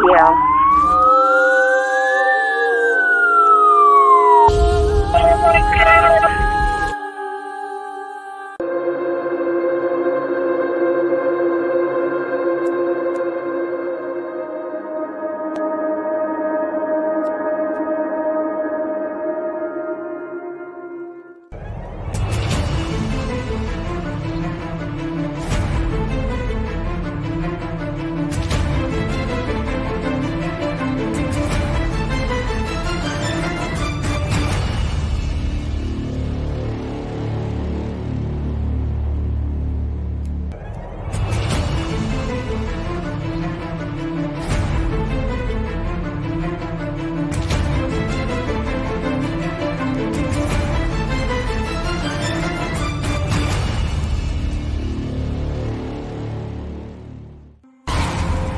Yeah.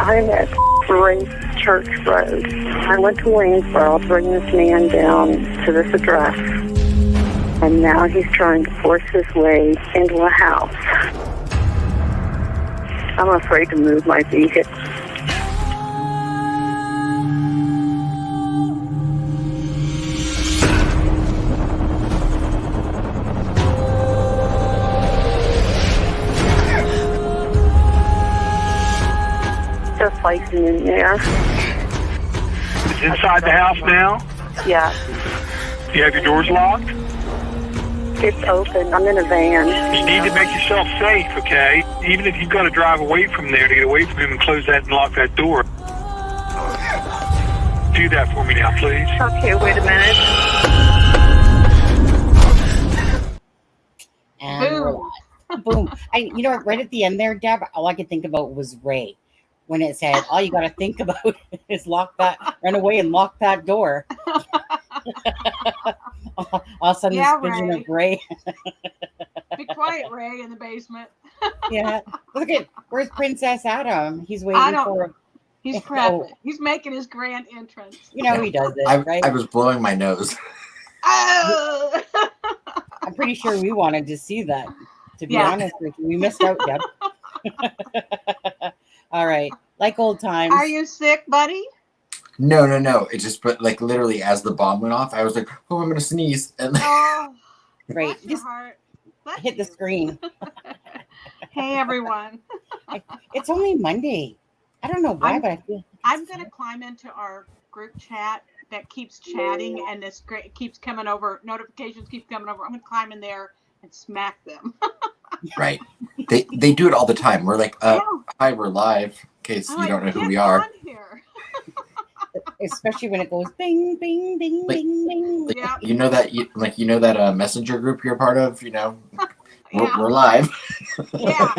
I'm at Ray Church Road. I went to Waynesboro to bring this man down to this address, and now he's trying to force his way into a house. I'm afraid to move my vehicle. Just placing in there. It's inside the house now? Yeah. You have your doors locked? It's open. I'm in a van. You need to make yourself safe, okay? Even if you've got to drive away from there to get away from him and close that and lock that door. Do that for me now, please. Okay, wait a minute. And we're live. Boom. You know what, right at the end there, Deb, all I could think about was Ray. When it said, all you got to think about is run away and lock that door. All of a sudden, this vision of Ray. Be quiet, Ray, in the basement. Yeah. Look at, where's Princess Adam? He's waiting for... He's prepping. He's making his grand entrance. You know he does it, right? I was blowing my nose. Oh! I'm pretty sure we wanted to see that. To be honest with you, we missed out, Deb. All right, like old times. Are you sick, buddy? No. It just, but like literally as the bomb went off, I was like, oh, I'm going to sneeze. And Great. Just hit the screen. Hey, everyone. It's only Monday. I don't know why, but I feel... I'm going to climb into our group chat that keeps chatting, and this keeps coming over. Notifications keep coming over. I'm going to climb in there and smack them. Right. They do it all the time. We're like, hi, we're live, in case you don't know who we are. Especially when it goes bing, bing, bing, bing, bing. Like, you know that messenger group you're part of, you know? We're live. Yeah.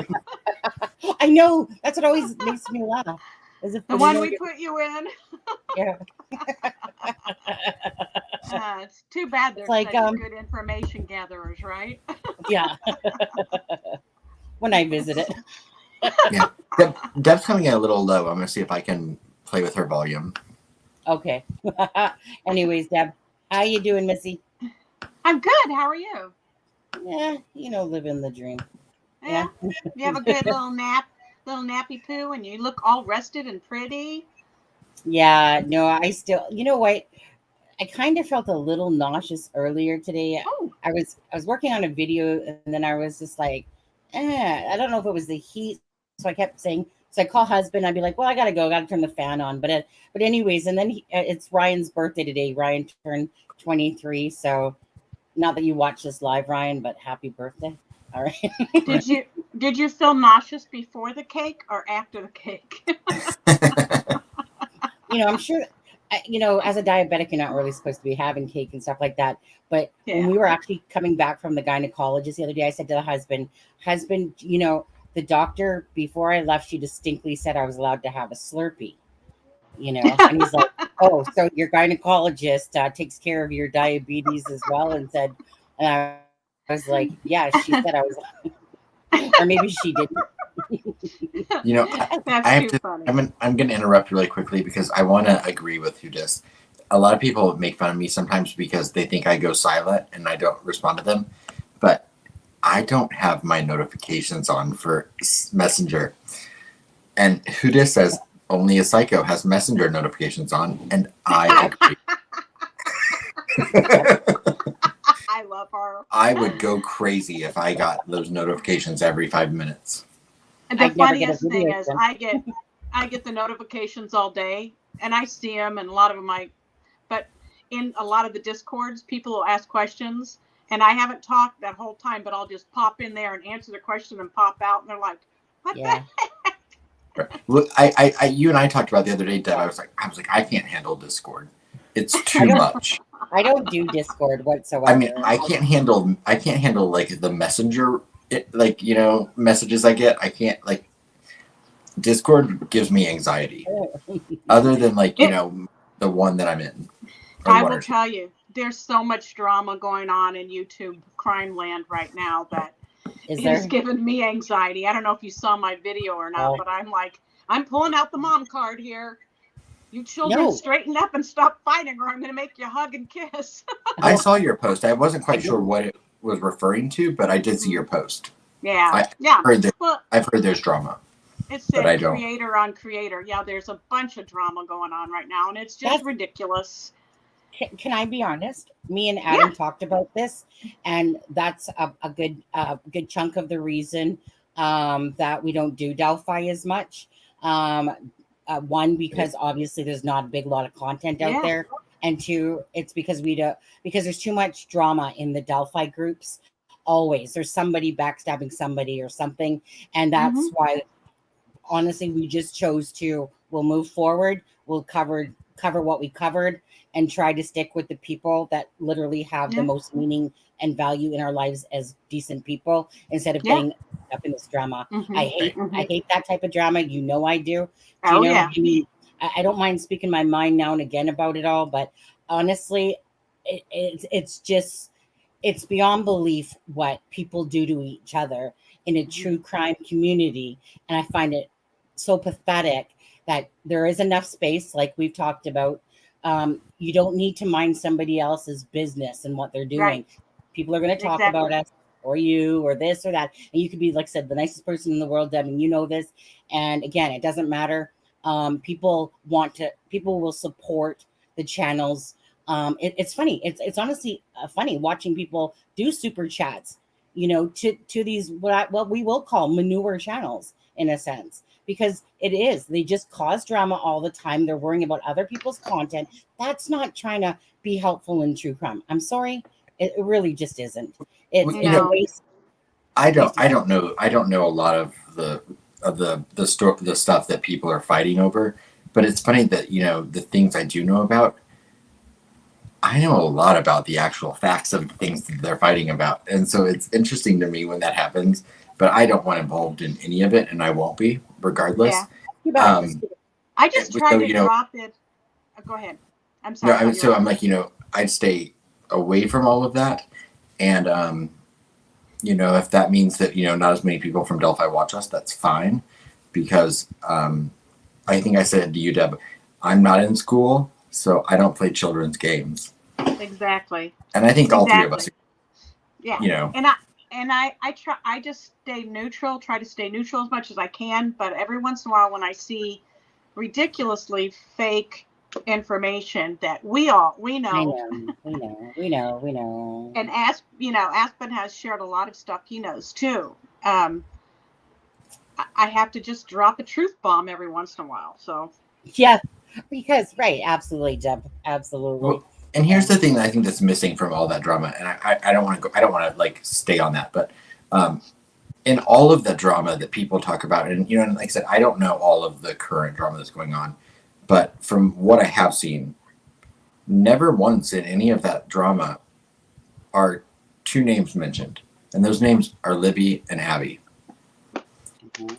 I know. That's what always makes me laugh. As if the one we put you in. Yeah. It's too bad they're like, good information gatherers, right? Yeah. When I visit it. Yeah. Deb's coming in a little low. I'm going to see if I can play with her volume. Okay. Anyways, Deb, how you doing, Missy? I'm good. How are you? Yeah, living the dream. Yeah. You have a good little nappy poo, and you look all rested and pretty. Yeah, no, I still, you know what? I kind of felt a little nauseous earlier today. Oh. I was working on a video, and then I was just like, I don't know if it was the heat. So I kept saying, so I call husband. I'd be like, well, I got to go. Got to turn the fan on. But anyways, and then it's Ryan's birthday today. Ryan turned 23. So not that you watch this live, Ryan, but happy birthday. All right. Did you feel nauseous before the cake or after the cake? I'm sure, as a diabetic, you're not really supposed to be having cake and stuff like that. But when we were actually coming back from the gynecologist the other day, I said to the husband, the doctor, before I left, she distinctly said I was allowed to have a Slurpee, and he's like, oh, so your gynecologist takes care of your diabetes as well. And I was like, yeah, she said I was, or maybe she didn't. I'm going to interrupt really quickly because I want to agree with you. Just a lot of people make fun of me sometimes because they think I go silent and I don't respond to them, but I don't have my notifications on for Messenger. And Huda says only a psycho has messenger notifications on, and I agree. I love her. I would go crazy if I got those notifications every 5 minutes. And the I'd never get a funniest thing video is, sent. I get the notifications all day, and I see them, and a lot of them but in a lot of the Discords, people will ask questions, and I haven't talked that whole time, but I'll just pop in there and answer the question and pop out, and they're like, "What the heck?" Well, you and I talked about the other day, Deb. I was like, I can't handle Discord. It's too much. I don't do Discord whatsoever. I mean, I can't handle like the messenger, messages I get. I can't like. Discord gives me anxiety. Other than the one that I'm in. I will tell you, there's so much drama going on in YouTube crime land right now that it's given me anxiety. I don't know if you saw my video or not, but I'm pulling out the mom card here. You children straighten up and stop fighting, or I'm going to make you hug and kiss. I saw your post. I wasn't quite sure what it was referring to, but I did see your post. Yeah. I've heard there's drama. It said creator on creator. Yeah, there's a bunch of drama going on right now, and it's just ridiculous. Can I be honest? Me and Adam talked about this, and that's a good chunk of the reason that we don't do Delphi as much. One, because obviously there's not a big lot of content out there, and two, it's because because there's too much drama in the Delphi groups. Always there's somebody backstabbing somebody or something, and that's why. Honestly, we just chose we'll move forward. We'll cover what we covered and try to stick with the people that literally have the most meaning and value in our lives as decent people, instead of getting up in this drama. I hate that type of drama. I do. I don't mind speaking my mind now and again about it all, but honestly, it's beyond belief what people do to each other in a true crime community. And I find it so pathetic that there is enough space, like we've talked about. You don't need to mind somebody else's business and what they're doing. Right. People are going to talk about us or you or this or that. And you could be, like I said, the nicest person in the world, Deb, and you know this. And again, it doesn't matter. People will support the channels. It's funny. It's honestly funny watching people do super chats, to these what we will call manure channels in a sense, because they just cause drama all the time. They're worrying about other people's content. That's not trying to be helpful in true crime. I'm sorry, it really just isn't. It's a waste. I don't know a lot of the stuff that people are fighting over, but it's funny that the things I do know about. I know a lot about the actual facts of things that they're fighting about. And so it's interesting to me when that happens, but I don't want involved in any of it, and I won't be regardless. Yeah. I just try to drop it. Go ahead. I'm sorry. No, I'm like, I'd stay away from all of that. And, if that means that, not as many people from Delphi watch us, that's fine. Because I think I said to you, Deb, I'm not in school. So I don't play children's games. Exactly. And I think all three of us. Yeah. And I just stay neutral, try to stay neutral as much as I can. But every once in a while when I see ridiculously fake information that we know. We know. And Aspen has shared a lot of stuff he knows too. I have to just drop a truth bomb every once in a while. So yeah. Because absolutely, Deb, absolutely. Well, and here's the thing that I think that's missing from all that drama, and I don't want to go. I don't want to stay on that, but in all of the drama that people talk about, and like I said, I don't know all of the current drama that's going on, but from what I have seen, never once in any of that drama are two names mentioned, and those names are Libby and Abby. Mm-hmm.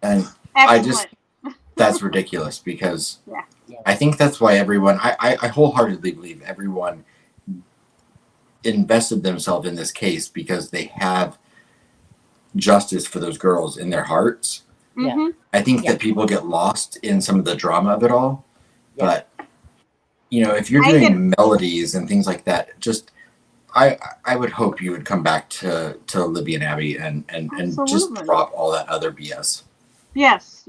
And excellent. That's ridiculous because I think that's why everyone, I wholeheartedly believe everyone invested themselves in this case because they have justice for those girls in their hearts. Yeah. I think that people get lost in some of the drama of it all. Yeah. But, if you're doing melodies and things like that, just, I would hope you would come back to Libby and Abby and just drop all that other BS. Yes.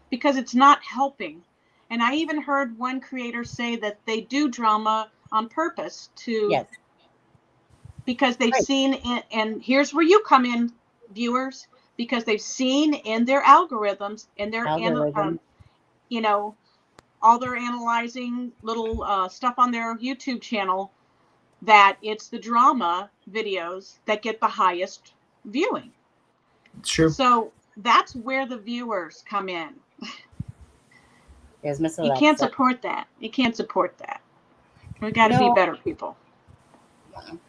Because it's not helping. And I even heard one creator say that they do drama on purpose because they've seen it. And here's where you come in, viewers, because they've seen in their algorithms, in their, all their analyzing little stuff on their YouTube channel, that it's the drama videos that get the highest viewing. It's true. So that's where the viewers come in. You can't support that. You can't support that. We got to be better people.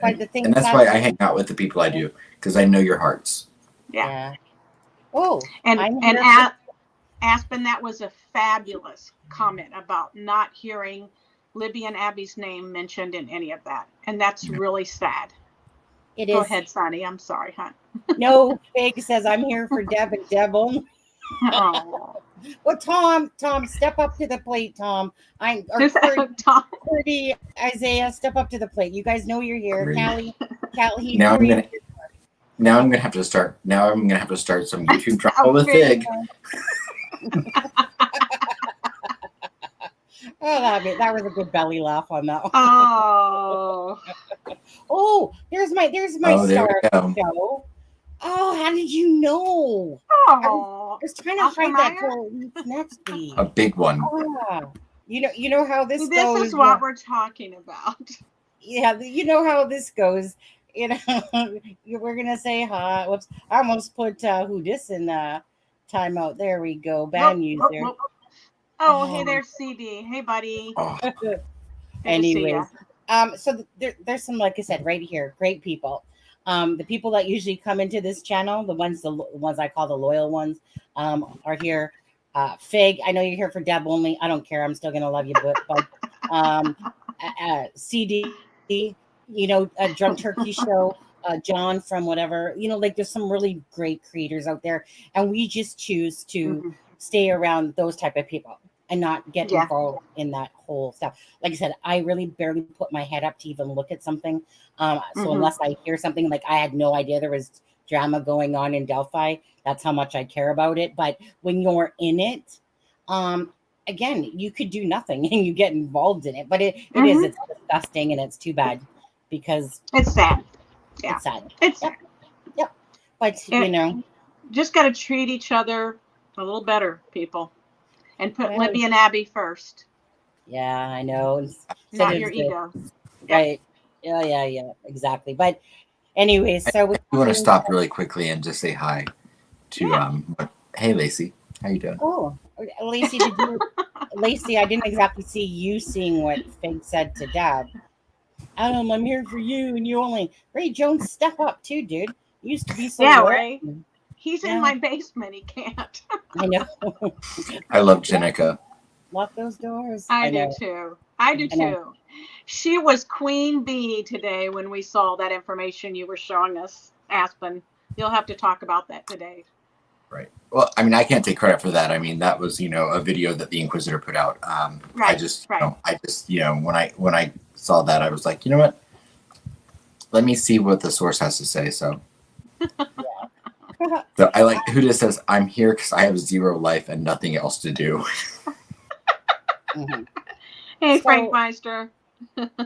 But the thing, and that's why I hang out with the people I do, because I know your hearts. Yeah. Oh, and Aspen, that was a fabulous comment about not hearing Libby and Abby's name mentioned in any of that, and that's really sad. Go ahead, Sonny. I'm sorry, hon. No, Fig says I'm here for Deb and Deb only. Oh. Well, Tom, step up to the plate, Tom. Pretty Isaiah, step up to the plate. You guys know you're here. Callie, now I'm gonna have to start. Now I'm gonna have to start some YouTube drama with Fig. Oh, that was a good belly laugh on that one. Oh, there's my star show. Oh, how did you know? I was trying to hide that till next week. A big one. Oh, you know how this goes. This is what we're talking about. Yeah, you know how this goes. We're gonna say hi. Whoops! I almost put who dis in timeout. There we go. Ban user. Oh, hey there, CD. Hey, buddy. Anyways, so there's some, like I said, right here, great people. The people that usually come into this channel, the ones I call the loyal ones, are here. Fig, I know you're here for Deb only. I don't care. I'm still gonna love you, but CD, Drum Turkey Show, John from whatever, like there's some really great creators out there, and we just choose to stay around those type of people and not get involved in that whole stuff. Like I said, I really barely put my head up to even look at something. So unless I hear something, like I had no idea there was drama going on in Delphi, that's how much I care about it. But when you're in it, again, you could do nothing and you get involved in it. But it's disgusting, and it's too bad because it's sad. Yeah. It's sad. It's sad. Yep. But just got to treat each other a little better, people, and put Libby and Abby first. Yeah, I know. Not your ego. Right. Yeah, exactly. But anyways, so we want to stop really quickly and just say hi to hey Lacey, how you doing? Oh, Lacey, Lacey, I didn't exactly see you seeing what Fig said to Dad. Adam, I'm here for you, and you only. Ray Jones, step up too, dude. You used to be so low. Ray. He's in my basement. He can't. I know. I love Jenica. Lock those doors. I do too. She was queen bee today when we saw that information you were showing us, Aspen. You'll have to talk about that today. Right. Well, I mean, I can't take credit for that. I mean, that was, a video that the Inquisitor put out. I just when I saw that, I was like, you know what? Let me see what the source has to say. So, so I like who just says, I'm here because I have zero life and nothing else to do. Hey, Frank Meister.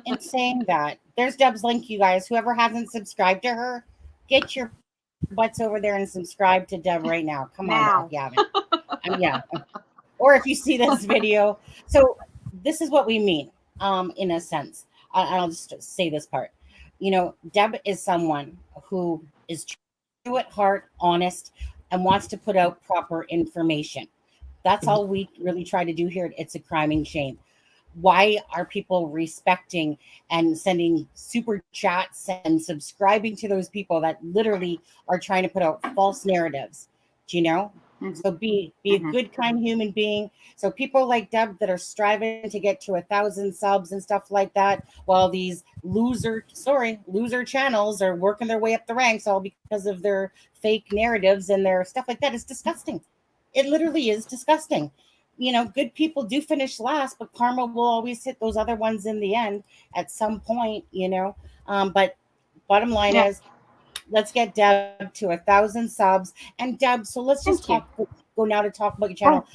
In saying that, there's Deb's link, you guys. Whoever hasn't subscribed to her, get your butts over there and subscribe to Deb right now. Come on, if you haven't. Or if you see this video. So this is what we mean, in a sense. I'll just say this part. Deb is someone who is true at heart, honest, and wants to put out proper information. That's all we really try to do here at It's a Crime and Shame. Why are people respecting and sending super chats and subscribing to those people that literally are trying to put out false narratives? Do you know? So be a good, kind human being. So people like Deb that are striving to get to 1,000 subs and stuff like that, while these loser channels are working their way up the ranks all because of their fake narratives and their stuff like that, is disgusting. It literally is disgusting. Good people do finish last, but karma will always hit those other ones in the end at some point, But bottom line is, let's get Deb to 1,000 subs. And Deb, so let's just go now to talk about your channel.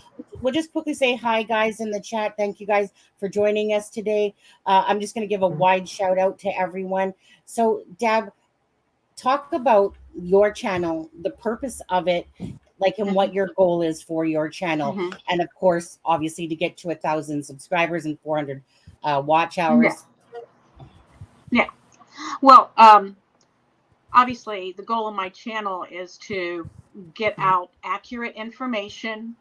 We'll just quickly say hi, guys, in the chat. Thank you guys for joining us today. I'm just going to give a wide shout out to everyone. So, Deb, talk about your channel, the purpose of it, like, and what your goal is for your channel. And of course, obviously, to get to 1,000 subscribers and 400 watch hours. Yeah. Well, obviously, the goal of my channel is to get out accurate information,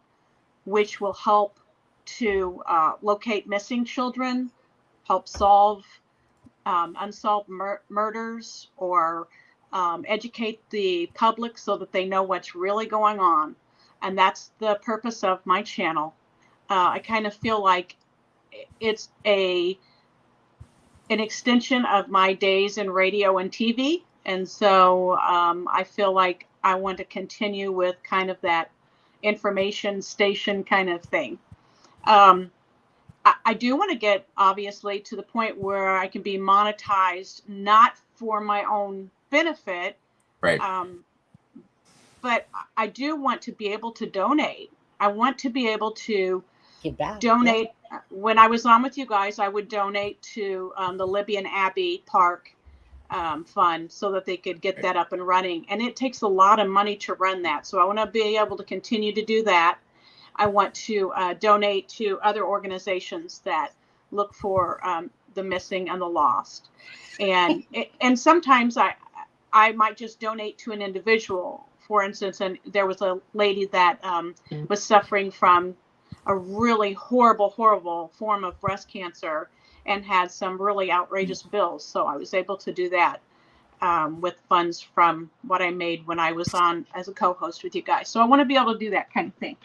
which will help to locate missing children, help solve unsolved murders, or educate the public so that they know what's really going on. And that's the purpose of my channel. I kind of feel like it's an extension of my days in radio and TV. And so I feel like I want to continue with kind of that information station kind of thing. I do want to get, obviously, to the point where I can be monetized, not for my own benefit, right? But I do want to be able to donate. I want to be able to give back. Donate. Yeah. When I was on with you guys, I would donate to the Libyan Abbey Park fund so that they could get that up and running. And it takes a lot of money to run that. So I want to be able to continue to do that. I want to donate to other organizations that look for the missing and the lost. And sometimes I might just donate to an individual. For instance, and there was a lady that was suffering from a really horrible form of breast cancer and had some really outrageous bills. So I was able to do that with funds from what I made when I was on as a co-host with you guys. So I want to be able to do that kind of thing.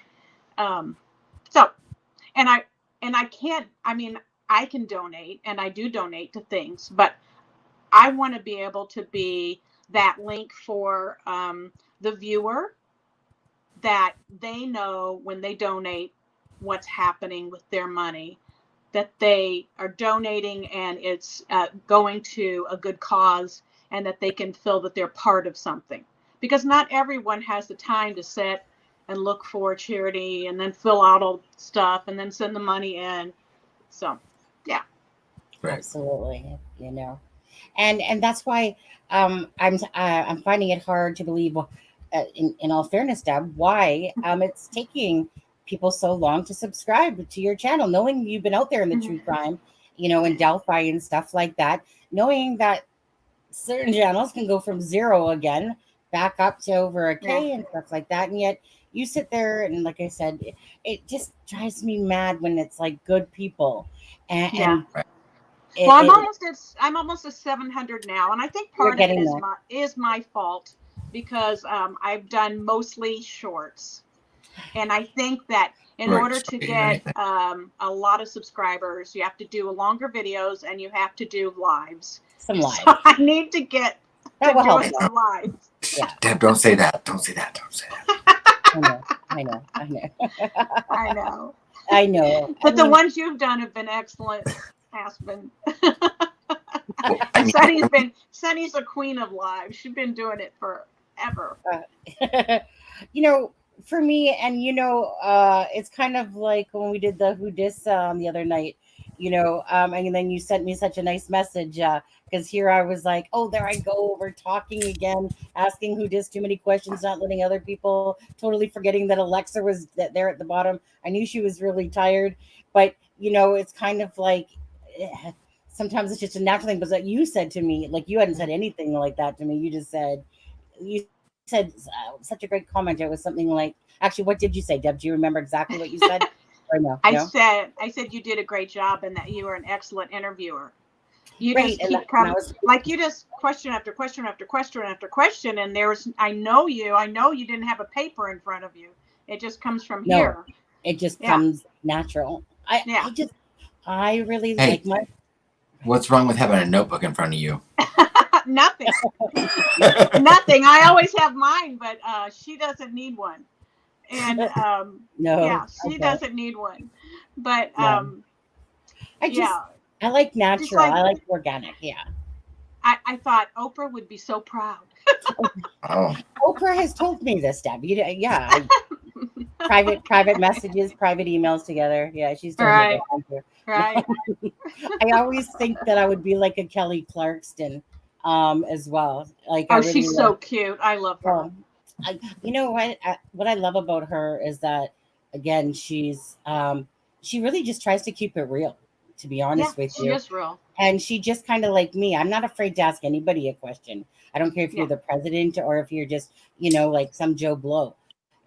I can donate, and I do donate to things, but I want to be able to be that link for the viewer, that they know when they donate what's happening with their money, that they are donating and it's going to a good cause, and that they can feel that they're part of something. Because not everyone has the time to sit and look for charity and then fill out all stuff and then send the money in. So, yeah. Right. Absolutely. You know, and that's why I'm finding it hard to believe, in all fairness, Deb, why it's taking people so long to subscribe to your channel, knowing you've been out there in the true crime, you know, in Delphi and stuff like that, knowing that certain channels can go from 0 again back up to over a K and stuff like that, and yet you sit there and, like I said, it just drives me mad when it's like good people. And I'm almost at 700 now, and I think part of it is my fault, because I've done mostly shorts, and I think that in order to get a lot of subscribers, you have to do longer videos and you have to do lives. Some lives. So I need to get to doing some lives. Yeah. Deb, don't say that. Don't say that. Don't say that. I know. But the ones you've done have been excellent, Aspen. Sunny's a queen of live. She's been doing it forever. You know, for me, and you know, it's kind of like when we did the Who Dis the other night, you know, and then you sent me such a nice message, because here I was like, oh, there I go, over talking again, asking Who Dis too many questions, not letting other people, totally forgetting that Alexa was there at the bottom. I knew she was really tired, but you know, it's kind of like, sometimes it's just a natural thing. But that you said to me, like, you hadn't said anything like that to me. You just said, such a great comment. It was something like, actually, what did you say, Deb? Do you remember exactly what you said? Or no? I said you did a great job and that you were an excellent interviewer. You just keep coming, like you just question after question after question after question, and I know you didn't have a paper in front of you. It just comes from here. It just comes natural. I really like my. What's wrong with having a notebook in front of you? Nothing. Nothing. I always have mine, but she doesn't need one. And she doesn't need one. But I like natural. I like organic. Yeah. I thought Oprah would be so proud. Oh. Oprah has told me this, Deb. Yeah. Private messages, private emails together. Yeah, she's told me that. Right. I always think that I would be like a Kelly Clarkson as well. Like, oh, she's so cute. I love her. You know what I love about her is that, again, she really just tries to keep it real, to be honest with you. She is real. And she just kind of like me. I'm not afraid to ask anybody a question. I don't care if you're the president or if you're just, like some Joe Blow.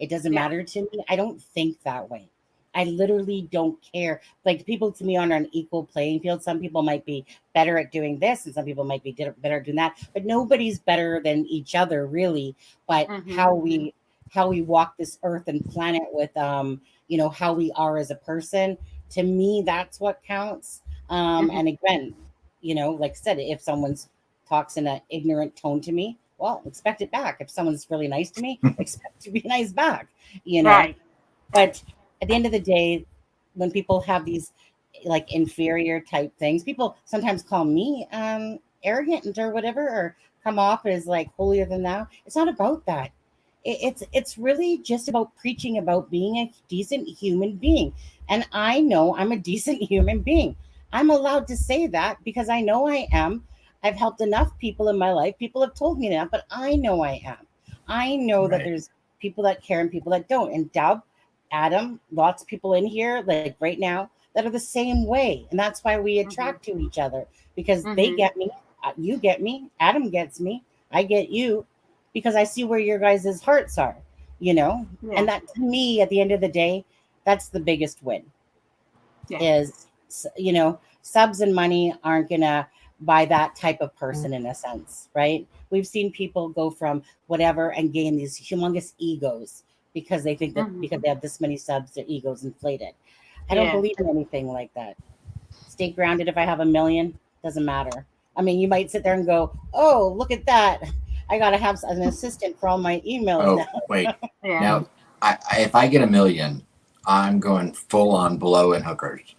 It doesn't matter to me. I don't think that way. I literally don't care. Like, people to me are on an equal playing field. Some people might be better at doing this and some people might be better at doing that. But nobody's better than each other, really. But how we walk this earth and planet with, how we are as a person, to me, that's what counts. And again, like I said, if someone's talks in an ignorant tone to me, well, expect it back. If someone's really nice to me, expect to be nice back, Right. But at the end of the day, when people have these like inferior type things, people sometimes call me arrogant or whatever, or come off as like holier than thou. It's not about that. It's really just about preaching about being a decent human being. And I know I'm a decent human being. I'm allowed to say that because I know I am. I've helped enough people in my life. People have told me that, but I know I am. I know that there's people that care and people that don't. And Deb, Adam, lots of people in here, like right now, that are the same way. And that's why we attract to each other, because they get me, you get me, Adam gets me, I get you, because I see where your guys' hearts are, And that, to me, at the end of the day, that's the biggest win. Is, subs and money aren't going to buy that type of person in a sense, right? We've seen people go from whatever and gain these humongous egos because they think that because they have this many subs, their ego's inflated. I don't believe in anything like that. Stay grounded. If I have 1 million, doesn't matter. I mean, you might sit there and go, oh, look at that. I got to have an assistant for all my emails now. Wait. Now, if I get 1 million, I'm going full on blow and hookers.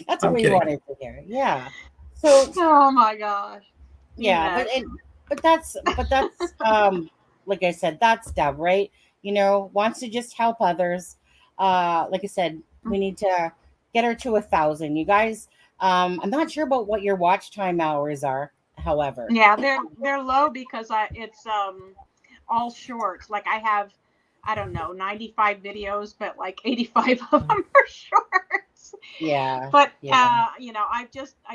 That's what we wanted to hear. Yeah. So. Oh my gosh. Yeah, but that's like I said, that's Deb, right? Wants to just help others. Like I said, we need to get her to 1,000. You guys, I'm not sure about what your watch time hours are. However, yeah, they're low because it's all shorts. Like I have, I don't know, 95 videos, but like 85 of them are shorts. Yeah. But I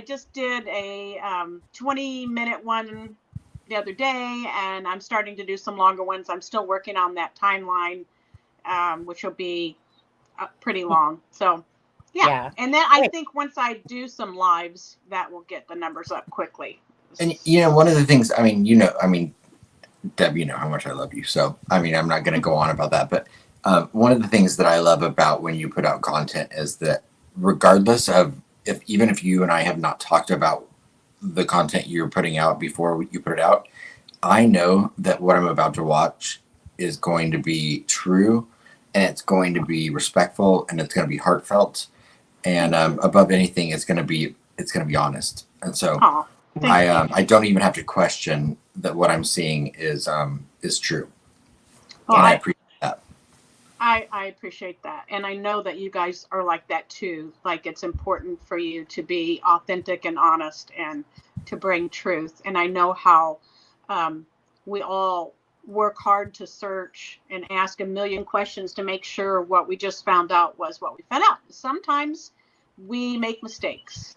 just did a 20-minute one the other day, and I'm starting to do some longer ones. I'm still working on that timeline, which will be pretty long. So yeah. And then I think once I do some lives, that will get the numbers up quickly. And one of the things, Deb, you know how much I love you. So, I'm not going to go on about that. But one of the things that I love about when you put out content is that regardless of even if you and I have not talked about the content you're putting out before you put it out, I know that what I'm about to watch is going to be true, and it's going to be respectful, and it's going to be heartfelt, and above anything, it's going to be honest. And so I don't even have to question that what I'm seeing is true. Well, and I appreciate that. I appreciate that. And I know that you guys are like that too. Like, it's important for you to be authentic and honest and to bring truth. And I know how we all work hard to search and ask a million questions to make sure what we just found out was what we found out. Sometimes we make mistakes.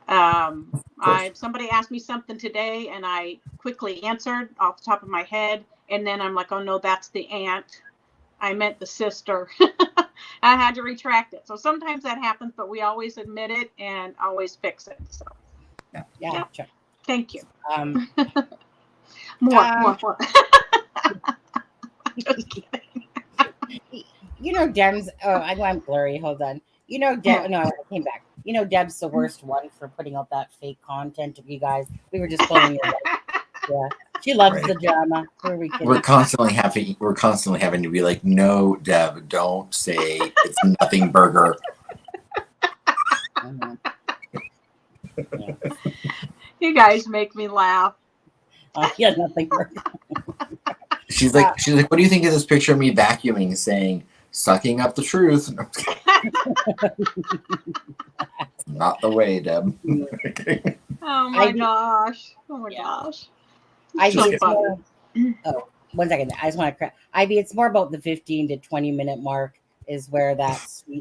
Somebody asked me something today and I quickly answered off the top of my head. And then I'm like, oh no, that's the aunt. I meant the sister. I had to retract it. So sometimes that happens, but we always admit it and always fix it. So yeah. Sure. Thank you. More. Just kidding. Deb's. Oh, I went blurry. Hold on. Deb. No, I came back. Deb's the worst one for putting out that fake content of you guys. We were just pulling it. Yeah. She loves the drama. We're constantly having to be like, no, Deb, don't say it's nothing burger. Mhm. Yeah. You guys make me laugh. Yeah, nothing works. She's like, what do you think of this picture of me vacuuming, saying, sucking up the truth? Not the way, Deb. Oh my gosh. Oh my gosh. Ivy, So it's more, oh, 1 second. I just want to Ivy, it's more about the 15 to 20 minute mark is where that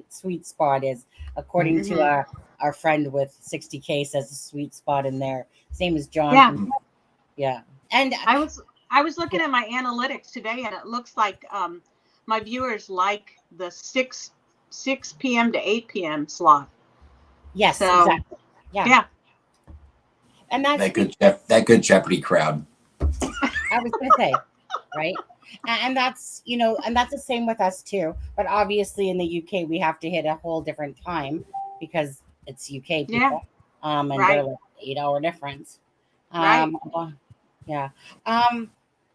sweet spot is. According to our friend with 60K says the sweet spot in there. Same as John. Yeah. And I was looking at my analytics today, and it looks like my viewers like the 6 p.m. to 8 p.m. slot. Yes, so, exactly. Yeah. And that's that good Jeopardy crowd. I was going to say, right? And that's, and that's the same with us too. But obviously in the UK, we have to hit a whole different time because it's UK people. And they're like 8-hour difference. Yeah.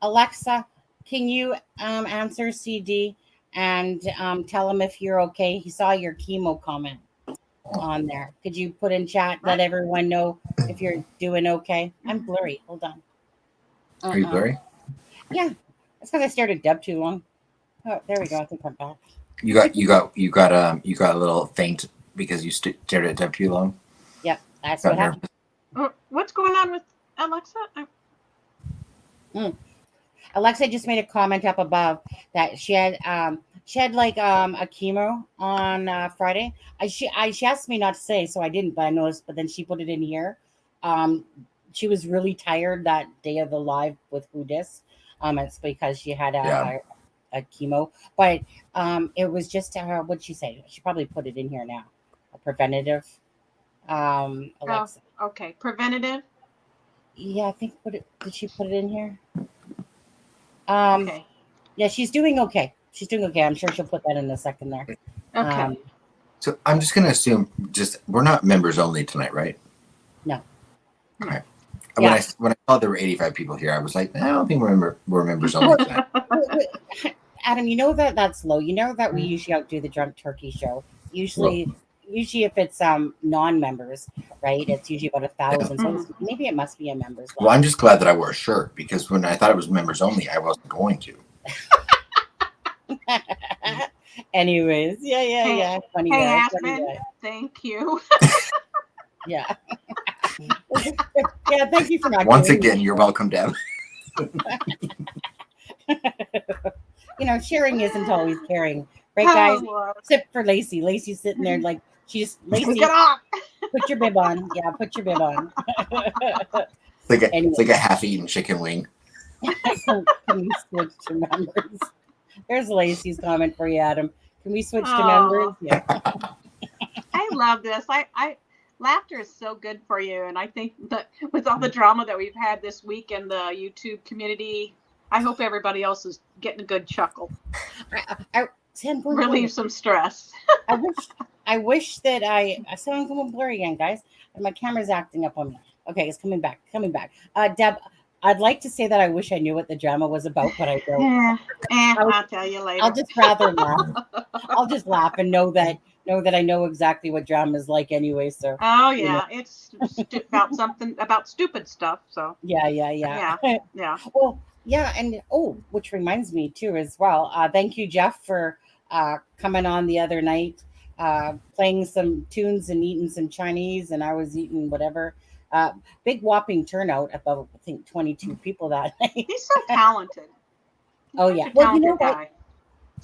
Alexa, can you answer CD and tell him if you're okay? He saw your chemo comment on there. Could you put in chat, let everyone know if you're doing okay? I'm blurry. Hold on. Are you blurry? Yeah. That's because I stared at Deb too long. Oh, there we go. I think I'm back. You got a little faint because you stared at Deb too long. Yep, that's what happened. What's going on with Alexa? Alexa just made a comment up above that she had like a chemo on Friday. She asked me not to say, so I didn't, but I noticed. But then she put it in here. She was really tired that day of the live with Who Dis. It's because she had a chemo, but it was just what'd she say? She probably put it in here now. A preventative. Alexa. Oh, okay, preventative. Yeah, I think did she put it in here? Okay. Yeah, she's doing okay. I'm sure she'll put that in a second there. Okay. So I'm just gonna assume we're not members only tonight, right? No. Okay. Yeah. When I saw there were 85 people here, I was like, I don't think we're members only tonight. Adam, you know that's low. You know that we usually outdo the Drunk Turkey show. Usually if it's non-members, right? It's usually about 1,000. So maybe it must be a members. Well, I'm just glad that I wore a shirt because when I thought it was members only, I wasn't going to. Anyways, yeah. Funny hey, guy. Aspen, thank you. Yeah. Yeah, thank you for not. Once again, you're welcome, Deb. Sharing isn't always caring, right, guys? Except for Lacey. Lacey's sitting there like she's Lacey. Get off. Put your bib on. Yeah, put your bib on. It's like a half-eaten chicken wing. Can we switch to members? There's Lacey's comment for you, Adam. Can we switch to members? Yeah. I love this. Laughter is so good for you, and I think that with all the drama that we've had this week in the YouTube community, I hope everybody else is getting a good chuckle. Relieve some stress. I wish that so I'm going blurry again, guys, and my camera's acting up on me. Okay, it's coming back. Deb, I'd like to say that I wish I knew what the drama was about, but I don't. I'll tell you later. I'll just rather laugh. I'll just laugh and know that I know exactly what drama is like anyway. So. Oh yeah, it's about stupid stuff. So. Yeah. Well. Yeah, and which reminds me too as well. Thank you, Jeff, for coming on the other night, playing some tunes and eating some Chinese, and I was eating whatever. Big whopping turnout, above I think 22 people that night. He's so talented. Yeah. Well, you know what?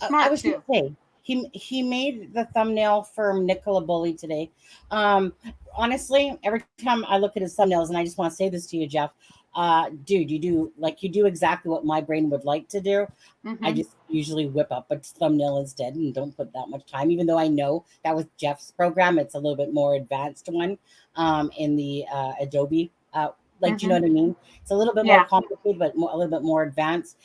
I was going to say he made the thumbnail for Nicola Bully today. Honestly, every time I look at his thumbnails, and I just want to say this to you, Jeff. Dude, you do exactly what my brain would like to do. I just usually whip up a thumbnail instead and don't put that much time, even though I know that with Jeff's program, it's a little bit more advanced one in the Adobe. Do you know what I mean? It's a little bit more complicated, but a little bit more advanced.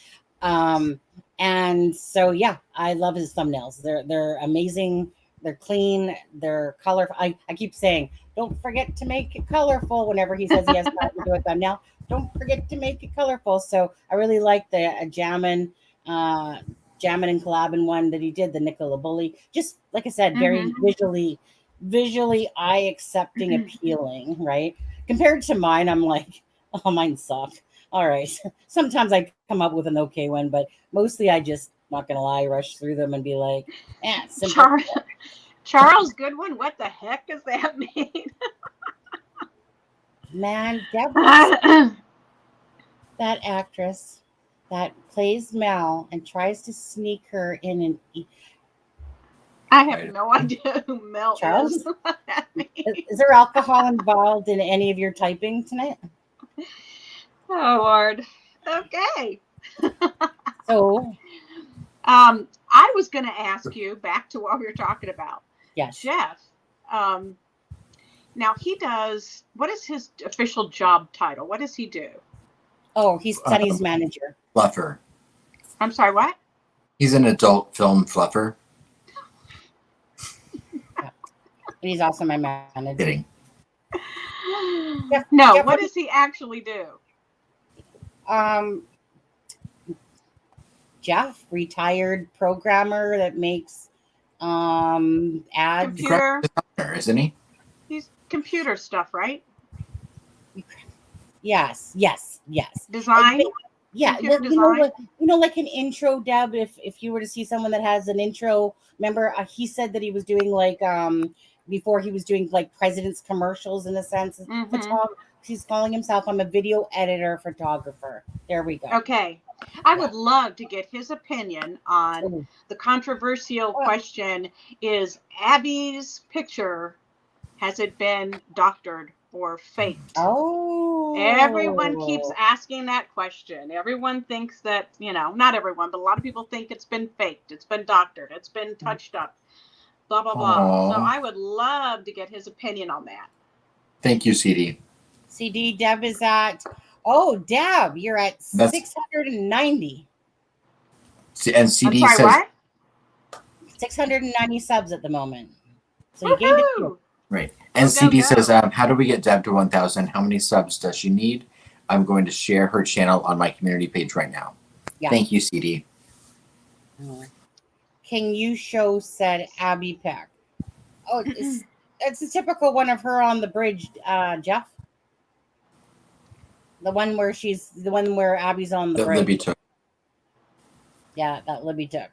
And so, I love his thumbnails. They're amazing. They're clean. They're colorful. I keep saying, don't forget to make it colorful whenever he says he has time to do a thumbnail. Don't forget to make it colorful. So I really like the Jammin' and collabing one that he did, the Nicola Bully. Just like I said, very visually visually eye accepting, appealing, right? Compared to mine, I'm like, oh, mine suck. All right. Sometimes I come up with an okay one, but mostly I just, not gonna lie, rush through them and be like, simple. Charles Goodwin, what the heck does that mean? Man, that actress that plays Mel and tries to sneak her in and I have no idea who Mel Charles? is. What that means. Is there alcohol involved in any of your typing tonight? Oh, Lord. Okay. So, I was going to ask you back to what we were talking about. Yes. Jeff. Now he does, what is his official job title? What does he do? Oh, he's Sunny's manager. Fluffer. I'm sorry, what? He's an adult film fluffer. Yeah. He's also my manager. Kidding. Jeff, what does he actually do? Jeff, retired programmer that makes ads. Computer, isn't he? He's computer stuff, right? Yes. Design. Yeah, design? Like an intro, Deb. If you were to see someone that has an intro, remember he said that he was doing like before he was doing like president's commercials in a sense. He's calling himself, I'm a video editor photographer. There we go. Okay. I would love to get his opinion on the controversial question, is Abby's picture, has it been doctored or faked? Oh. Everyone keeps asking that question. Everyone thinks that, not everyone, but a lot of people think it's been faked. It's been doctored. It's been touched up. Blah, blah, blah. Aww. So I would love to get his opinion on that. Thank you, CD. CD, Deb is at, Deb, you're at 690. And CD I'm sorry, says what? 690 subs at the moment. So you gained a few. Right. And CD says, how do we get Deb to 1,000? How many subs does she need? I'm going to share her channel on my community page right now. Yeah. Thank you, CD. Can you show said Abby pic? Oh, it's a typical one of her on the bridge, Jeff. The one where Abby's on the bridge. Libby took. Yeah, that Libby took.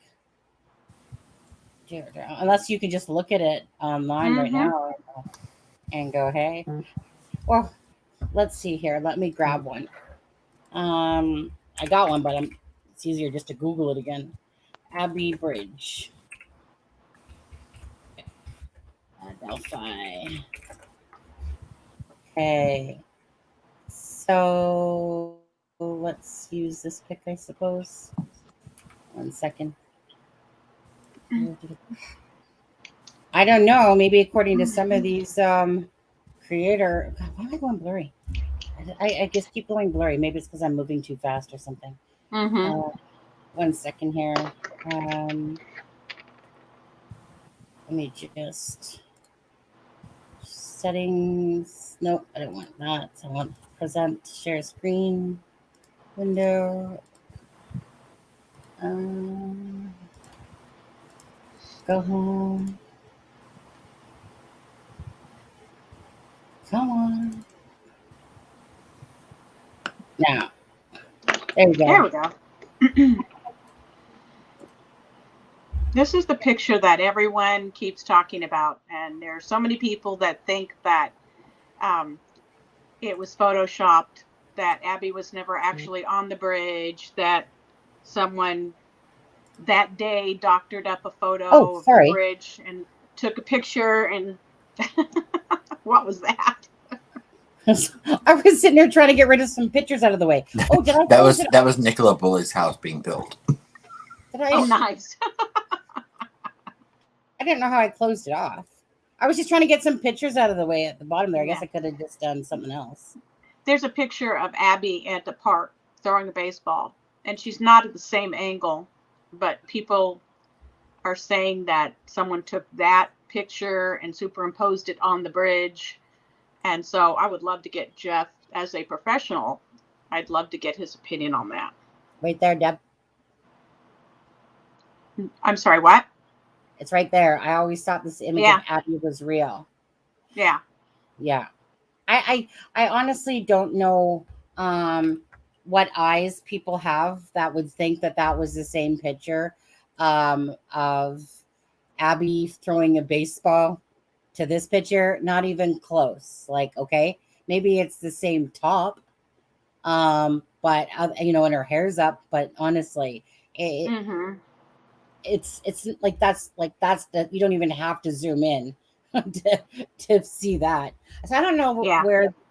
Unless you can just look at it online right now and go, hey. Well, let's see here. Let me grab one. I got one, but it's easier just to Google it again. Abbey Bridge. Delphi. Okay. So let's use this pic, I suppose. 1 second. I don't know. Maybe according to some of these creator. God, why am I going blurry? I just keep going blurry. Maybe it's because I'm moving too fast or something. 1 second here. Let me just settings. Nope, I don't want that. I want present, share screen, window. Go home. Come on. Now, there we go. There we go. This is the picture that everyone keeps talking about, and there are so many people that think that it was photoshopped, that Abby was never actually on the bridge, that someone that day doctored up a photo of the bridge and took a picture. And what was that? I was sitting there trying to get rid of some pictures out of the way. Oh, did I? that was Nicola Bully's house being built. Oh, nice. I didn't know how I closed it off. I was just trying to get some pictures out of the way at the bottom there. I guess I could have just done something else. There's a picture of Abby at the park throwing a baseball, and she's not at the same angle, but people are saying that someone took that picture and superimposed it on the bridge. And so I would love to get Jeff, as a professional, I'd love to get his opinion on that. Right there, Deb. I'm sorry, what? It's right there. I always thought this image of Abby was real. Yeah. Yeah. I honestly don't know what eyes people have that would think that that was the same picture of Abby throwing a baseball to this picture. Not even close. Like, okay, maybe it's the same top, but and her hair's up. But honestly, it's that's that you don't even have to zoom in to see that. So I don't know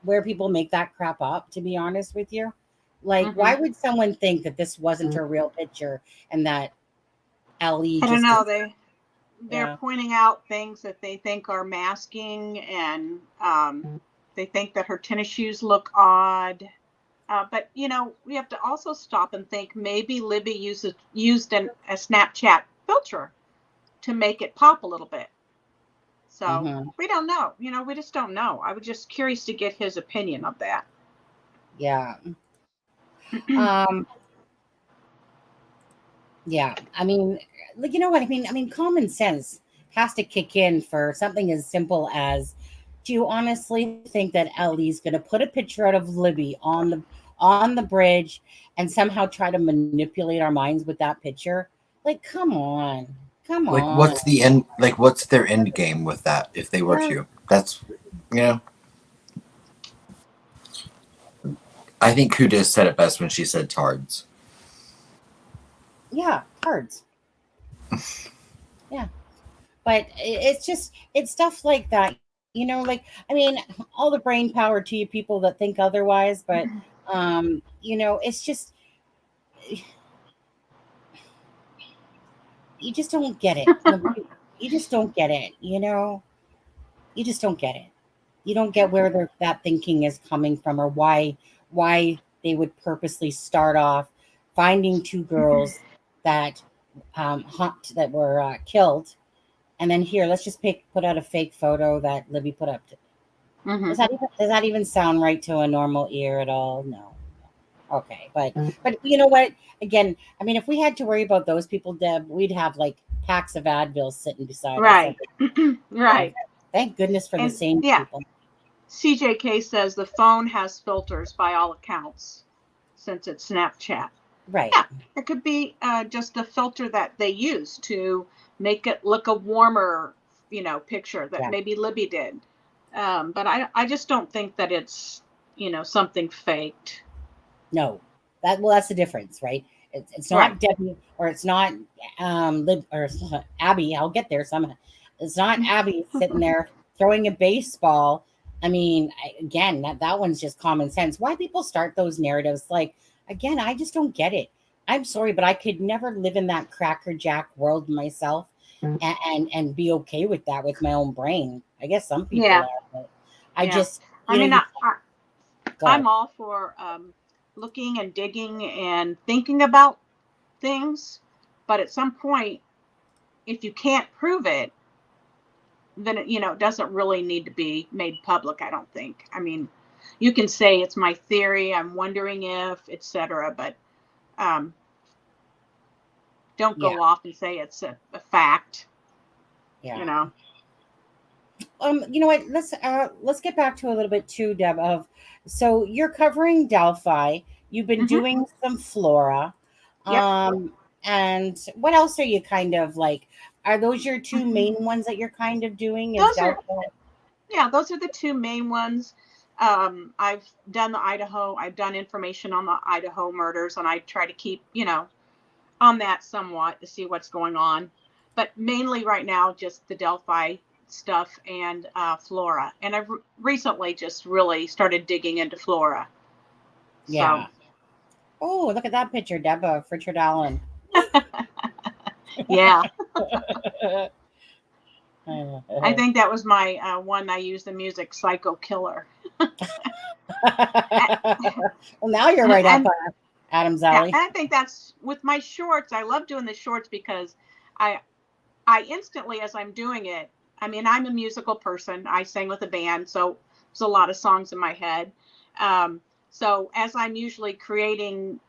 where people make that crap up, to be honest with you. Like, why would someone think that this wasn't a real picture and that Ellie I don't know, they're pointing out things that they think are masking, and they think that her tennis shoes look odd. But we have to also stop and think maybe Libby used a Snapchat filter to make it pop a little bit. So we don't know. We just don't know. I was just curious to get his opinion of that. Yeah. Yeah. I mean, you know what I mean? I mean, common sense has to kick in for something as simple as, do you honestly think that Ellie's going to put a picture out of Libby on the bridge and somehow try to manipulate our minds with that picture? Like, come on. Like, what's the end? Like, what's their end game with that? If they were to, that's, I think Kuda said it best when she said tards. Yeah, tards. Yeah, but it's stuff like that. Like, I mean, all the brain power to you people that think otherwise, but it's just. You just don't get it. You just don't get it, You just don't get it. You don't get where that thinking is coming from, or why they would purposely start off finding two girls that that were killed, and then here, let's just put out a fake photo that Libby put up. Does that even sound right to a normal ear at all? No. Okay, but you know what? Again, I mean, if we had to worry about those people, Deb, we'd have like packs of Advil sitting beside us. Right. Thank goodness for the same people. CJK says the phone has filters by all accounts, since it's Snapchat. Right. Yeah, it could be just the filter that they use to make it look a warmer, picture that maybe Libby did. But I just don't think that it's, something faked. No, that's the difference, right? It's not Debbie, or it's not or it's not Abby. I'll get there somehow. It's not Abby sitting there throwing a baseball. I mean, again, that one's just common sense. Why people start those narratives? Like, again, I just don't get it. I'm sorry, but I could never live in that crackerjack world myself and be okay with that with my own brain. I guess some people are, but I just. I'm all for looking and digging and thinking about things, but at some point, if you can't prove it, then it doesn't really need to be made public, I don't think. I mean, you can say it's my theory, I'm wondering if, etc., but don't go off and say it's a fact. You know what, let's get back to a little bit too, Deb, so you're covering Delphi, you've been doing some Flora, and what else are you kind of like, are those your two main ones that you're kind of doing? Those are the two main ones. I've done the Idaho, I've done information on the Idaho murders, and I try to keep on that somewhat to see what's going on, but mainly right now just the Delphi stuff and Flora, and I've recently just really started digging into Flora. So. Oh, look at that picture, Deb, of Richard Allen. Yeah. I think that was my one I used the music Psycho Killer. Well, now you're right up Adam's alley. I think that's with my shorts. I love doing the shorts because I instantly, as I'm doing it, I mean, I'm a musical person. I sang with a band, so there's a lot of songs in my head. So as I'm usually creating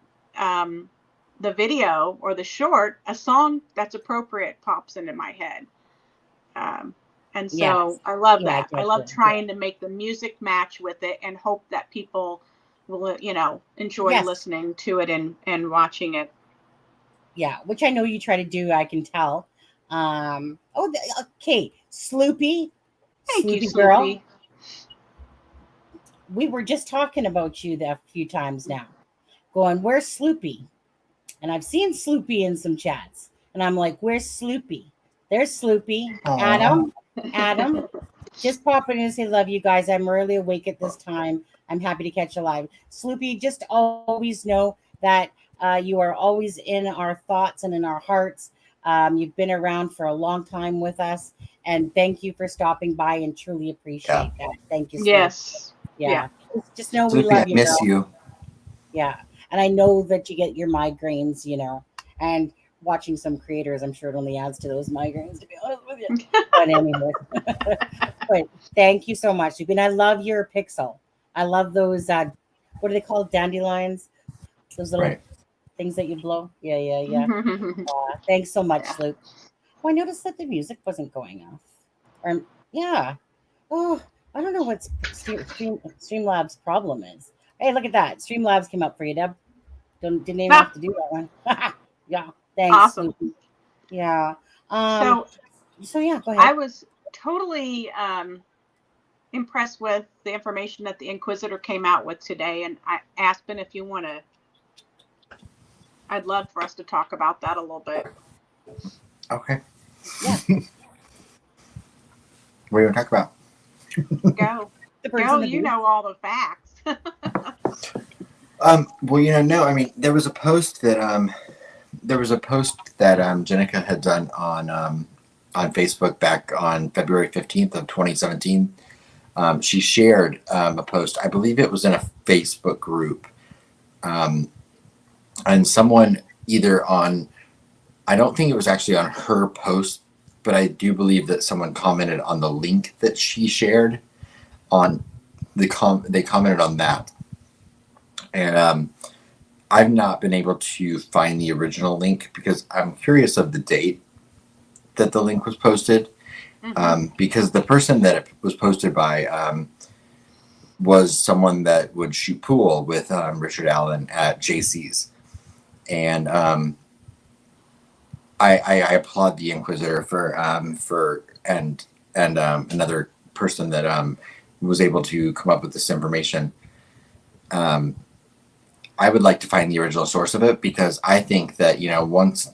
the video or the short, a song that's appropriate pops into my head. And so Yes. I love Yeah, I that. I get love you. trying to make the music match with it and hope that people will, enjoy Yes. listening to it and watching it. Yeah, which I know you try to do, I can tell. Okay, Sloopy. Thank you, Sloopy girl. Sloopy. We were just talking about you a few times now. Going, where's Sloopy? And I've seen Sloopy in some chats. And I'm like, where's Sloopy? There's Sloopy. Aww. Adam, just pop in and say, love you guys. I'm early awake at this time. I'm happy to catch you live. Sloopy, just always know that you are always in our thoughts and in our hearts. You've been around for a long time with us. And thank you for stopping by and truly appreciate that. Thank you, Sloopy. Yes. Yeah. Just know Sloopy, we love I you. miss girl. you. Yeah. And I know that you get your migraines, and watching some creators, I'm sure it only adds to those migraines, to be honest with you. But anyway, but thank you so much. And I love your pixel. I love those, what are they called? Dandelions? Those little things that you blow. Yeah. Thanks so much, Luke. Oh, I noticed that the music wasn't going off. Yeah. Oh, I don't know what Streamlabs' problem is. Hey, look at that. Streamlabs came up for you, Deb. Didn't even have to do that one. Yeah. Thanks. Awesome. Sloopy. Yeah. So yeah, go ahead. I was totally impressed with the information that the Inquisitor came out with today. And Aspen, if you want to, I'd love for us to talk about that a little bit. Okay. Yeah. What are you going to talk about? Go. You know all the facts. Well, no, I mean, there was a post that Jenica had done on Facebook back on February 15th of 2017. She shared a post. I believe it was in a Facebook group. And someone I don't think it was actually on her post, but I do believe that someone commented on the link that she shared on they commented on that. And I've not been able to find the original link because I'm curious of the date that the link was posted. Because the person that it was posted by was someone that would shoot pool with Richard Allen at JC's. And I applaud the Inquisitor for another person that was able to come up with this information. I would like to find the original source of it because I think that once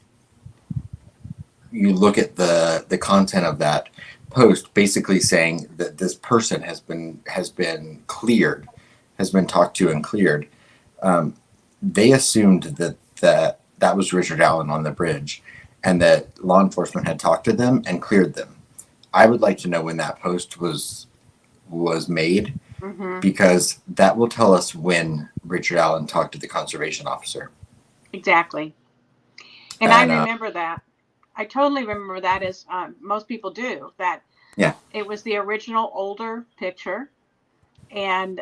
you look at the content of that post, basically saying that this person has been cleared, has been talked to and cleared, they assumed that was Richard Allen on the bridge, and that law enforcement had talked to them and cleared them. I would like to know when that post was made, because that will tell us when Richard Allen talked to the conservation officer. Exactly. And I remember that. I totally remember that, as most people do, that it was the original older picture. And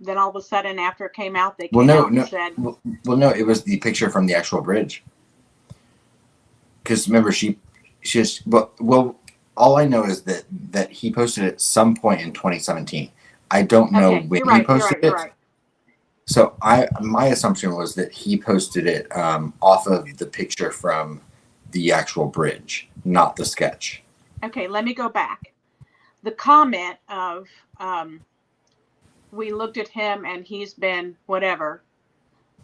then all of a sudden, after it came out, they came out and said... Well, no, it was the picture from the actual bridge. Because remember, she just... Well, all I know is that he posted it some point in 2017. I don't know when he posted it. Right. So my assumption was that he posted it off of the picture from the actual bridge, not the sketch. Okay, let me go back. The comment of... we looked at him and he's been whatever,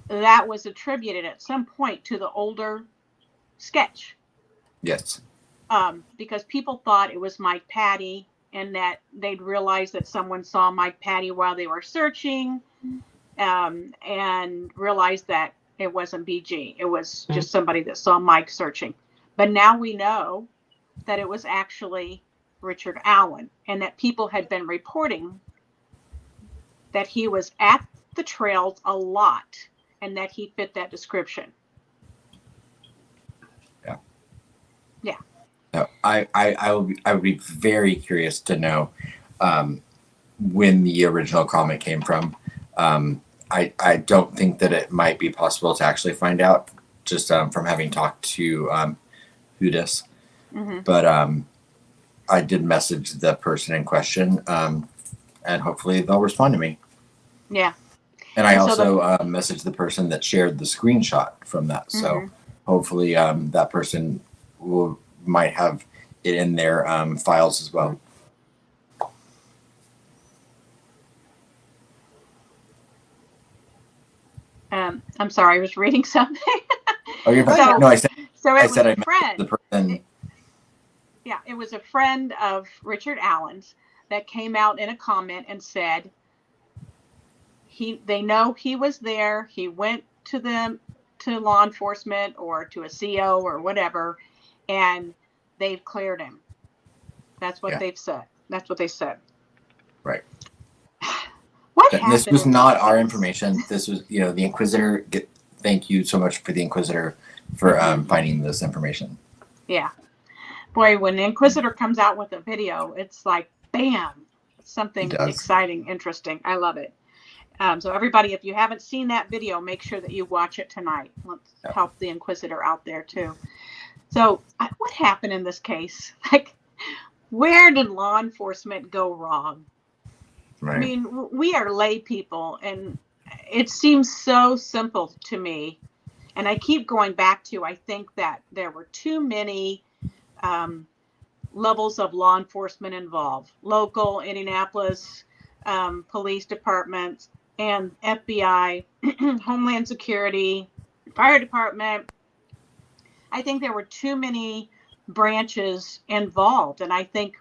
that was attributed at some point to the older sketch. Yes. Because people thought it was Mike Patty, and that they'd realized that someone saw Mike Patty while they were searching, and realized that it wasn't BG. It was just somebody that saw Mike searching. But now we know that it was actually Richard Allen, and that people had been reporting that he was at the trails a lot and that he fit that description. Yeah. No, I would be very curious to know when the original comment came from. I don't think that it might be possible to actually find out just from having talked to Hudis. Mm-hmm. But I did message the person in question, and hopefully they'll respond to me. Yeah. And I also messaged the person that shared the screenshot from that. So Mm-hmm. hopefully that person might have it in their files as well. I'm sorry, I was reading something. Oh, you're fine. No, I said I friend. The person. It was a friend of Richard Allen's that came out in a comment and said they know he was there. He went to law enforcement or to a CO or whatever, and they've cleared him. That's what they've said. That's what they said. Right. What happened? This was not our information. This was, the Inquisitor. Thank you so much for the Inquisitor for finding this information. Yeah. Boy, when the Inquisitor comes out with a video, it's like, bam, something exciting, interesting. I love it. So everybody, if you haven't seen that video, make sure that you watch it tonight. Let's help the Inquisitor out there too. So what happened in this case? Like, where did law enforcement go wrong? Right. I mean, we are lay people, and it seems so simple to me. And I keep going back to, I think that there were too many levels of law enforcement involved. Local, Indianapolis, police departments, and FBI, Homeland Security, fire department. I think there were too many branches involved. And I think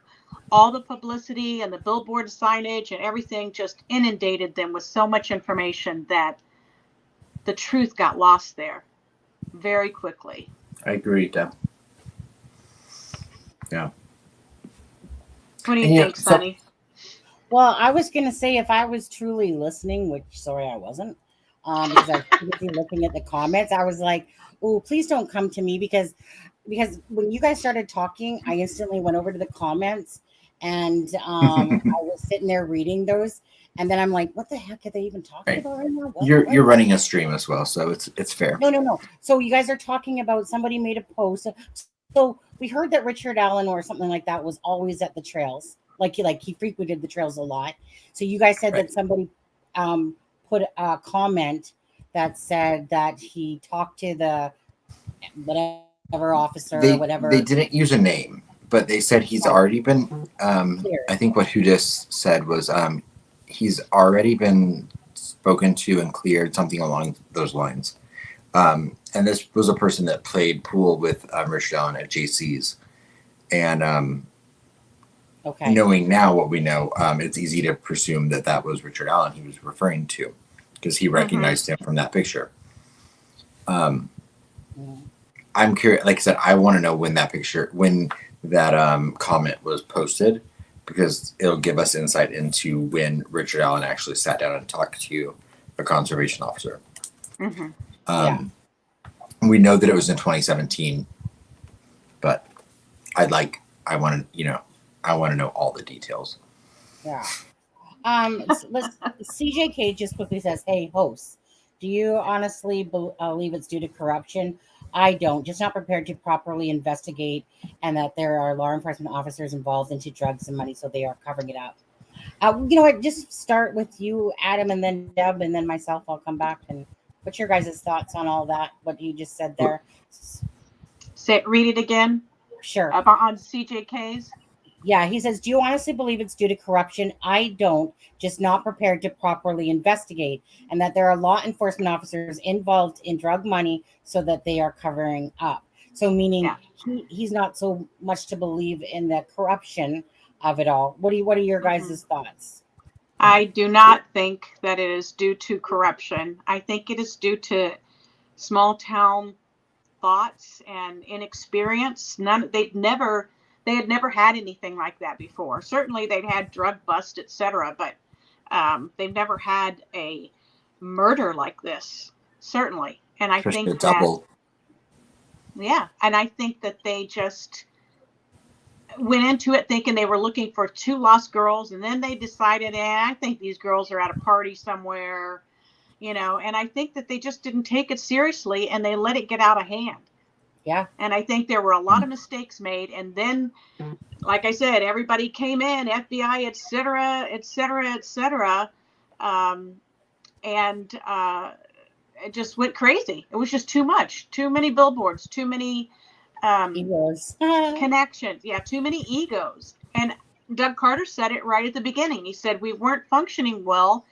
all the publicity and the billboard signage and everything just inundated them with so much information that the truth got lost there very quickly. I agree, Deb. Yeah. What do you think, Sonny? Well, I was going to say, if I was truly listening, which, sorry, I wasn't, because I was looking at the comments, I was like, oh, please don't come to me, because when you guys started talking, I instantly went over to the comments, and I was sitting there reading those, and then I'm like, what the heck are they even talking about right now? You're running a stream as well, so it's fair. No. So you guys are talking about, somebody made a post. So we heard that Richard Allen or something like that was always at the trails. Like he frequented the trails a lot. So you guys said that somebody put a comment that said that he talked to the whatever officer or whatever. They didn't use a name, but they said he's already been I think what Hudis said was he's already been spoken to and cleared, something along those lines. And this was a person that played pool with Richard Allen at JC's. And knowing now what we know, it's easy to presume that was Richard Allen he was referring to, because he recognized him from that picture. I'm curious, like I said, I want to know when that comment was posted, because it'll give us insight into when Richard Allen actually sat down and talked to a conservation officer. We know that it was in 2017, but I want to know all the details. Yeah. CJK just quickly says, hey, hosts, do you honestly believe it's due to corruption? I don't. Just not prepared to properly investigate, and that there are law enforcement officers involved into drugs and money, so they are covering it up. You know what? Just start with you, Adam, and then Deb, and then myself. I'll come back. And what's your guys' thoughts on all that? What you just said there? Read it again. Sure. On CJK's. Yeah, he says, do you honestly believe it's due to corruption? I don't, just not prepared to properly investigate, and that there are law enforcement officers involved in drug money, so that they are covering up. So meaning he's not so much to believe in the corruption of it all. What are your guys' thoughts? I do not think that it is due to corruption. I think it is due to small town thoughts and inexperience. They had never had anything like that before. Certainly they'd had drug bust, etc., but they've never had a murder like this. Certainly. And I think a double. And I think that they just went into it thinking they were looking for two lost girls, and then they decided, I think these girls are at a party somewhere. and I think that they just didn't take it seriously and they let it get out of hand. Yeah. And I think there were a lot of mistakes made. And then, like I said, everybody came in, FBI, et cetera, et cetera, et cetera. And it just went crazy. It was just too much, too many billboards, too many egos. Connections. Yeah, too many egos. And Doug Carter said it right at the beginning. He said we weren't functioning well,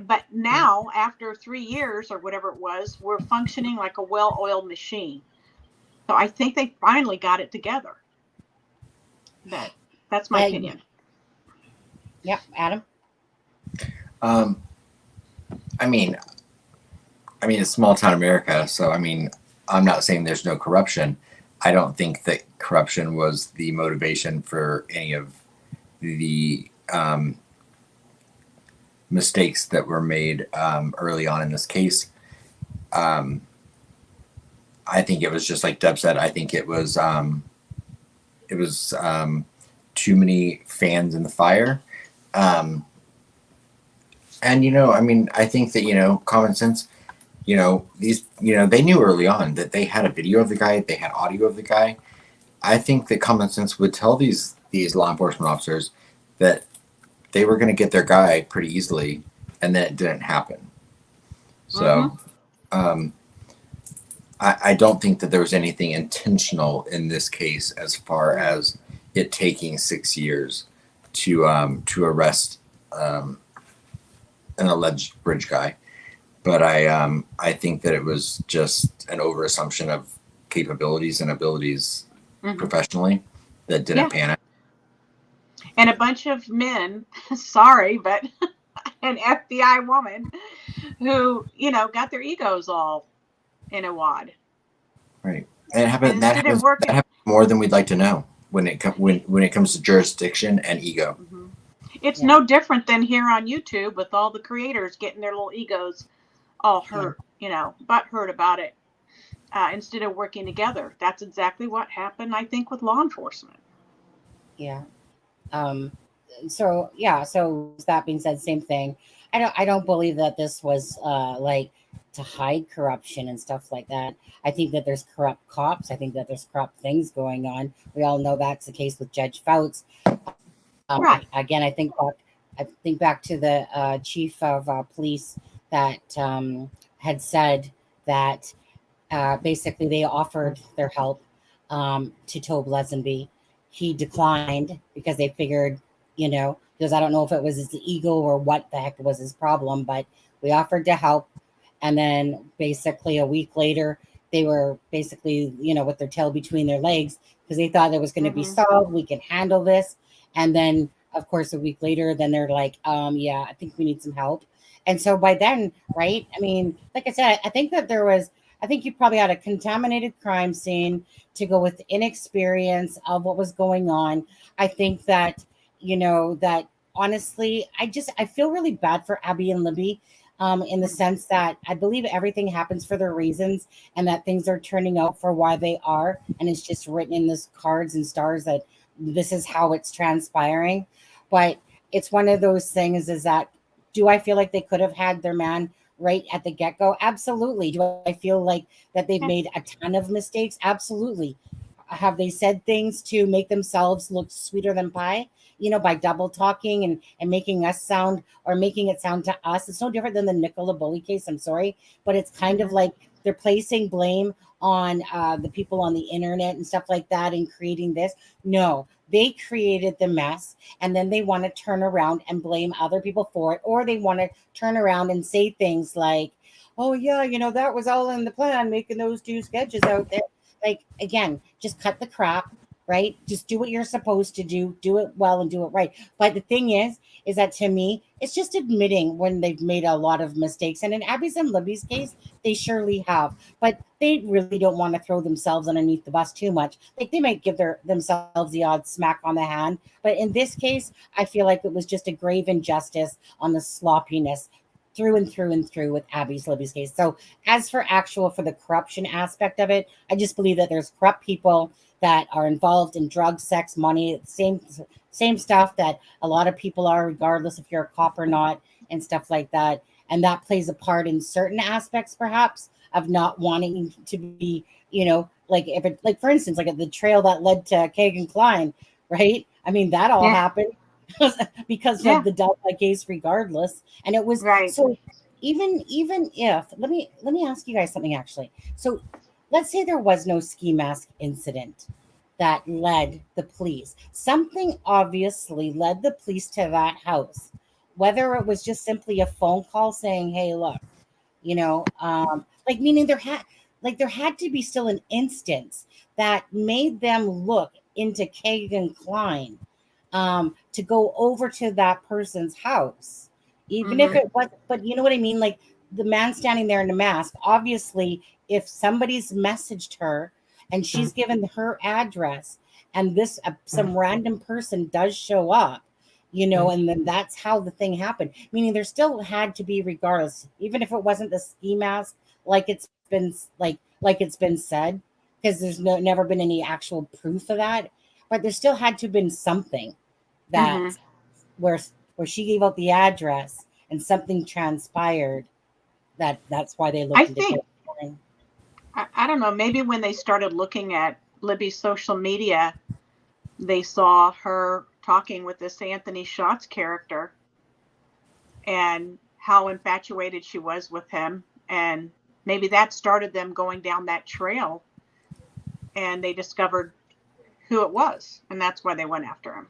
but now after 3 years or whatever it was, we're functioning like a well-oiled machine. So I think they finally got it together. That's my opinion. Yep, Adam. I mean, it's small town America, so I'm not saying there's no corruption. I don't think that corruption was the motivation for any of the mistakes that were made early on in this case. I think it was just like Deb said. I think it was too many fans in the fire. And I think that common sense. They knew early on that they had a video of the guy, they had audio of the guy. I think that common sense would tell these law enforcement officers that they were going to get their guy pretty easily, and then it didn't happen. So, I don't think that there was anything intentional in this case as far as it taking 6 years to arrest an alleged bridge guy. But I think that it was just an overassumption of capabilities and abilities professionally that didn't pan out. And a bunch of men, sorry, but an FBI woman who, got their egos all in a wad. Right. And that happens more than we'd like to know when it comes to jurisdiction and ego. It's no different than here on YouTube with all the creators getting their little egos all hurt, butt hurt about it, instead of working together. That's exactly what happened, I think, with law enforcement. Yeah. So that being said, same thing. I don't believe that this was like to hide corruption and stuff like that. I think that there's corrupt cops. I think that there's corrupt things going on. We all know that's the case with Judge Fouts. Right. Again, I think back to the chief of police that had said that basically they offered their help to Tobe Lesenby. He declined because they figured, because I don't know if it was his ego or what the heck was his problem, but we offered to help. And then basically a week later, they were basically, with their tail between their legs because they thought it was going to be solved. We can handle this. And then, of course, a week later, then they're like, yeah, I think we need some help. And so by then, right, like I said, I think you probably had a contaminated crime scene to go with inexperience of what was going on. I think that, that honestly, I feel really bad for Abby and Libby in the sense that I believe everything happens for their reasons and that things are turning out for why they are. And it's just written in this cards and stars that this is how it's transpiring. But it's one of those things is that, do I feel like they could have had their man right at the get-go? Absolutely. Do I feel like that they've made a ton of mistakes? Absolutely. Have they said things to make themselves look sweeter than pie? By double talking and making us sound or making it sound to us. It's no different than the Nicola Bully case. I'm sorry, but it's kind of like they're placing blame on the people on the internet and stuff like that and creating this. No, they created the mess and then they want to turn around and blame other people for it, or they want to turn around and say things like, oh yeah, that was all in the plan, making those two sketches out there. Like, again, just cut the crap, right? Just do what you're supposed to do it well and do it right. But the thing is that to me, it's just admitting when they've made a lot of mistakes. And in Abby's and Libby's case, they surely have, but they really don't want to throw themselves underneath the bus too much. Like they might give themselves the odd smack on the hand. But in this case, I feel like it was just a grave injustice on the sloppiness through and through with Libby's case. So as for the corruption aspect of it, I just believe that there's corrupt people that are involved in drugs, sex, money, same stuff that a lot of people are, regardless if you're a cop or not, and stuff like that. and that plays a part in certain aspects, perhaps, of not wanting to be, you know, like if it, like for instance, like at the trail that led to Kagan Klein, right? I mean, that all happened because of the Delphi case, regardless. And it was so. Even if let me ask you guys something actually. So let's say there was no ski mask incident that led the police. Something obviously led the police to that house, whether it was just simply a phone call saying, "Hey, look," you know, like meaning there had to be still an instance that made them look into Kagan Klein, to go over to that person's house. Even if it was, but you know what I mean? Like the man standing there in the mask, obviously, if somebody's messaged her and she's given her address and this some random person does show up, you know, and then that's how the thing happened. Meaning there still had to be, regardless, even if it wasn't the ski mask, like it's been it's been said, because there's never been any actual proof of that, but there still had to have been something that where she gave out the address and something transpired that's why they looked into it. I don't know, maybe when they started looking at Libby's social media, they saw her talking with this Anthony Schatz character and how infatuated she was with him, and maybe that started them going down that trail, and they discovered who it was, and that's why they went after him.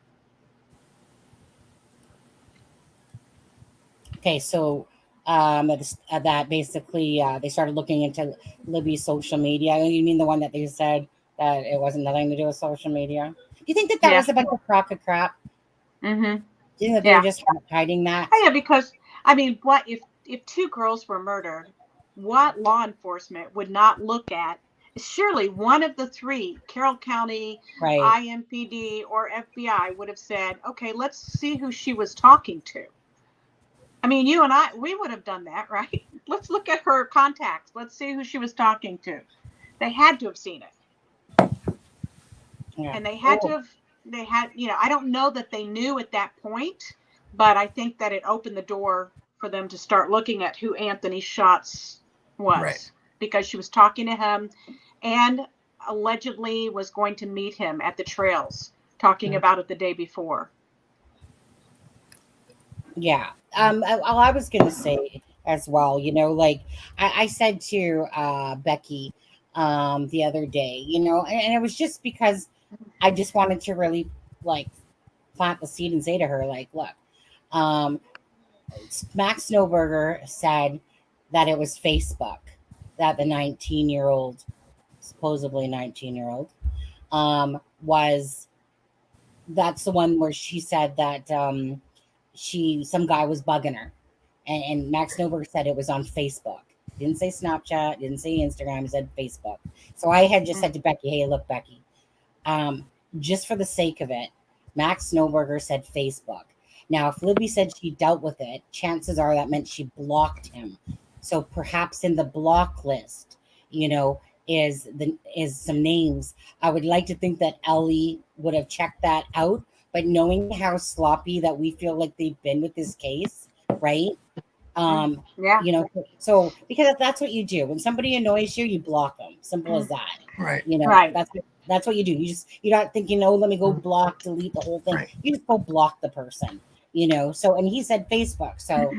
Okay, so that basically they started looking into Libby's social media. You mean the one that they said that it wasn't nothing to do with social media? Do you think that was a bunch of crock of crap? Do you think that they were just hiding that? Oh, yeah, because I mean, what if two girls were murdered? What law enforcement would not look at? Surely one of the three, Carroll County, IMPD, or FBI, would have said, "Okay, let's see who she was talking to." I mean, you and I, we would have done that, right? Let's look at her contacts. Let's see who she was talking to. They had to have seen it. Yeah. And they had to have, you know, I don't know that they knew at that point, but I think that it opened the door for them to start looking at who Anthony Schatz was, because she was talking to him and allegedly was going to meet him at the trails, talking about it the day before. Yeah. I was going to say as well, you know, like I said to Becky the other day, you know, and it was just because I just wanted to really like plant the seed and say to her, like, look, Max Snowberger said that it was Facebook that the 19-year-old, supposedly 19-year-old, was, that's the one where she said that some guy was bugging her, and Max Snowberger said it was on Facebook. Didn't say Snapchat, didn't say Instagram, he said Facebook. So I had just said to Becky, hey, look, Becky, just for the sake of it, Max Snowberger said Facebook. Now, if Libby said she dealt with it, chances are that meant she blocked him. So perhaps in the block list, you know, is some names. I would like to think that Ellie would have checked that out, but knowing how sloppy that we feel like they've been with this case, right? You know, so because that's what you do when somebody annoys you, you block them. Simple as that. Right. You know, that's what you do. You're not thinking, oh, let me go block, delete the whole thing. Right. You just go block the person. You know, so, and he said Facebook. So,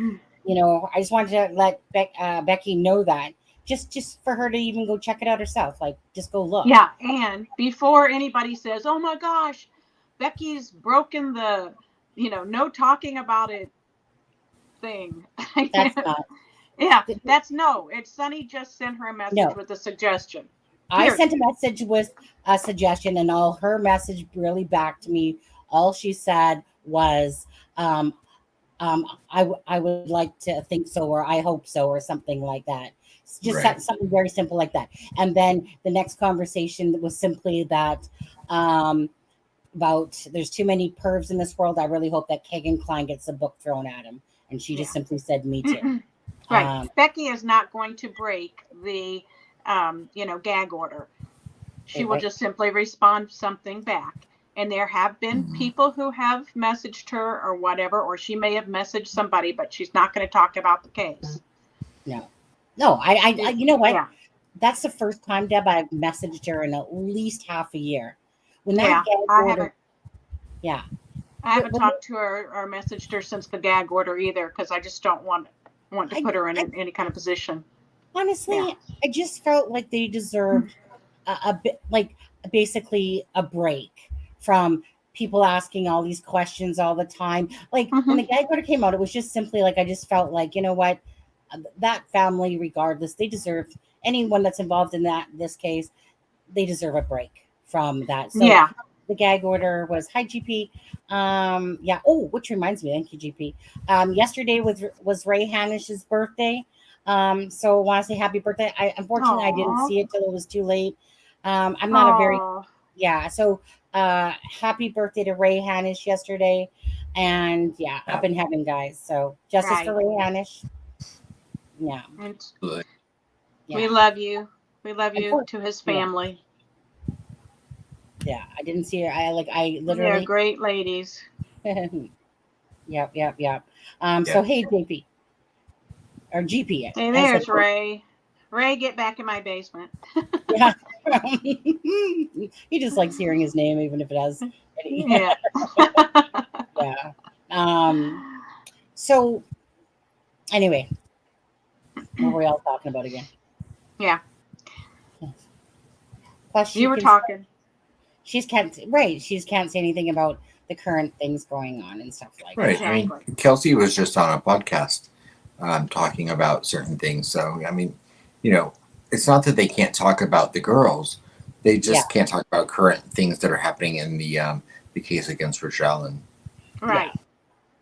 you know, I just wanted to let Becky know that just for her to even go check it out herself. Like, just go look. Yeah. And before anybody says, oh my gosh, Becky's broken the, you know, no talking about it thing. That's not. Yeah, that's no. It's Sunny just sent her a message with a suggestion. I sent a message with a suggestion, and all her message really back to me. All she said was, I would like to think so, or I hope so, or something like that. Just something very simple like that. And then the next conversation was simply that about there's too many pervs in this world. I really hope that Kagan Klein gets a book thrown at him. And she just simply said, me too. Right. Becky is not going to break the, you know, gag order. She will just simply respond something back. And there have been people who have messaged her or whatever, or she may have messaged somebody, but she's not going to talk about the case. No, I you know what? Yeah. That's the first time, Deb, I've messaged her in at least half a year. When that Yeah, gag I order, haven't. yeah, I haven't talked to her or messaged her since the gag order either, because I just don't want to put her in any kind of position. Honestly, Yeah. I just felt like they deserved a bit, like basically a break from people asking all these questions all the time. Like when the gag order came out, it was just simply like I just felt like, you know what, that family, regardless, they deserve, anyone that's involved in this case, they deserve a break from that. So Yeah. the gag order was, hi GP. Yeah. Oh, which reminds me, thank you, GP. Yesterday was Ray Hanish's birthday. So I want to say happy birthday. Unfortunately I didn't see it till it was too late. I'm not a very, yeah. So happy birthday to Ray Hanish yesterday. And yeah, up in heaven, guys. So justice for Ray Hanish. Yeah. We love you. We love you to his family. Yeah, I didn't see her. I literally. They're great ladies. Yep. So hey, JP or GP. Hey, there's Ray. Ray, get back in my basement. Yeah. He just likes hearing his name, even if it has. Yeah. Yeah. So anyway, what were we all talking about again? Yeah. Plus, you were talking. She can't say anything about the current things going on and stuff like that. Right. I mean, Kelsey was just on a podcast talking about certain things. So, I mean, you know, it's not that they can't talk about the girls. They just can't talk about current things that are happening in the case against Rich Allen. Right.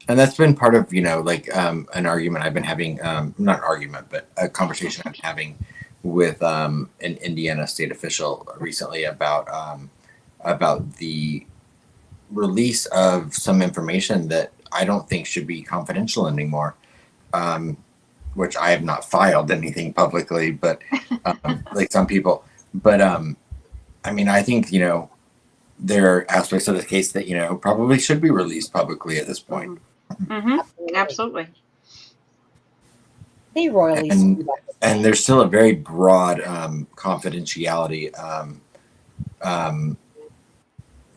And that's been part of, you know, like an argument I've been having, not an argument, but a conversation I'm having with an Indiana state official recently about the release of some information that I don't think should be confidential anymore, which I have not filed anything publicly, but like some people. But I mean, I think, you know, there are aspects of the case that, you know, probably should be released publicly at this point. Absolutely. They royally and there's still a very broad confidentiality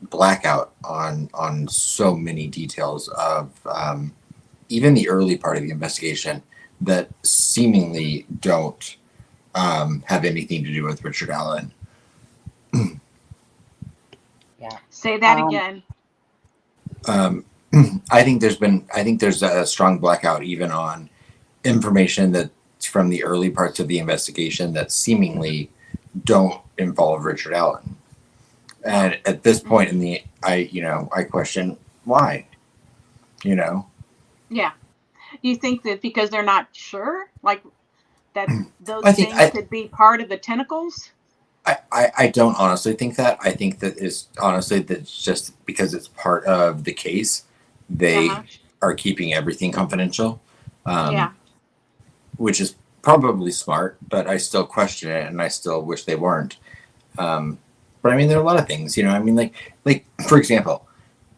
blackout on so many details of even the early part of the investigation that seemingly don't have anything to do with Richard Allen. Yeah. Say that again. I think there's a strong blackout even on information that's from the early parts of the investigation that seemingly don't involve Richard Allen. And at this point I question why, you know? Yeah. You think that because they're not sure, like that those things could be part of the tentacles? I don't honestly think that. I think that is honestly that's just because it's part of the case. They are keeping everything confidential, which is probably smart, but I still question it and I still wish they weren't. But I mean, there are a lot of things, you know, I mean, like for example,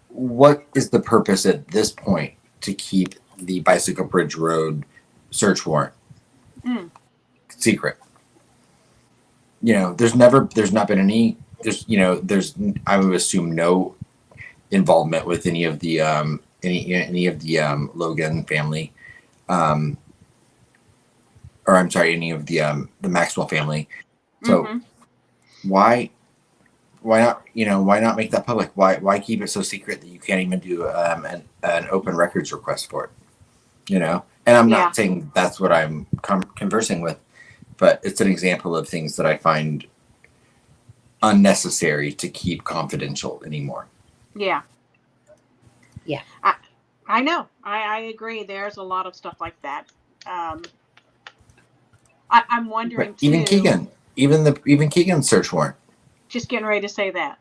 what is the purpose at this point to keep the Bicycle Bridge Road search warrant secret? You know, there's not been any, I would assume no involvement with any of the Logan family, or I'm sorry, any of the Maxwell family. So why not make that public? Why keep it so secret that you can't even do an open records request for it? You know, and I'm not saying that's what I'm conversing with, but it's an example of things that I find unnecessary to keep confidential anymore. Yeah. I know. I agree. There's a lot of stuff like that. I'm wondering too. Even Keegan's search warrant. Just getting ready to say that.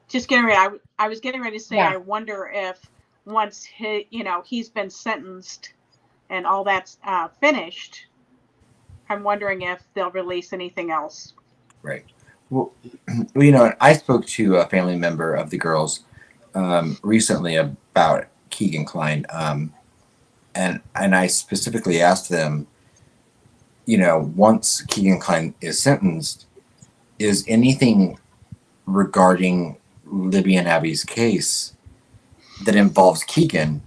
Just getting ready. I was getting ready to say, I wonder if once he's been sentenced and all that's finished, I'm wondering if they'll release anything else. Right. Well, you know, I spoke to a family member of the girls recently about Keegan Klein, and I specifically asked them, you know, once Keegan Klein is sentenced, is anything regarding Libby and Abby's case that involves Keegan,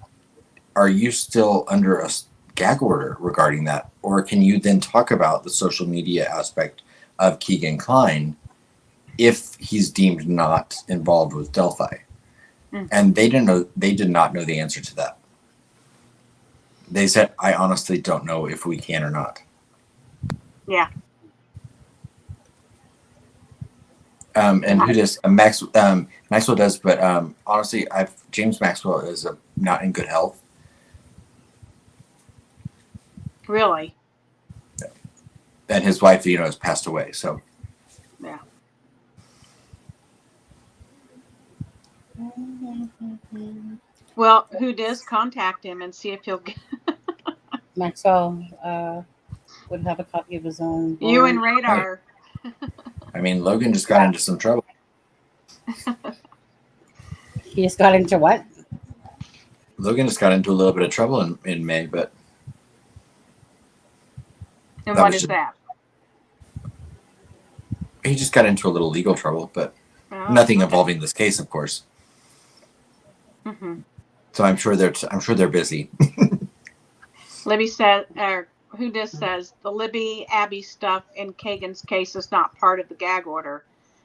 are you still under a gag order regarding that? Or can you then talk about the social media aspect of Keegan Klein if he's deemed not involved with Delphi? And they did not know the answer to that. They said, I honestly don't know if we can or not. Yeah. And who does Maxwell does, but honestly, James Maxwell is not in good health. Really? And his wife, you know, has passed away. So yeah. Well, who does contact him and see if he'll get Maxwell would have a copy of his own. You and Radar. I mean, Logan just got into some trouble. He just got into what? Logan just got into a little bit of trouble in May, but. And what is that? He just got into a little legal trouble, but nothing involving this case, of course. Mm-hmm. So I'm sure they're busy. Libby said, or who just says the Libby Abby stuff in Kagan's case is not part of the gag order.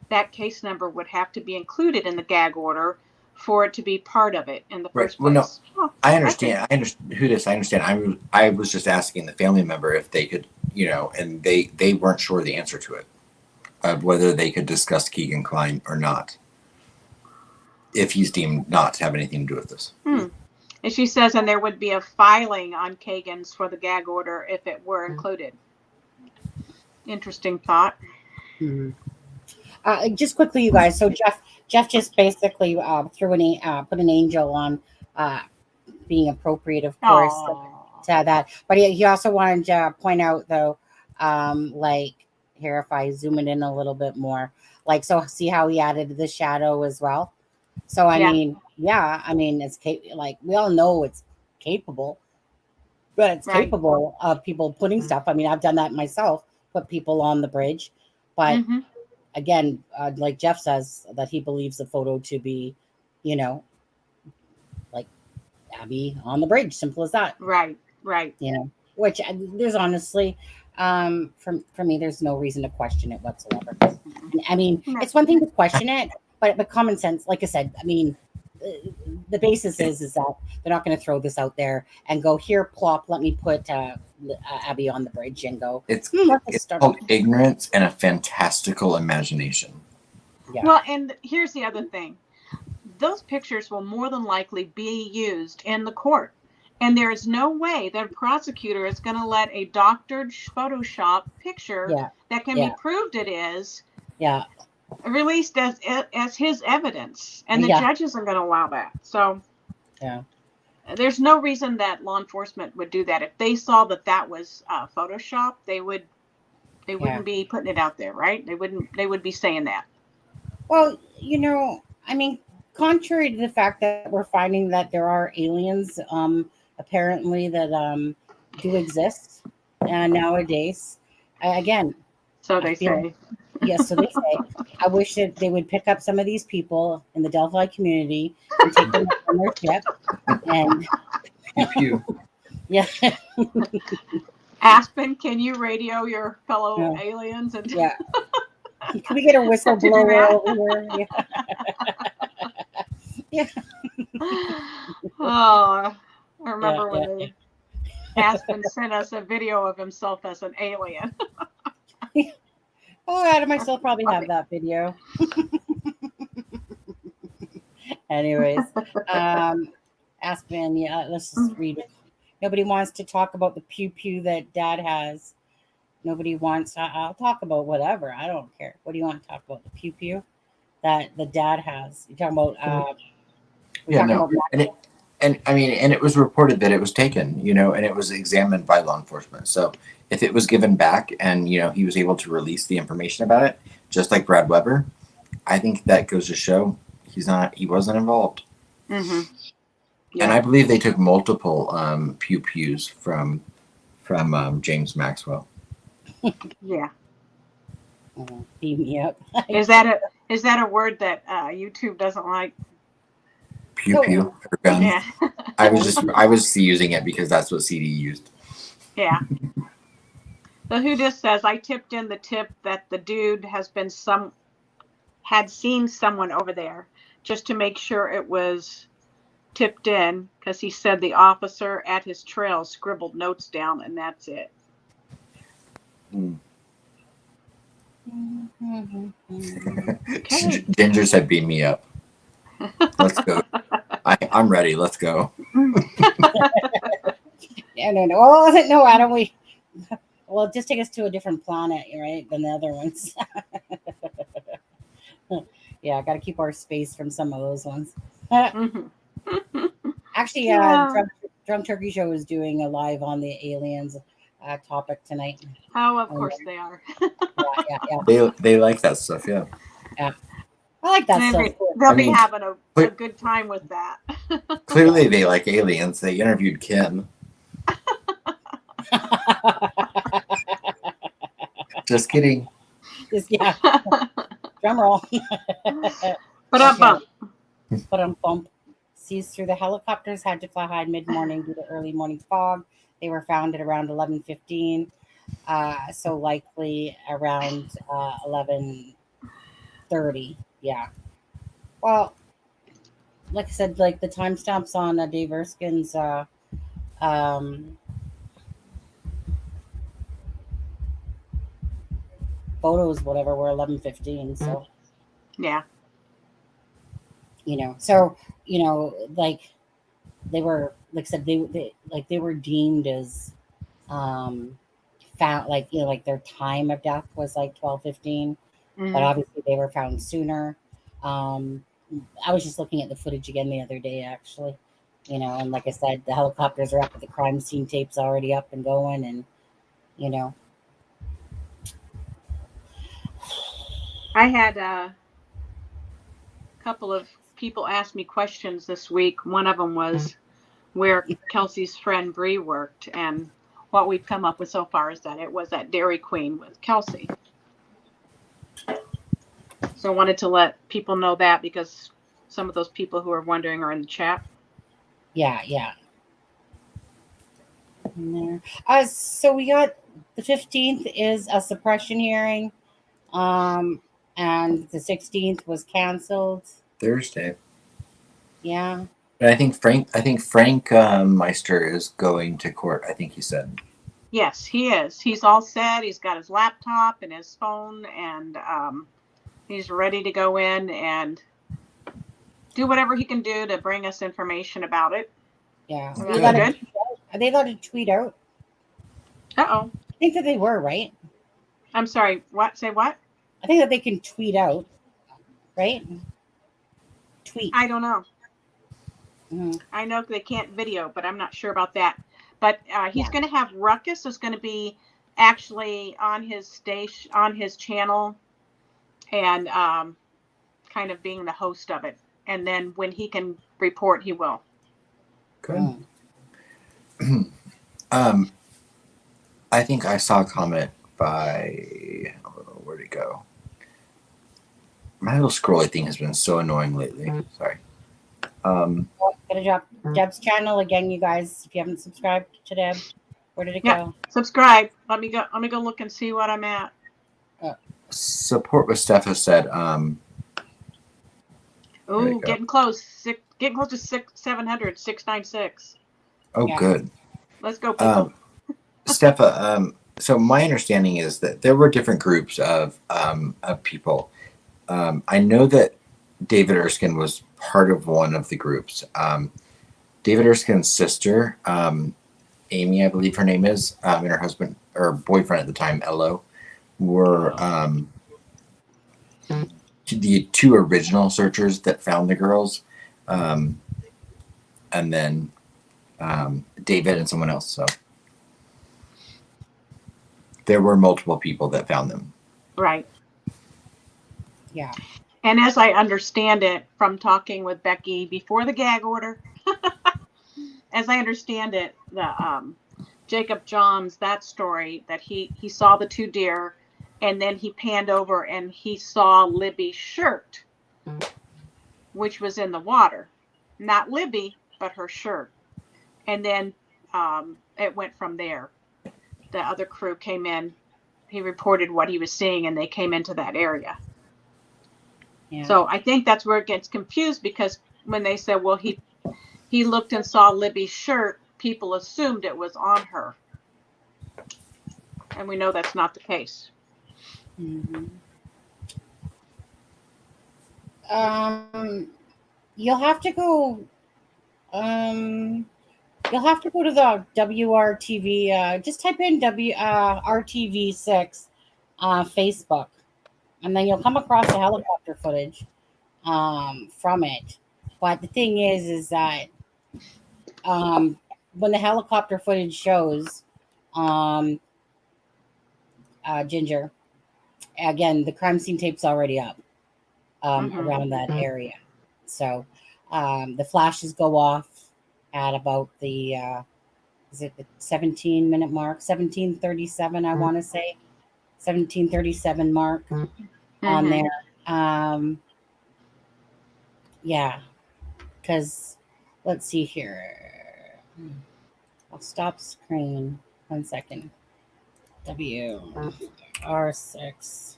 That case number would have to be included in the gag order for it to be part of it in the first place. Well, no, I understand. I understand. I was just asking the family member if they could, you know, and they weren't sure the answer to it, of whether they could discuss Keegan Klein or not, if he's deemed not to have anything to do with this. And she says, and there would be a filing on Kagan's for the gag order if it were included. Interesting thought. Just quickly, you guys. So Jeff just basically put an angel on being appropriate, of course, to that. But he also wanted to point out, though, like here, if I zoom it in a little bit more, like, so see how he added the shadow as well. So I mean, it's like we all know it's capable, but it's capable of people putting stuff. I mean, I've done that myself, put people on the bridge, but again, like Jeff says, that he believes the photo to be, you know, like Abby on the bridge. Simple as that. Right. You know, which there's honestly, for me, there's no reason to question it whatsoever. I mean, it's one thing to question it. But common sense, like I said, I mean, the basis is that they're not going to throw this out there and go, here, plop, let me put Abby on the bridge and go. It's called ignorance and a fantastical imagination. Yeah. Well, and here's the other thing. Those pictures will more than likely be used in the court. And there is no way that a prosecutor is going to let a doctored Photoshop picture that can be proved it is released as his evidence, and the judge isn't going to allow that. So there's no reason that law enforcement would do that. If they saw that was Photoshop, they wouldn't be putting it out there, right? They would be saying that. Well, you know, I mean, contrary to the fact that we're finding that there are aliens apparently that do exist nowadays, again, so they say. Yes, so they say. I wish that they would pick up some of these people in the Delphi community and take them on their ship. And Aspen, can you radio your fellow aliens? And can we get a whistleblower over here? Oh, I remember when Aspen sent us a video of himself as an alien. Oh, Adam, I still probably have that video. Anyways, Aspen, let's just read it. Nobody wants to talk about the pew that Dad has. Nobody wants. I'll talk about whatever. I don't care. What do you want to talk about? The pew that the Dad has. You're talking about. And I mean, and it was reported that it was taken, you know, and it was examined by law enforcement. So if it was given back and, you know, he was able to release the information about it, just like Brad Weber, I think that goes to show he wasn't involved. Mm-hmm. Yeah. And I believe they took multiple pews from James Maxwell. Yeah. Beam me up. Is that a word that YouTube doesn't like? Pew or gun. Yeah. I was using it because that's what CD used. Yeah. So who just says, I tipped in the tip that the dude had seen someone over there just to make sure it was tipped in, because he said the officer at his trail scribbled notes down and that's it. Okay. Ginger said, beam me up. Let's go. I'm ready. Let's go. No. Oh, no, Adam, well, just take us to a different planet, right, than the other ones. Yeah, got to keep our space from some of those ones. Actually, Drunk Turkey Show is doing a live on the aliens topic tonight. Oh, of course they are. Yeah. They like that stuff, yeah. Yeah. I like that stuff. They'll be having a good time with that. Clearly they like aliens. They interviewed Kim. Just kidding. Yeah. Drum roll. But bump. Seized through the helicopters had to fly high mid-morning due to early morning fog. They were found at around 11:15. So likely around 11:30. Yeah. Well, like I said, like the timestamps on Dave Erskine's photos, whatever, were 11:15. So yeah. So like they were, like I said, they were deemed as found, like like their time of death was like 12:15. But obviously they were found sooner. I was just looking at the footage again the other day, actually, and like I said, the helicopters are up, the crime scene tape's already up and going, and I had a couple of people ask me questions this week. One of them was where Kelsey's friend Bree worked, and what we've come up with so far is that it was at Dairy Queen with Kelsey. So I wanted to let people know that, because some of those people who are wondering are in the chat. Yeah. So we got the 15th is a suppression hearing, and the 16th was canceled. Thursday. Yeah. And I think Frank Meister is going to court. I think he said. Yes, he is. He's all set. He's got his laptop and his phone, and he's ready to go in and do whatever he can do to bring us information about it. Yeah. Are they allowed to tweet out? Uh-oh. I think that they were, right? I'm sorry. What? Say what? I think that they can tweet out, right? Tweet. I don't know. Mm-hmm. I know they can't video, but I'm not sure about that. But he's going to have Ruckus is going to be actually on his station, on his channel, and kind of being the host of it. And then when he can report, he will. Good. I think I saw a comment by, where'd it go? My little scrolly thing has been so annoying lately. Sorry. Gonna drop Deb's channel again, you guys. If you haven't subscribed to Deb, where did it go? Subscribe. Let me go look and see what I'm at. Support what Steph has said. Oh, getting close. Getting close to 700, 696. Oh, Yeah. Good. Let's go, people. Steph, so my understanding is that there were different groups of people. I know that David Erskine was part of one of the groups. David Erskine's sister, Amy, I believe her name is, and her husband or boyfriend at the time, Ello, were the two original searchers that found the girls, and then David and someone else. So there were multiple people that found them. Right. Yeah. And as I understand it from talking with Becky before the gag order, as I understand it, the Jacob Johns, that story that he saw the 2 deer, and then he panned over and he saw Libby's shirt, which was in the water. Not Libby, but her shirt. And then it went from there. The other crew came in. He reported what he was seeing, and they came into that area. Yeah. So I think that's where it gets confused, because when they said, well, he looked and saw Libby's shirt, people assumed it was on her. And we know that's not the case. Mm-hmm. You'll have to go. You'll have to go to the WRTV. Just type in RTV6 Facebook, and then you'll come across the helicopter footage from it. But the thing is that when the helicopter footage shows Ginger, again, the crime scene tape's already up around that area. So the flashes go off at about the is it the 17-minute mark, 17:37, I want to say 17:37 mark on there. Yeah, because let's see here. I'll stop screen 1 second. WR6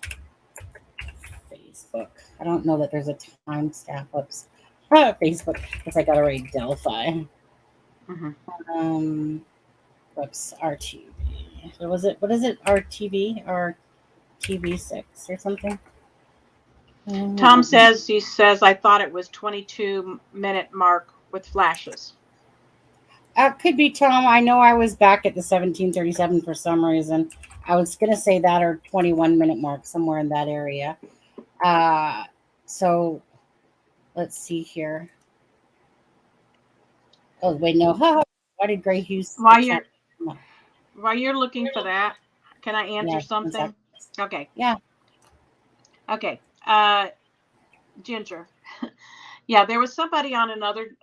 Facebook. I don't know that there's a timestamp. Oops. Facebook, because I got to write Delphi. Whoops, RTV. So was it, what is it? RTV or TV6 or something? Tom says, I thought it was 22-minute mark with flashes. Could be, Tom. I know I was back at the 17:37 for some reason. I was going to say that, or 21-minute mark, somewhere in that area. So let's see here. Oh, wait, no. Why did Gray Hughes? While you're looking for that, can I answer something? Okay. Yeah. Okay. Ginger. Yeah, there was somebody on another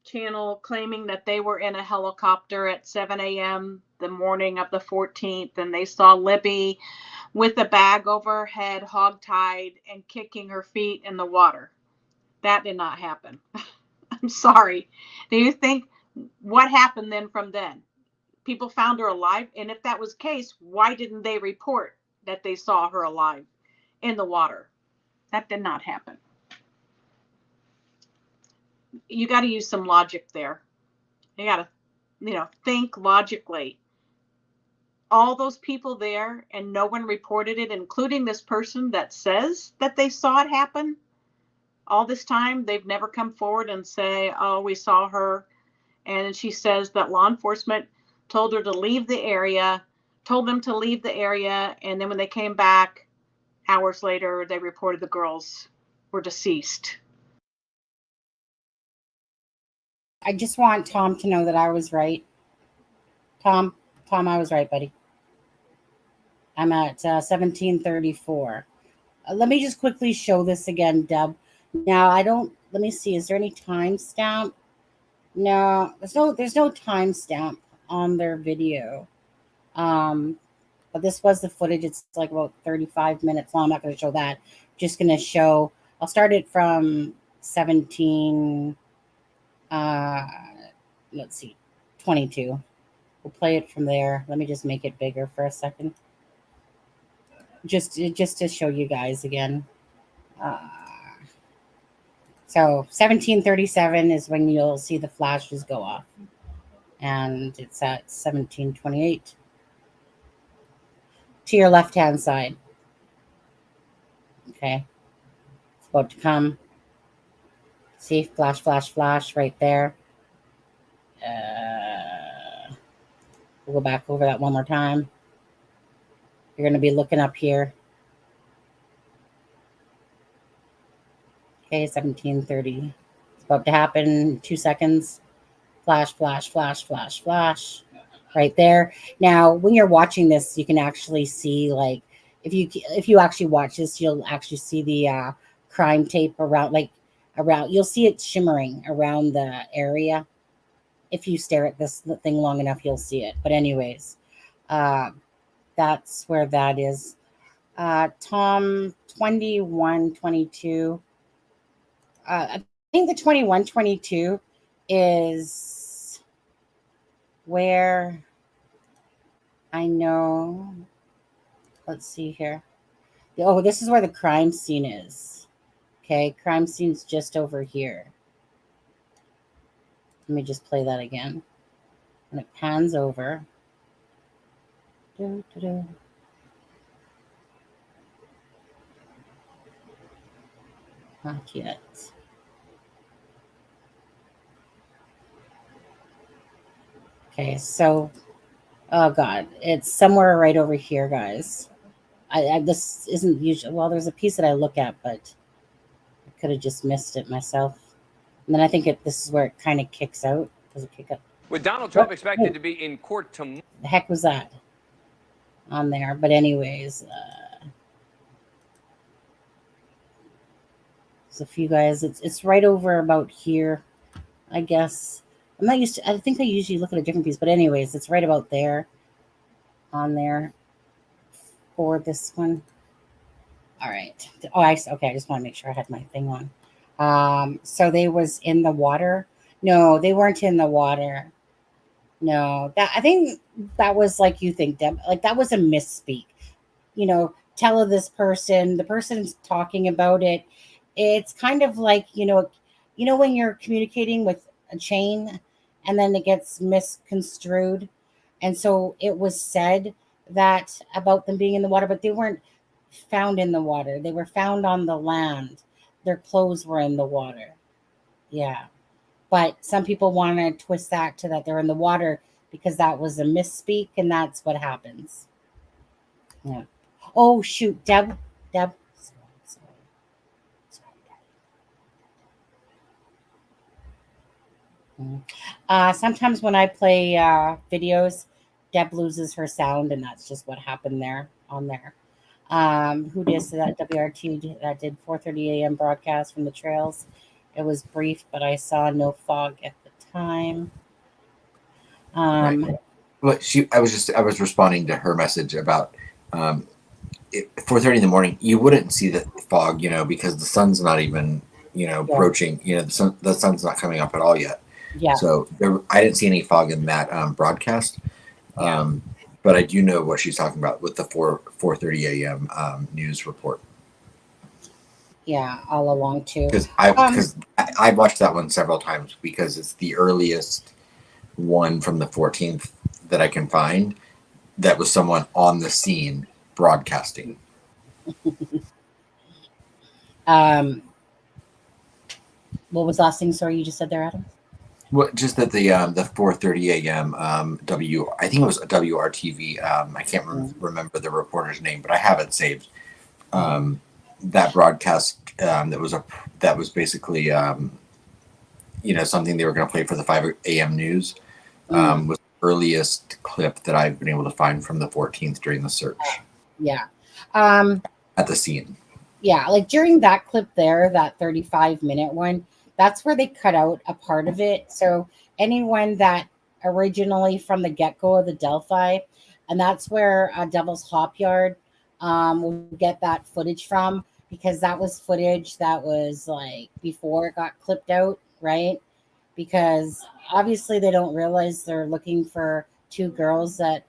channel claiming that they were in a helicopter at 7 a.m. the morning of the 14th, and they saw Libby with a bag over her head, hogtied, and kicking her feet in the water. That did not happen. I'm sorry. Do you think what happened then from then? People found her alive, and if that was the case, why didn't they report that they saw her alive in the water? That did not happen. You got to use some logic there. You got to, think logically. All those people there, and no one reported it, including this person that says that they saw it happen. All this time, they've never come forward and say, oh, we saw her. And she says that law enforcement told her to leave the area, told them to leave the area. And then when they came back hours later, they reported the girls were deceased. I just want Tom to know that I was right. Tom, I was right, buddy. I'm at 17:34. Let me just quickly show this again, Deb. Now, let me see, is there any timestamp? No, there's no timestamp on their video. But this was the footage. It's like about 35 minutes long. I'm not going to show that. Just going to show, I'll start it from 17, let's see, 22. We'll play it from there. Let me just make it bigger for a second. Just to show you guys again. So 17:37 is when you'll see the flashes go off. And it's at 17:28. To your left-hand side. Okay. It's about to come. See, flash, flash, flash right there. We'll go back over that one more time. You're going to be looking up here. Okay, 17:30. It's about to happen. 2 seconds. Flash, flash, flash, flash, flash. Right there. Now, when you're watching this, you can actually see, like, if you actually watch this, you'll actually see the crime tape around, you'll see it shimmering around the area. If you stare at this thing long enough, you'll see it. But anyways, that's where that is. Tom 2122. I think the 2122 is where I know. Let's see here. Oh, this is where the crime scene is. Okay, crime scene's just over here. Let me just play that again. And it pans over. Not yet. Okay, so, oh God, it's somewhere right over here, guys. This isn't usual. Well, there's a piece that I look at, but I could have just missed it myself. And then I think this is where it kind of kicks out. Does it kick up? With Donald Trump expected to be in court tomorrow. The heck was that on there? But anyways, there's a few guys. It's right over about here, I guess. I'm not used to. I think I usually look at a different piece, but anyways, it's right about there, on there, for this one. All right. Oh, okay. I just want to make sure I had my thing on. So they was in the water. No, they weren't in the water. No, I think that was like you think, Deb. Like that was a misspeak. Tell this person. The person's talking about it. It's kind of like when you're communicating with a chain, and then it gets misconstrued, and so it was said that about them being in the water, but they weren't found in the water. They were found on the land. Their clothes were in the water. Yeah. But some people want to twist that to that they're in the water because that was a misspeak, and that's what happens. Yeah. Oh, shoot. Deb. Sorry. Sometimes when I play videos, Deb loses her sound, and that's just what happened there on there. Who did that WRT that did 4:30 a.m. broadcast from the trails? It was brief, but I saw no fog at the time. Right. Well, I was responding to her message about 4:30 in the morning. You wouldn't see the fog, because the sun's not even, approaching. The sun's not coming up at all yet. Yeah. So I didn't see any fog in that broadcast. But I do know what she's talking about with the 4:30 a.m. News report. Yeah, all along too. Because I watched that one several times because it's the earliest one from the 14th that I can find that was someone on the scene broadcasting. What was the last thing? Sorry, you just said there, Adam? Well, just that the 4:30 a.m. I think it was a WRTV. I can't remember the reporter's name, but I have it saved. That broadcast that was basically something they were going to play for the 5 a.m. news was the earliest clip that I've been able to find from the 14th during the search. Yeah. At the scene. Yeah, like during that clip there, that 35-minute one, that's where they cut out a part of it. So anyone that originally from the get-go of the Delphi, and that's where Devil's Hop Yard will get that footage from, because that was footage that was like before it got clipped out, right? Because obviously they don't realize they're looking for 2 girls that,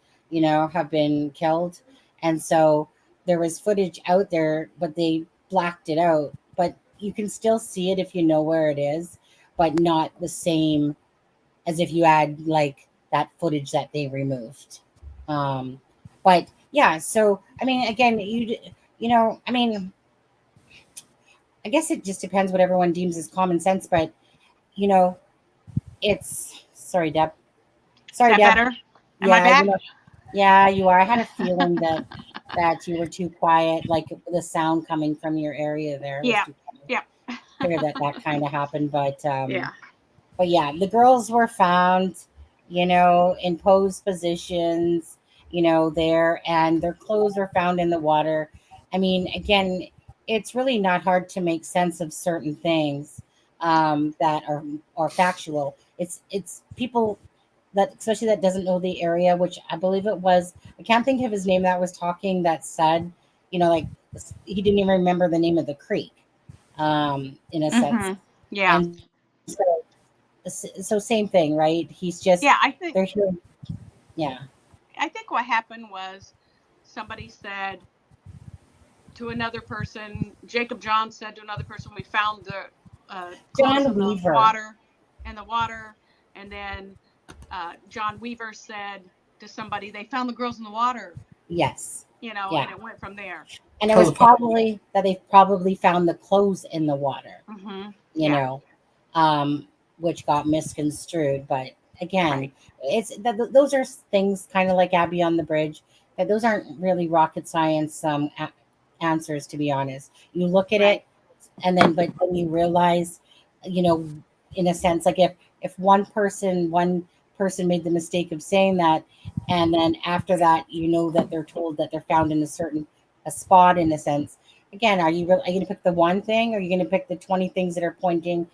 have been killed. And so there was footage out there, but they blacked it out. But you can still see it if you know where it is, but not the same as if you had like that footage that they removed. But yeah, so I mean, again, I guess it just depends what everyone deems as common sense. But it's sorry, Deb. Sorry, Deb. Better? Am I back? Yeah, you are. I had a feeling that you were too quiet, like the sound coming from your area there. Yeah. Hear that kind of happened, but yeah. But yeah, the girls were found, in posed positions, there, and their clothes were found in the water. I mean, again, it's really not hard to make sense of certain things that are factual. It's people that, especially that doesn't know the area, which I believe it was, I can't think of his name, that was talking, that said, like, he didn't even remember the name of the creek, in a sense. Yeah. And so same thing, right? He's just, I think they're here. Yeah. I think what happened was somebody said to another person, Jacob John said to another person, we found the clothes in the water, and then John Weaver said to somebody, they found the girls in the water. Yes. And it went from there. And it was probably that they probably found the clothes in the water, which got misconstrued. But again, it's those are things kind of like Abby on the Bridge, that those aren't really rocket science answers, to be honest. You look at it, and then but when you realize, in a sense, like if one person made the mistake of saying that, and then after that, that they're told that they're found in a spot, in a sense. Again, are you going to pick the one thing, or are you going to pick the 20 things that are pointing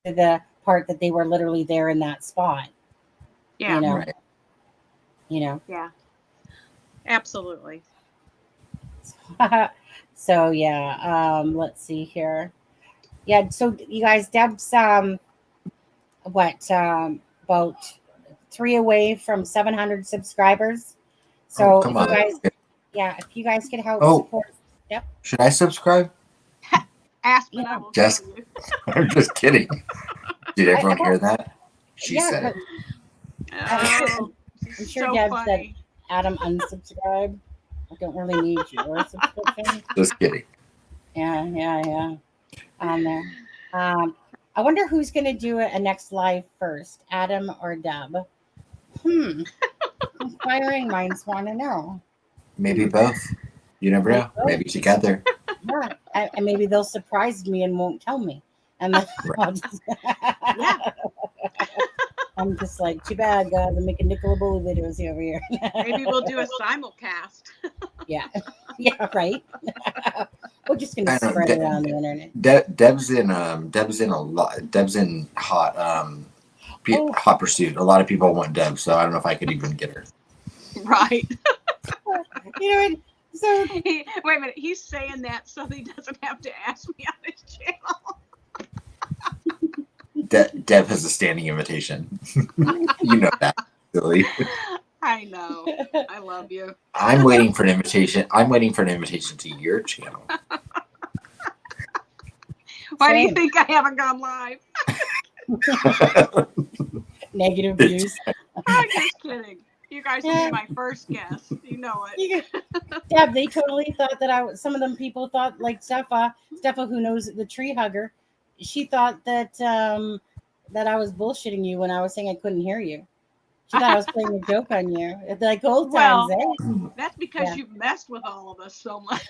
to the part that they were literally there in that spot? Yeah. Yeah. Absolutely. So yeah, let's see here. Yeah, so you guys, Deb's about 3 away from 700 subscribers. So if you guys could help support. Yep. Should I subscribe? Aspen, I will tell you. I'm just kidding. Did everyone hear that? She said it. Oh, I'm sure Deb said, Adam, unsubscribe. I don't really need your subscription. Just kidding. Yeah. On there. I wonder who's going to do a next live first, Adam or Deb? Inquiring minds want to know. Maybe both. You never know. Maybe together. Yeah, and maybe they'll surprise me and won't tell me. And then I'm just like, too bad, guys. I'm making Nicola Bully videos over here. Maybe we'll do a simulcast. Yeah, right. We're just gonna spread it around the internet. Deb's in a lot. Deb's in hot pursuit. A lot of people want Deb, so I don't know if I could even get her. Right. So wait a minute. He's saying that so he doesn't have to ask me on his channel. Deb has a standing invitation. You know that, silly. I know. I love you. I'm waiting for an invitation. I'm waiting for an invitation to your channel. Why do you think I haven't gone live? Negative views. I'm just kidding. You guys will be my first guest. You know it. Deb, they totally thought that some of them people thought, like Steffa, who knows the tree hugger, she thought that that I was bullshitting you when I was saying I couldn't hear you. She thought I was playing a joke on you. Like old times, That's because you've messed with all of us so much.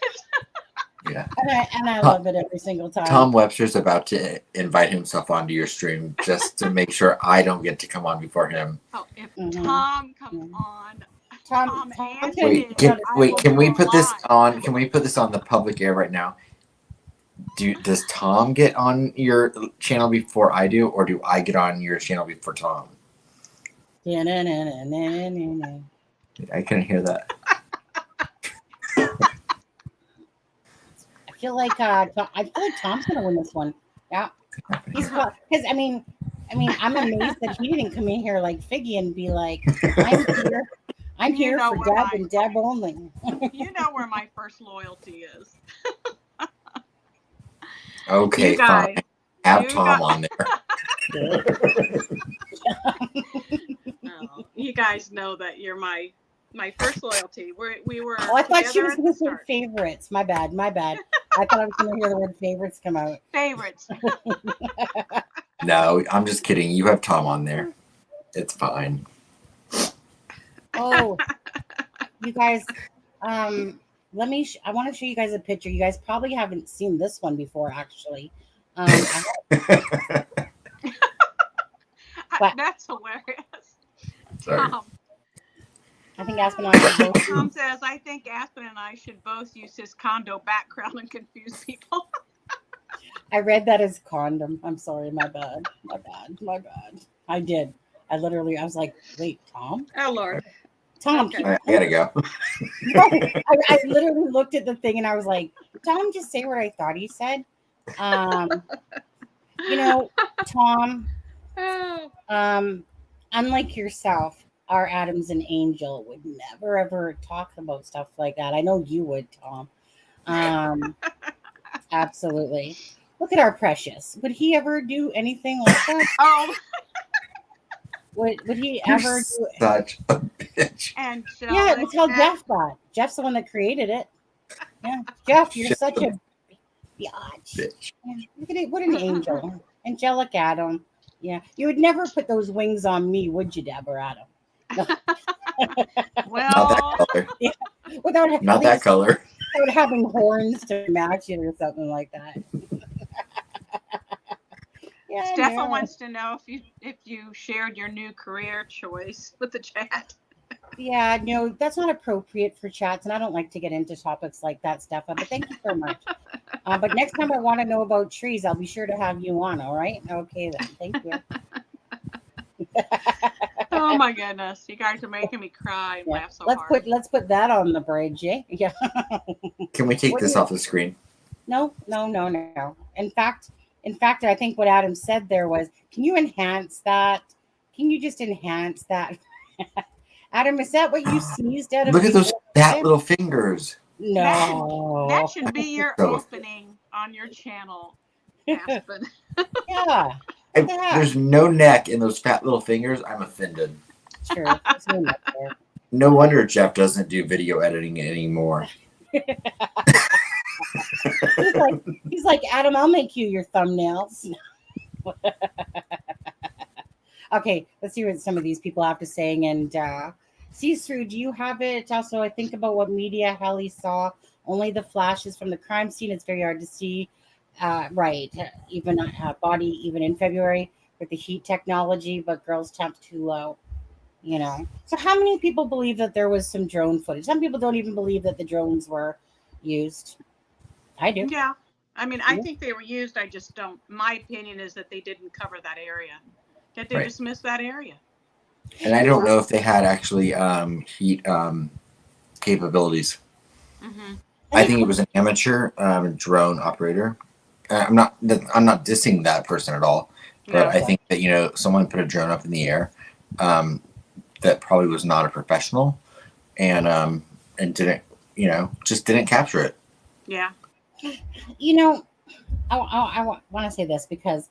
Yeah. And I love it every single time. Tom Webster's about to invite himself onto your stream just to make sure I don't get to come on before him. Oh, if Tom comes on, Tom can we put this on? Can we put this on the public air right now? Does Tom get on your channel before I do, or do I get on your channel before Tom? I couldn't hear that. I feel like Tom's gonna win this one. Yeah, because I mean, I'm amazed that he didn't come in here like Figgy and be like, I'm here for Deb and Deb only. You know where my first loyalty is. Okay, fine. Have Tom on there. You guys know that you're my first loyalty. We were. Oh, I thought she was going to say favorites. My bad. I thought I was going to hear the word favorites come out. Favorites. No, I'm just kidding. You have Tom on there. It's fine. Oh, you guys. I want to show you guys a picture. You guys probably haven't seen this one before, actually. That's hilarious. Sorry. I think Aspen and I guys should both use his condo background and confuse people. I read that as condom. I'm sorry, my bad. I did. I was like, wait, Tom? Oh, Lord. Tom, Okay. I gotta go. No, I literally looked at the thing and I was like, Tom, just say what I thought he said. Tom, unlike yourself, our Adam's an angel would never ever talk about stuff like that. I know you would, Tom. Absolutely. Look at our Precious. Would he ever do anything like that? Oh. Would he You're ever do it? such a bitch. And Yeah, that's how Jeff got. Jeff's the one that created it. Yeah, Jeff, you're such a bitch. Yeah, look at it. What an angel. Angelic Adam. Yeah. You would never put those wings on me, would you, Deborah Adam? No. Well, Not that color. Yeah. Not that color. Without having horns to match it or something like that. Yeah, Stefan wants to know if you shared your new career choice with the chat. Yeah, no, that's not appropriate for chats, and I don't like to get into topics like that, Stefan, but thank you so much. But next time I want to know about trees, I'll be sure to have you on, all right? Okay, then. Thank you. Oh, my goodness. You guys are making me cry and laugh so hard. Let's put that on the bridge, eh? Yeah. Can we take this off the screen? No. In fact, I think what Adam said there was, can you enhance that? Can you just enhance that? Adam, is that what you seized out of? Look at those fat little fingers. No. That should be your opening on your channel, Aspen. Yeah. If there's no neck in those fat little fingers, I'm offended. Sure. There's no neck there. No wonder Jeff doesn't do video editing anymore. He's like, Adam, I'll make you your thumbnails. Okay, let's see what some of these people have to say. And see-through, do you have it? Also, I think about what media Hallie saw. Only the flashes from the crime scene. It's very hard to see. Right, even body, even in February with the heat technology, but girls temp too low. So how many people believe that there was some drone footage? Some people don't even believe that the drones were used. I do. Yeah. I mean, I think they were used. I just don't. My opinion is that they didn't cover that area. That they just missed that area. And I don't know if they had actually heat capabilities. Mm-hmm. I think it was an amateur drone operator. I'm not dissing that person at all, but I think that someone put a drone up in the air that probably was not a professional, and didn't just didn't capture it. Yeah. I want to say this because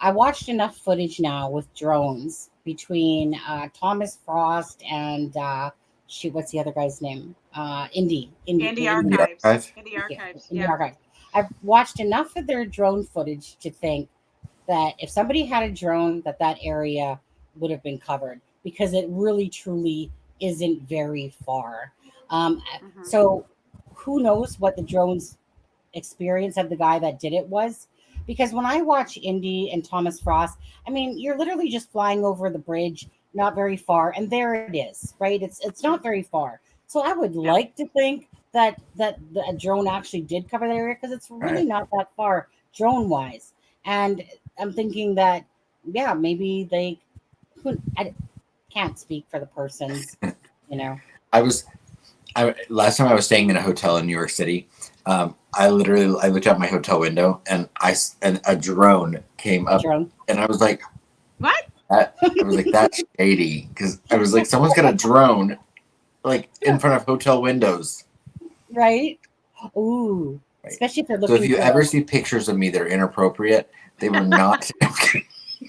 I watched enough footage now with drones between Thomas Frost and what's the other guy's name? Indie Archives. Indie Archives. I've watched enough of their drone footage to think that if somebody had a drone, that area would have been covered because it really truly isn't very far. So who knows what the drone's experience of the guy that did it was? Because when I watch Indy and Thomas Frost, I mean, you're literally just flying over the bridge, not very far, and there it is, right? It's not very far. So I would like to think that a drone actually did cover the area because it's really not that far drone wise. And I'm thinking that maybe they I can't speak for the persons, Last time I was staying in a hotel in New York City, I looked out my hotel window and a drone came up and I was like, what? That's shady, because I was like, someone's got a drone in front of hotel windows. Right? Ooh. Right. Especially if they're looking. So if you ever see pictures of me that are inappropriate, they were not.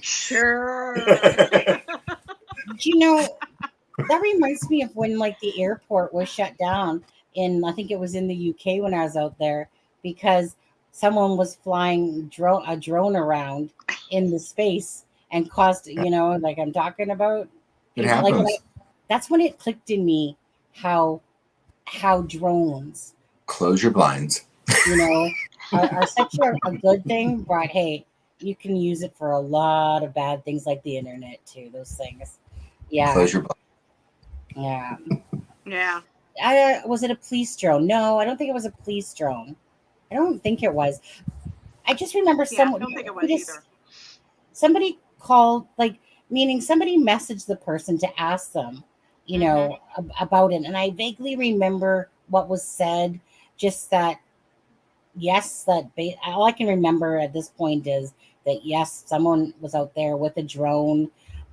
Sure. That reminds me of when the airport was shut down I think it was in the UK when I was out there because someone was flying a drone around in the space and caused, I'm talking about. It happens. That's when it clicked in me how drones. Close your blinds. Are such a good thing, but hey, you can use it for a lot of bad things like the internet too. Those things. Yeah. Close your blinds. Yeah. Yeah. Was it a police drone? No, I don't think it was a police drone. I don't think it was. I just remember I don't think it was either. Somebody called, like, meaning somebody messaged the person to ask them, you know, about it. And I vaguely remember what was said, just that, yes, all I can remember at this point is that, yes, someone was out there with a drone.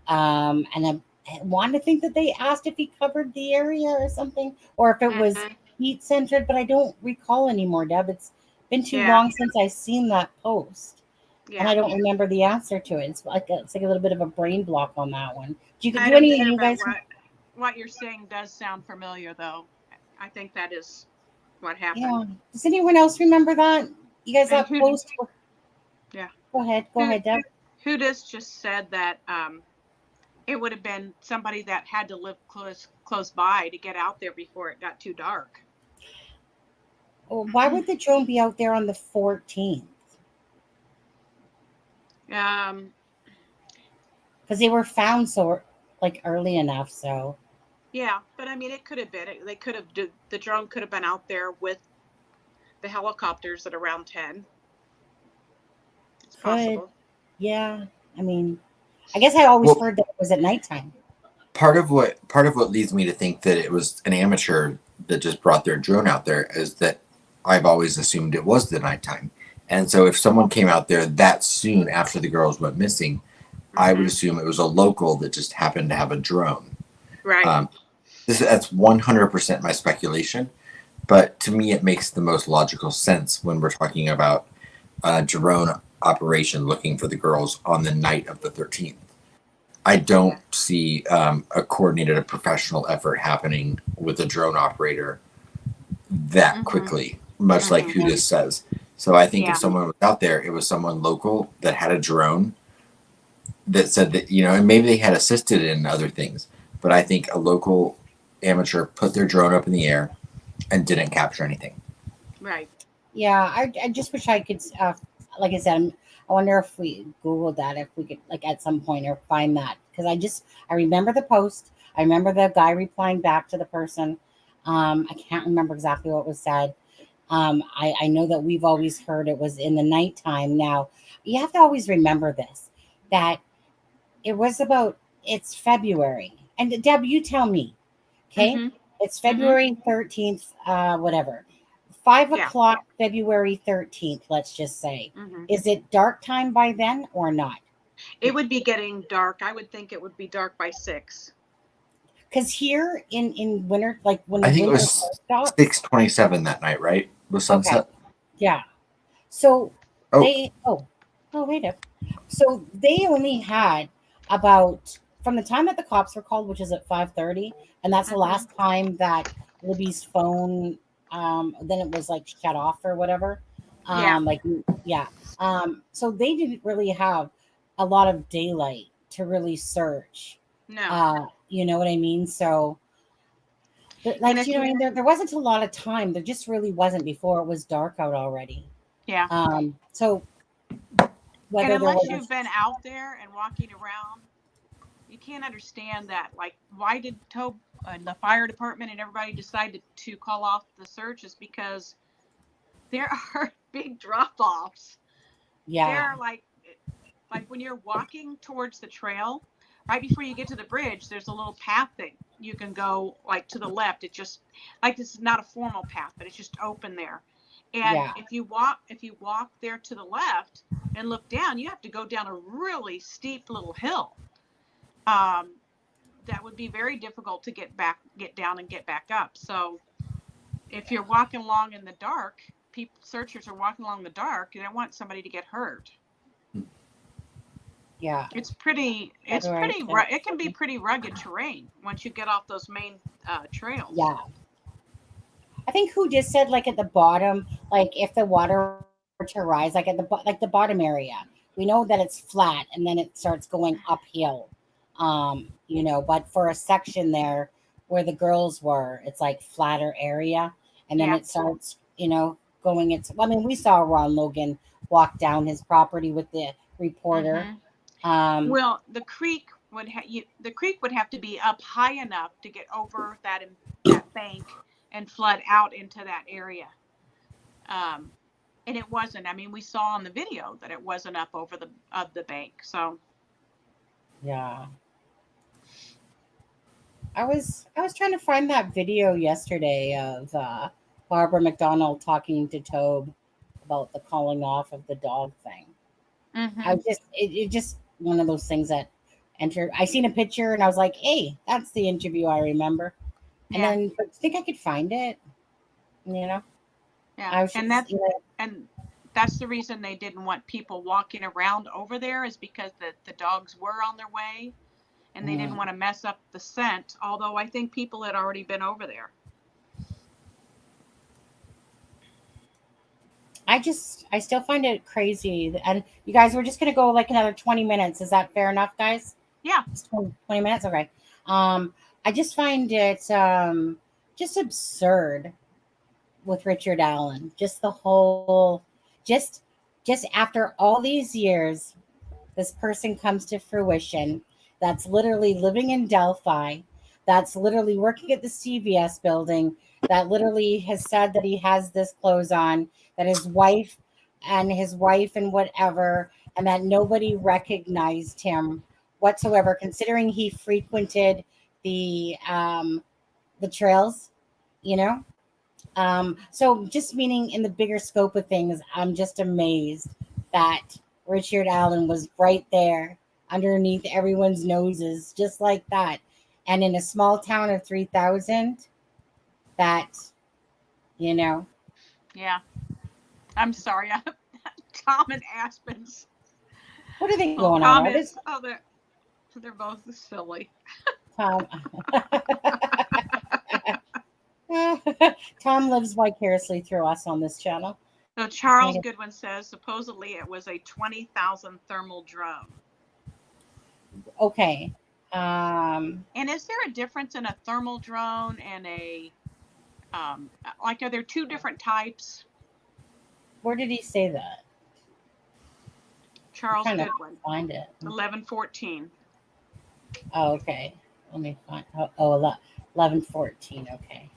And I wanted to think that they asked if he covered the area or something, or if it was heat centered, but I don't recall anymore, Deb. It's been too long since I've seen that post. And I don't remember the answer to it. It's like a little bit of a brain block on that one. Do any of you guys? What you're saying does sound familiar, though. I think that is what happened. Yeah. Does anyone else remember that? You guys, that post? Yeah. Go ahead, Deb. Who just said that it would have been somebody that had to live close by to get out there before it got too dark. Well, why would the drone be out there on the 14th? Because they were found so early enough. So yeah, but I mean, it could have been. The drone could have been out there with the helicopters at around 10. It's possible. Yeah, I mean, I guess I always heard that it was at nighttime. Part of what leads me to think that it was an amateur that just brought their drone out there is that I've always assumed it was the nighttime. And so if someone came out there that soon after the girls went missing, I would assume it was a local that just happened to have a drone. Right. That's 100% my speculation. But to me, it makes the most logical sense when we're talking about a drone operation looking for the girls on the night of the 13th. I don't see a coordinated, a professional effort happening with a drone operator that quickly, much like who this says. So I think if someone was out there, it was someone local that had a drone that said that, and maybe they had assisted in other things, but I think a local amateur put their drone up in the air and didn't capture anything. Right. Yeah, I just wish I could, like I said, I wonder if we Googled that, if we could, at some point, or find that. Because I remember the post. I remember the guy replying back to the person. I can't remember exactly what was said. I know that we've always heard it was in the nighttime. Now, you have to always remember this, that it's February. And Deb, you tell me, okay? It's February 13th, whatever. 5 o'clock, February 13th, let's just say. Is it dark time by then or not? It would be getting dark. I would think it would be dark by 6. Because here in winter, when I think it was 6:27 that night, right? Was sunset? Okay. Yeah. So wait up. So they only had about, from the time that the cops were called, which is at 5:30, and that's the last time that Libby's phone, then it was shut off or whatever. So they didn't really have a lot of daylight to really search. No. You know what I mean? So, there wasn't a lot of time. There just really wasn't before it was dark out already. Yeah. So, unless you've been out there and walking around, you can't understand that. Why did the fire department and everybody decide to call off the search? Is because there are big drop-offs. Yeah. There are like when you're walking towards the trail, right before you get to the bridge, there's a little path that you can go to the left. It just this is not a formal path, but it's just open there. And if you walk there to the left and look down, you have to go down a really steep little hill. That would be very difficult to get down and get back up. So if you're walking along in the dark, searchers are walking along in the dark, you don't want somebody to get hurt. Yeah. It can be pretty rugged terrain once you get off those main trails. Yeah. I think who just said at the bottom, if the water were to rise, at the bottom area, we know that it's flat and then it starts going uphill. But for a section there where the girls were, it's flatter area, and then it starts, going. We saw Ron Logan walk down his property with the reporter. Well, the creek would have to be up high enough to get over that bank and flood out into that area. And it wasn't. I mean, we saw on the video that it wasn't up over the bank. So yeah. I was trying to find that video yesterday of Barbara McDonald talking to Tobe about the calling off of the dog thing. I just it just one of those things that entered. I seen a picture and I was like, "Hey, that's the interview I remember." And then I think I could find it. You know. Yeah, and that's the reason they didn't want people walking around over there, is because the dogs were on their way, and they didn't want to mess up the scent. Although I think people had already been over there. I still find it crazy. And you guys, we're just going to go like another 20 minutes. Is that fair enough, guys? Yeah. 20 minutes? Okay. I just find it just absurd with Richard Allen. Just the whole, just after all these years, this person comes to fruition that's literally living in Delphi, that's literally working at the CVS building, that literally has said that he has this clothes on, that his wife and whatever, and that nobody recognized him whatsoever, considering he frequented the trails, you know. So just meaning in the bigger scope of things, I'm just amazed that Richard Allen was right there underneath everyone's noses, just like that. And in a small town of 3,000, that, you know. Yeah. I'm sorry. Tom and Aspen's. What are they going on? They're both silly. Tom. Tom lives vicariously through us on this channel. So Charles Goodwin says supposedly it was a 20,000 thermal drone. Okay. And is there a difference in a thermal drone and a like, are there two different types? Where did he say that? Charles Goodwin. Find it. 1114. Oh, okay. Let me find. 1114. Okay.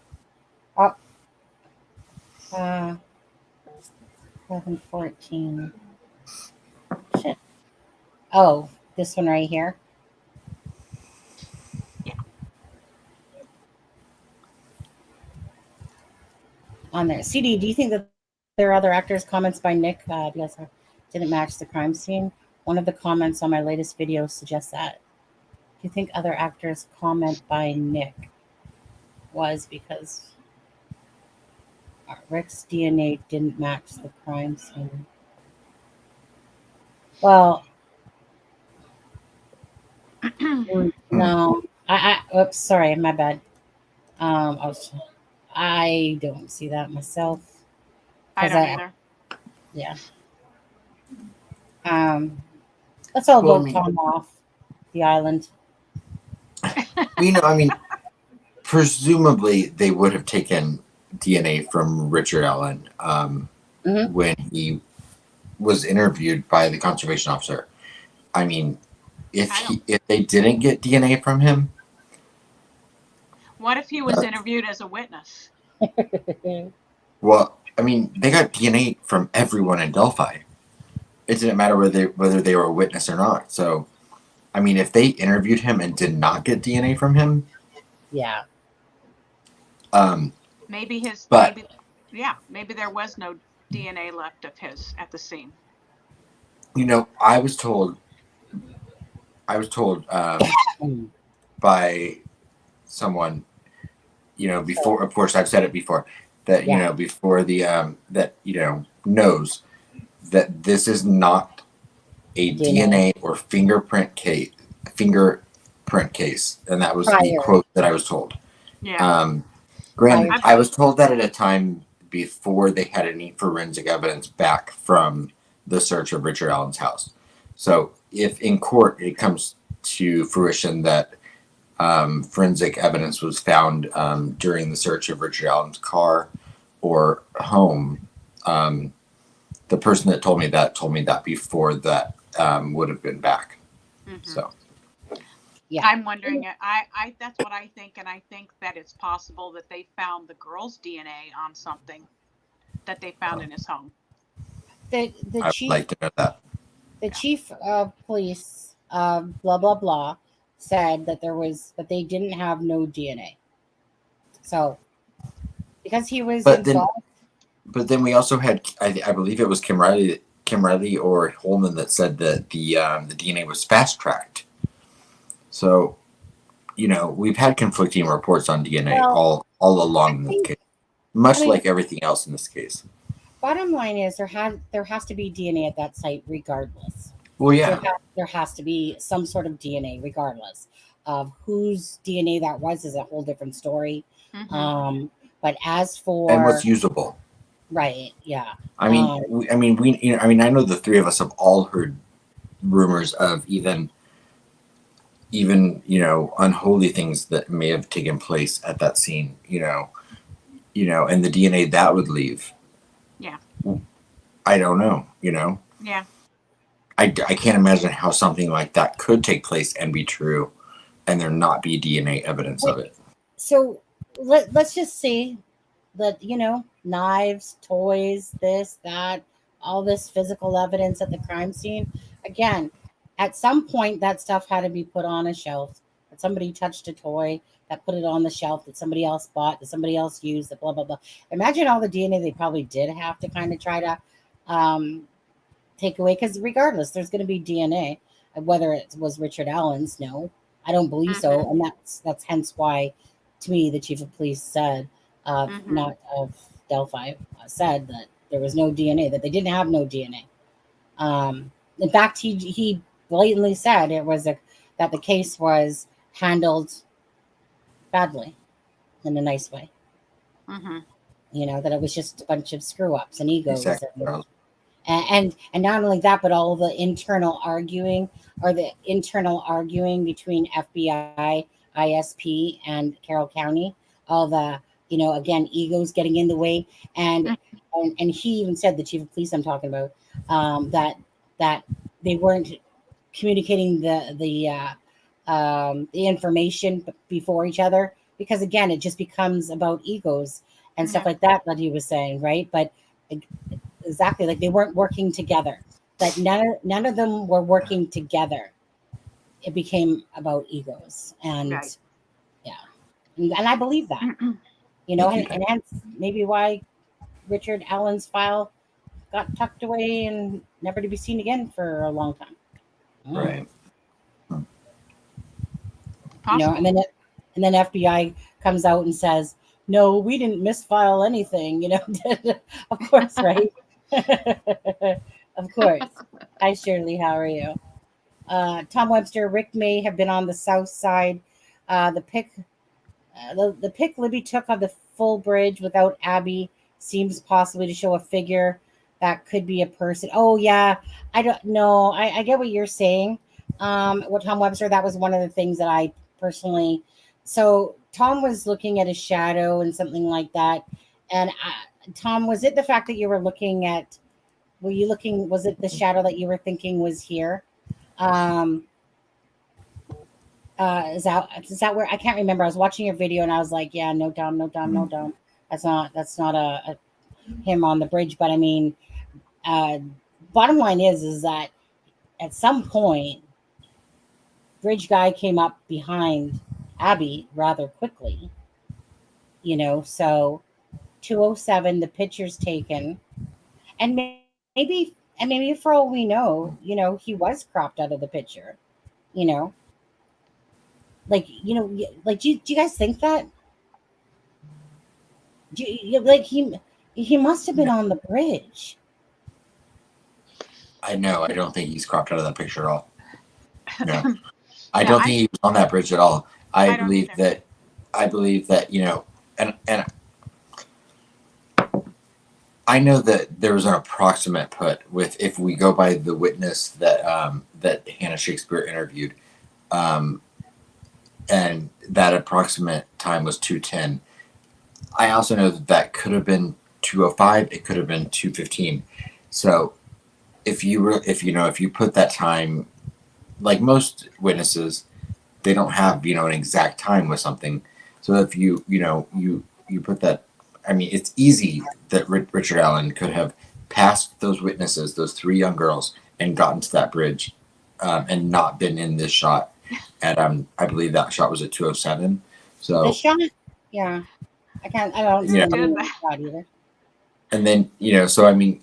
1114. Shit. Oh, this one right here. Yeah. On there. CD, do you think that there are other actors' comments by Nick because didn't match the crime scene? One of the comments on my latest video suggests that. Do you think other actors' comment by Nick was because Rick's DNA didn't match the crime scene? Well, no. Oops, sorry, my bad. I don't see that myself. I don't either. Yeah. Let's all vote Tom off the island. I mean, presumably they would have taken DNA from Richard Allen when he was interviewed by the conservation officer. I mean, if they didn't get DNA from him, what if he was interviewed as a witness? Well, I mean, they got DNA from everyone in Delphi. It didn't matter whether they were a witness or not. So, I mean, if they interviewed him and did not get DNA from him, yeah. Maybe there was no DNA left of his at the scene. I was told by someone, before, of course, I've said it before, that, before the, knows that this is not a DNA or fingerprint case. And that was the quote that I was told. Yeah. Granted, I was told that at a time before they had any forensic evidence back from the search of Richard Allen's house. So if in court it comes to fruition that forensic evidence was found during the search of Richard Allen's car or home, the person that told me that before that would have been back. Mm-hmm. So Yeah. I'm wondering. I that's what I think, and I think that it's possible that they found the girl's DNA on something that they found in his home. The I would chief, like to know that. the chief of police, blah blah blah, said that they didn't have no DNA. So because he was involved. But then we also had, I believe it was Kim Riley or Holman that said that the DNA was fast tracked. So, we've had conflicting reports on DNA all along this case, much like everything else in this case. Bottom line is there has to be DNA at that site regardless. Well, yeah, there has to be some sort of DNA regardless of whose DNA that was is a whole different story. Mm-hmm. But as for and what's usable. Right. Yeah. I know the three of us have all heard rumors of even unholy things that may have taken place at that scene. And the DNA that would leave. Yeah. I don't know. Yeah. I can't imagine how something like that could take place and be true, and there not be DNA evidence of it. So let's just say that knives, toys, this, that, all this physical evidence at the crime scene. Again, at some point that stuff had to be put on a shelf. That somebody touched a toy, that put it on the shelf, that somebody else bought, that somebody else used, that blah blah blah. Imagine all the DNA they probably did have to kind of try to take away, because regardless, there's going to be DNA. Whether it was Richard Allen's, no, I don't believe so, and that's hence why, to me, the chief of police said. Not of Delphi, said that there was no DNA, that they didn't have no DNA. In fact, he blatantly said that the case was handled badly, in a nice way. That it was just a bunch of screw ups and egos. Exactly. And not only that, but all the internal arguing between FBI, ISP, and Carroll County. All the again, egos getting in the way, and he even said, the chief of police I'm talking about, that they weren't communicating the information before each other, because again, it just becomes about egos and stuff like that he was saying, right? But exactly, like they weren't working together, that none of them were working together. It became about egos, and and I believe that. And hence maybe why Richard Allen's file got tucked away and never to be seen again for a long time. Right. And then FBI comes out and says, "No, we didn't misfile anything." Of course, right? Of course. Hi, Shirley. How are you? Tom Webster, Rick may have been on the south side. The pic Libby took of the full bridge without Abby seems possibly to show a figure that could be a person. Oh yeah, I don't know. I get what you're saying. What Tom Webster, that was one of the things that I personally. So Tom was looking at a shadow and something like that. And Tom, was it the fact that you were looking at? Were you looking? Was it the shadow that you were thinking was here? Is that where, I can't remember. I was watching your video and I was like, yeah, no Tom. That's not a him on the bridge. But I mean, bottom line is that at some point, bridge guy came up behind Abby rather quickly. So 207, the picture's taken, and maybe for all we know, he was cropped out of the picture. Do you guys think that? He must have been on the bridge. I know. I don't think he's cropped out of that picture at all. No, I don't think he was on that bridge at all. I believe that, and I know that there was an approximate put with, if we go by the witness that Hannah Shakespeare interviewed, and that approximate time was 2:10. I also know that could have been 2:05. It could have been 2:15. So if you put that time, like most witnesses, they don't have, an exact time with something. So if you put that, I mean, it's easy that Richard Allen could have passed those witnesses, those 3 young girls, and gotten to that bridge, and not been in this shot at, I believe that shot was at 2:07. So this shot, yeah, I don't see the shot either. And then, so I mean,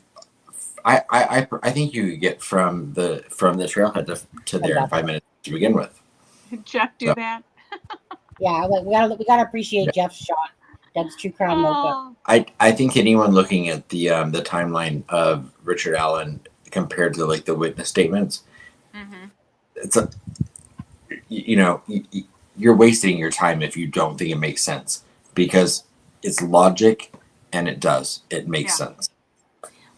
I think you get from the trailhead to there in 5 minutes to begin with. Did Jeff do that? Yeah, we gotta appreciate Jeff's shot. Deb's True Crime Notebook. I think anyone looking at the timeline of Richard Allen compared to like the witness statements, it's you're wasting your time if you don't think it makes sense, because it's logic and it makes sense.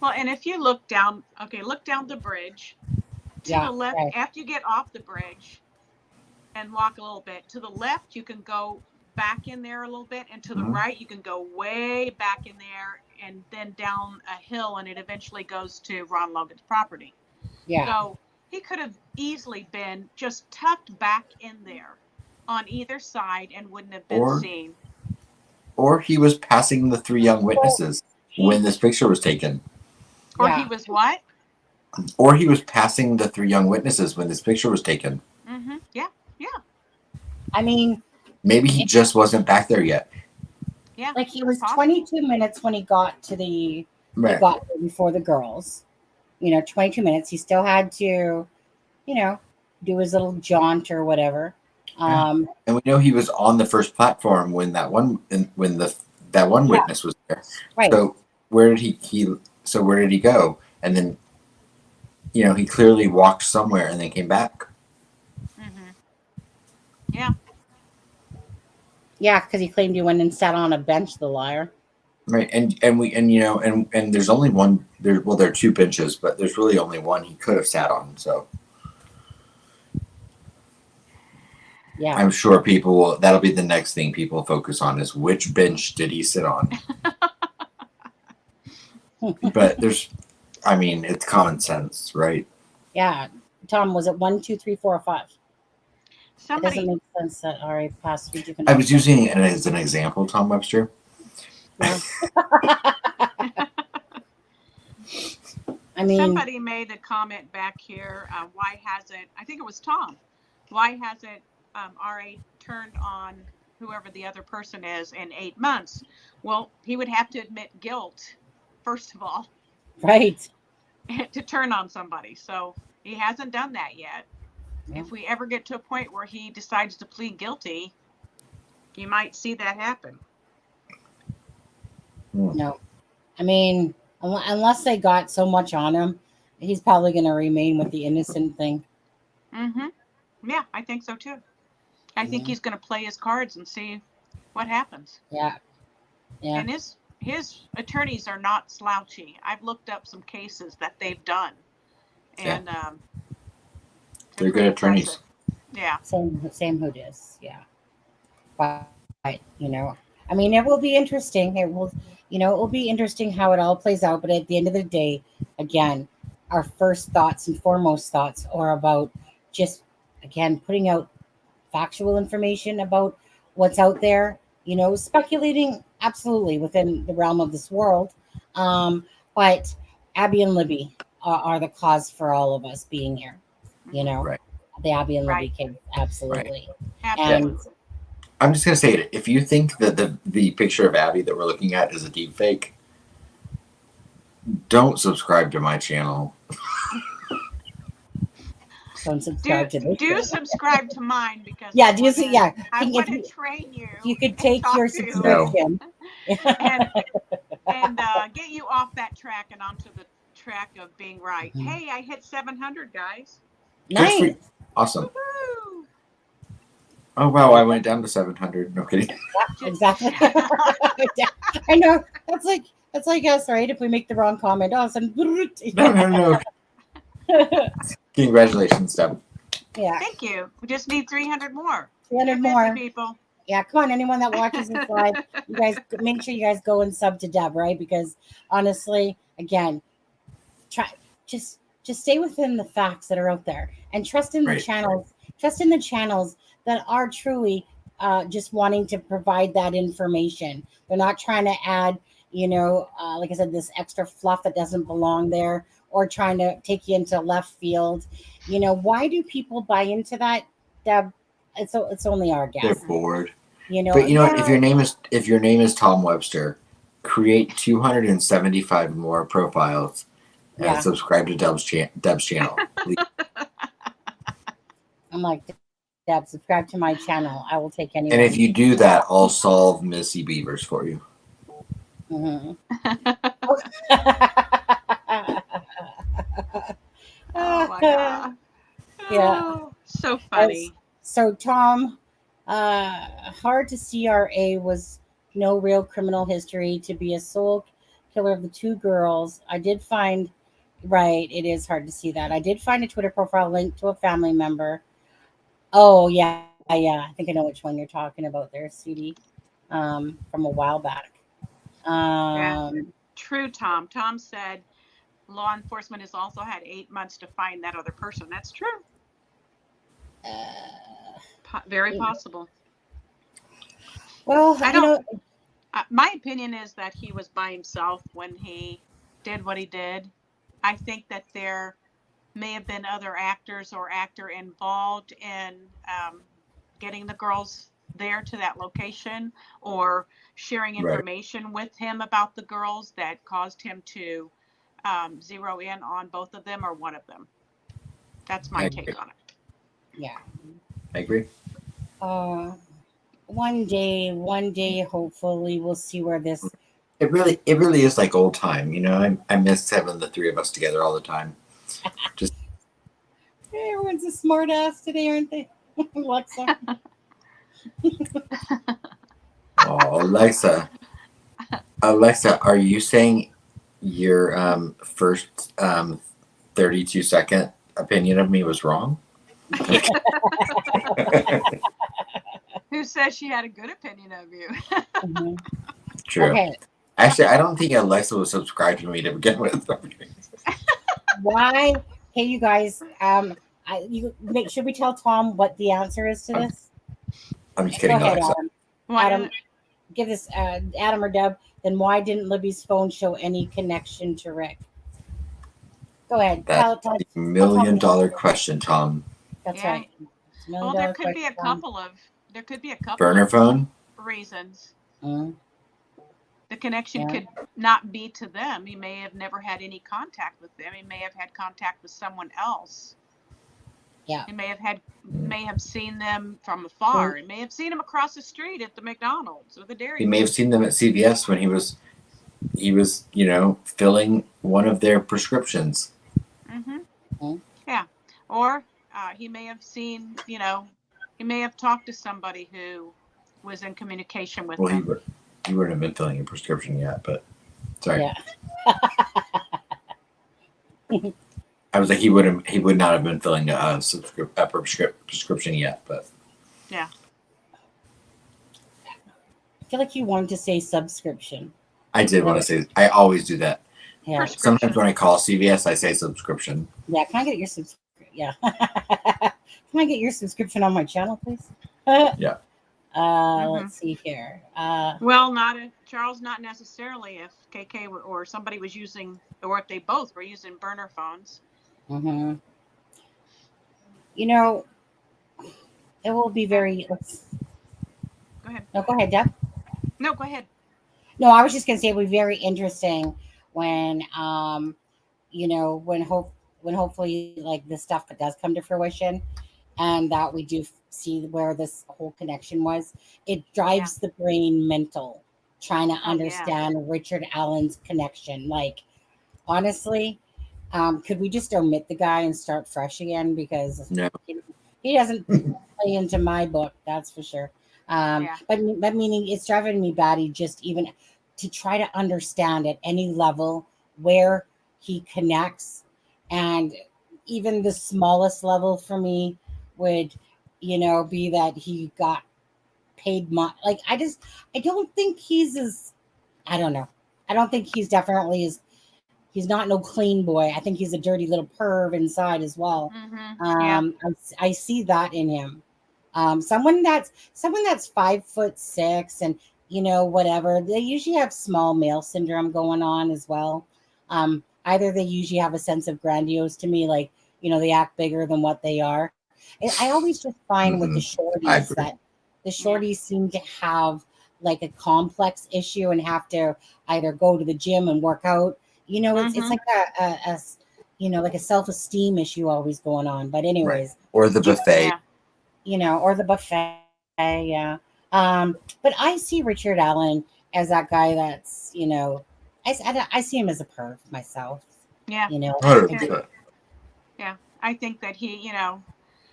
Well, and if you look down the bridge to the left, after you get off the bridge and walk a little bit to the left, you can go back in there a little bit, and to the right, you can go way back in there and then down a hill, and it eventually goes to Ron Logan's property. Yeah. So he could have easily been just tucked back in there on either side and wouldn't have been seen. Or he was passing the 3 young witnesses when this picture was taken. Or he was what? Or he was passing the 3 young witnesses when this picture was taken. Yeah. I mean, maybe he just wasn't back there yet. Yeah. Like he was 22 minutes when he got to he got there before the girls. 22 minutes. He still had to, do his little jaunt or whatever. And we know he was on the first platform when that one witness was there. Right. So where did he go? And then, he clearly walked somewhere and then came back. Yeah. Yeah, because he claimed he went and sat on a bench, the liar. Right. And there's only one there. Well, there are 2 benches, but there's really only one he could have sat on. So yeah, I'm sure that'll be the next thing people focus on, is which bench did he sit on? But it's common sense, right? Yeah. Tom, was it 1, 2, 3, 4, or 5? It doesn't make sense that Ari passed rejuvenation. I was using it as an example, Tom Webster. Yeah. I mean, somebody made a comment back here. Why hasn't, I think it was Tom, why hasn't RA turned on whoever the other person is in 8 months? Well, he would have to admit guilt, first of all. Right. To turn on somebody. So he hasn't done that yet. Yeah. If we ever get to a point where he decides to plead guilty, you might see that happen. No. I mean, unless they got so much on him, he's probably going to remain with the innocent thing. Yeah, I think so too. I think he's going to play his cards and see what happens. Yeah. And his attorneys are not slouchy. I've looked up some cases that they've done, and they're good attorneys. Yeah. Same who does. Yeah. But I mean, it will be interesting. It will be interesting how it all plays out. But at the end of the day, again, our first thoughts and foremost thoughts are about just, again, putting out factual information about what's out there. Speculating absolutely within the realm of this world. But Abby and Libby are the cause for all of us being here. Right. The Abby and Libby case, absolutely. Right. And I'm just gonna say it. If you think that the picture of Abby that we're looking at is a deep fake, don't subscribe to my channel. Don't subscribe to this. Do subscribe to mine, because I want to train you. If you could take your subscription and get you off that track and onto the track of being right. Hey, I hit 700, guys. Nice. Awesome. Woo-hoo. Oh wow, I went down to 700. No kidding. Yeah, exactly. I know. That's like us, right? If we make the wrong comment, all of a sudden. No. Congratulations, Deb. Yeah. Thank you. We just need 300 more. 300 more people. Yeah, come on. Anyone that watches this live, you guys make sure you guys go and sub to Deb, right? Because honestly, again, just just stay within the facts that are out there and trust in the channels. Trust in the channels that are truly just wanting to provide that information. They're not trying to add, like I said, this extra fluff that doesn't belong there, or trying to take you into left field. Why do people buy into that, Deb? It's only our guess. They're bored. But what? If your name is Tom Webster, create 275 more profiles and subscribe to Deb's channel. I'm like, Deb, subscribe to my channel. I will take anyone. And if you do that, I'll solve Missy Beavers for you. Mm-hmm. Oh my God. Yeah. So funny. So Tom, hard to see RA was no real criminal history to be a sole killer of the two girls. I did find, it is hard to see that. I did find a Twitter profile linked to a family member. Oh, yeah. I think I know which one you're talking about there, Sudie, from a while back. True, Tom. Tom said law enforcement has also had 8 months to find that other person. That's true. Very possible. Well, my opinion is that he was by himself when he did what he did. I think that there may have been other actors or actor involved in getting the girls there to that location, or sharing information with him about the girls that caused him to zero in on both of them or one of them. That's my take on it. Yeah, I agree. One day, hopefully, we'll see where this. It really is like old time. I miss having the three of us together all the time. Just everyone's a smart ass today, aren't they? Alexa. Oh, Alexa, are you saying your first 32-second opinion of me was wrong? Who says she had a good opinion of you? Mm-hmm. True. Okay. Actually, I don't think Alexa was subscribed to me to begin with. Why? Hey, you guys. Should we tell Tom what the answer is to this? I'm just kidding, Alexa. Adam, give this Adam or Deb. Then why didn't Libby's phone show any connection to Rick? Go ahead. That's a $1 million question, Tom. That's right. Well, there could be a couple of burner phone reasons. Mm-hmm. The connection could not be to them. He may have never had any contact with them. He may have had contact with someone else. Yeah. He may have seen them from afar. He may have seen them across the street at the McDonald's or the Dairy. He may have seen them at CVS when he was filling one of their prescriptions. Mm-hmm. Mm-hmm. Yeah. Or he may have seen, he may have talked to somebody who was in communication with them. He wouldn't have been filling a prescription yet, but sorry. Yeah. I was like, he would not have been filling a prescription yet, but yeah. I feel like you wanted to say subscription. I did want to say. I always do that. Yeah. Sometimes when I call CVS, I say subscription. Yeah. Can I get your subscription? Yeah. Can I get your subscription on my channel, please? Yeah. Let's see here. Well, Charles, not necessarily. If KK or somebody was using, or if they both were using burner phones. Mm-hmm. It will be very. Go ahead. No, go ahead, Deb. No, go ahead. No, I was just gonna say it will be very interesting when, when hopefully like this stuff does come to fruition, and that we do see where this whole connection was. It drives the brain mental trying to understand Richard Allen's connection. Like, honestly, could we just omit the guy and start fresh again? Because he doesn't play into my book, that's for sure. But meaning it's driving me batty just even to try to understand at any level where he connects. And even the smallest level for me would be that he got paid money. Like, I don't think he's as, I don't know. I don't think he's definitely as, he's not no clean boy. I think he's a dirty little perv inside as well. I see that in him. Someone that's 5'6" and whatever. They usually have small male syndrome going on as well. Either they usually have a sense of grandiose to me, like they act bigger than what they are. And I always just find with the shorties that the shorties seem to have like a complex issue and have to either go to the gym and work out. It's like like a self-esteem issue always going on. But anyways, or the buffet, or the buffet. Yeah. But I see Richard Allen as that guy that's, I see him as a perv myself. Yeah. 100%. Yeah. I think that he,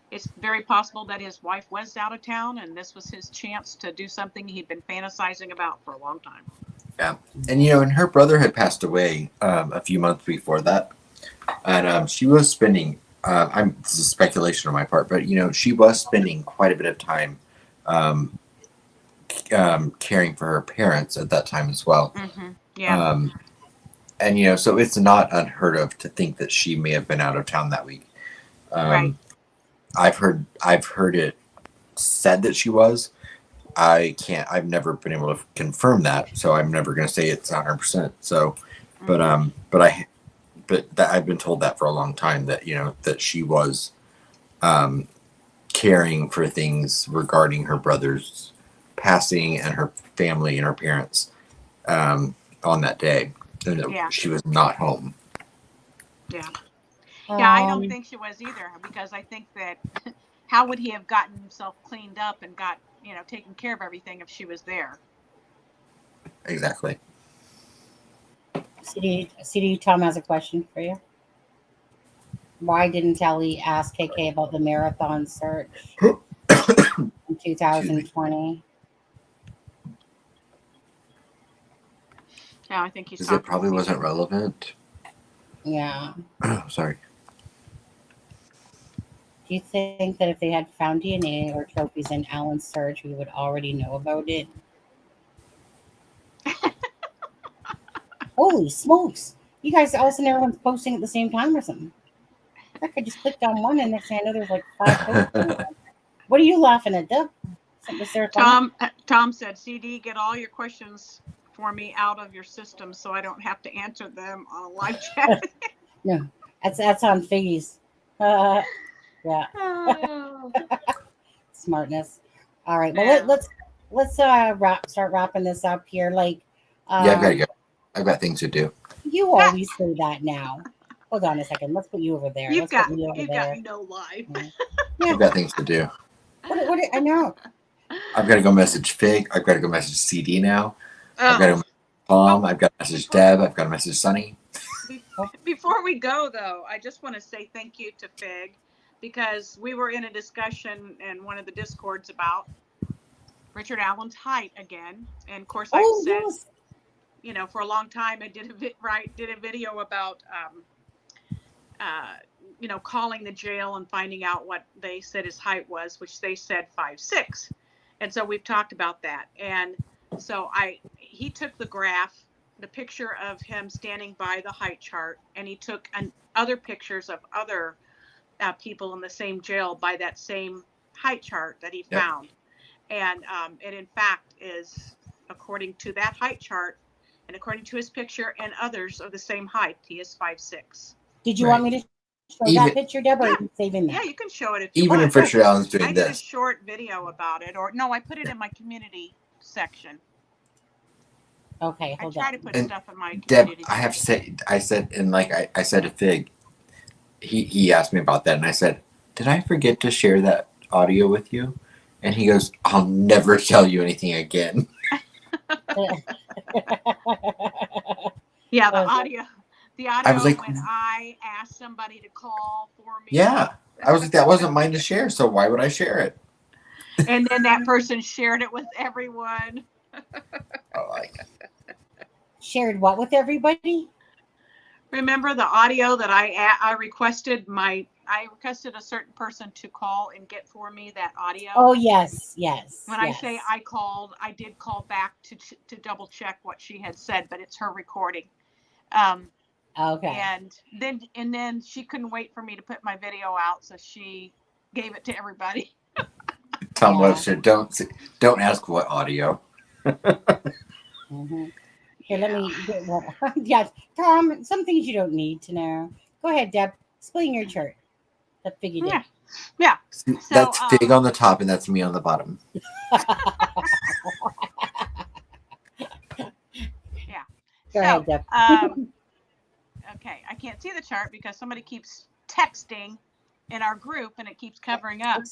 it's very possible that his wife was out of town and this was his chance to do something he'd been fantasizing about for a long time. Yeah. And, and her brother had passed away a few months before that. And she was spending, this is speculation on my part, but, she was spending quite a bit of time caring for her parents at that time as well. Yeah. And, so it's not unheard of to think that she may have been out of town that week. Right. I've heard it said that she was. I've never been able to confirm that, so I'm never going to say it's 100%. So, but I've been told that for a long time that, that she was, caring for things regarding her brother's passing and her family and her parents, on that day. And that she was not home. Yeah. Yeah, I don't think she was either, because I think that how would he have gotten himself cleaned up and got, taken care of everything if she was there? Exactly. CD Tom has a question for you. Why didn't Ellie ask KK about the marathon search in 2020? No, I think he's because it probably wasn't relevant. Yeah. Sorry. Do you think that if they had found DNA or trophies in Alan's search, we would already know about it? Holy smokes. You guys, all of a sudden everyone's posting at the same time or something. I could just clicked on one and next thing I know there's like 5 posts. What are you laughing at, Deb? Tom said, CD, get all your questions for me out of your system so I don't have to answer them on a live chat. No, that's on Figgies. Yeah. Smartness. All right. Well, let's start wrapping this up here. Like, yeah, I've got to go. I've got things to do. You always say that now. Hold on a second. Let's put you over there. You've got no life. Yeah. I've got things to do. What I know. I've got to go message Fig. I've got to go message CD now. I've got to message Tom. I've got to message Deb. I've got to message Sunny. Before we go, though, I just want to say thank you to Fig, because we were in a discussion in one of the Discords about Richard Allen's height again. And of course, I said, yes. For a long time, I did a video about, calling the jail and finding out what they said his height was, which they said 5'6". And so we've talked about that. And so he took the graph, the picture of him standing by the height chart, and he took other pictures of other people in the same jail by that same height chart that he found. And it in fact is, according to that height chart and according to his picture and others of the same height, he is 5'6". Did you want me to show that picture, Deborah? Yeah. Saving that? Yeah, you can show it if you want. Even if Richard Allen's doing this. I did a short video about it, or no, I put it in my community section. Okay, hold on. I try to put stuff in my Deb, community I have to say, I said to Fig, he asked me about that, and I said, did I forget to share that audio with you? And he goes, I'll never tell you anything again. Yeah, the audio. I was like, when I asked somebody to call for me. Yeah. I was like, that wasn't mine to share, so why would I share it? And then that person shared it with everyone. Shared what with everybody? Remember the audio that I requested I requested a certain person to call and get for me that audio. Oh, yes. When I say I called, I did call back to double check what she had said, but it's her recording. Okay. And then she couldn't wait for me to put my video out, so she gave it to everybody. Tell them what shit. Don't ask what audio. Mm-hmm. Here, let me get one. Yeah, Tom, some things you don't need to know. Go ahead, Deb. Explain your chart. That figured it. Yeah. See, so, that's Fig on the top, and that's me on the bottom. Yeah. Go ahead, Deb. Okay, I can't see the chart because somebody keeps texting in our group, and it keeps covering up.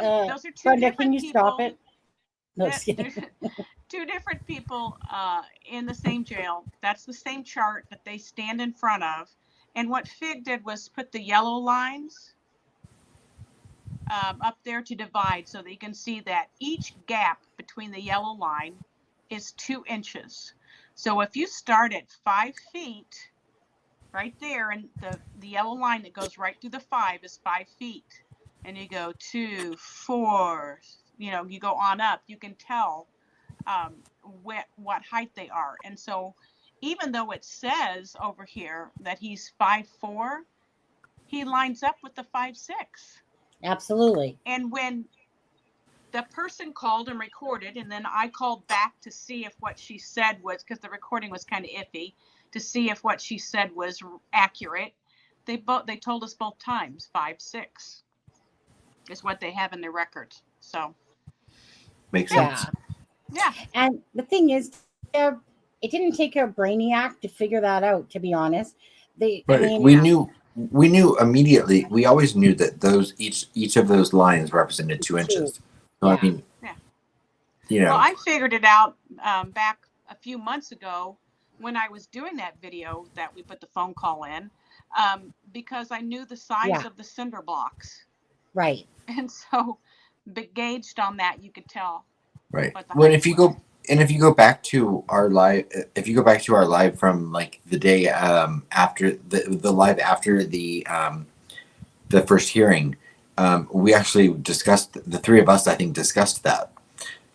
Those are two Brenda, different can you people. Stop it? No, two different people in the same jail. That's the same chart that they stand in front of. And what Fig did was put the yellow lines up there to divide, so that you can see that each gap between the yellow line is 2 inches. So if you start at 5 feet, right there, and the yellow line that goes right through the 5 is 5 feet, and you go 2, 4, you go on up, you can tell what height they are. And so even though it says over here that he's 5'4", he lines up with the 5'6". Absolutely. And when the person called and recorded, and then I called back to see if what she said was, because the recording was kind of iffy, to see if what she said was accurate, they told us both times 5'6" is what they have in their records. So makes sense. Yeah. And the thing is, it didn't take a brainiac to figure that out, to be honest. We knew immediately. We always knew that those each of those lines represented 2 inches. So I mean, Well, I figured it out back a few months ago when I was doing that video that we put the phone call in, because I knew the size of the cinder blocks. Right. And so, gauged on that, you could tell. Right. Well, if you go back to our live, from like the day after the live after the first hearing, we actually discussed, the three of us, I think, discussed that.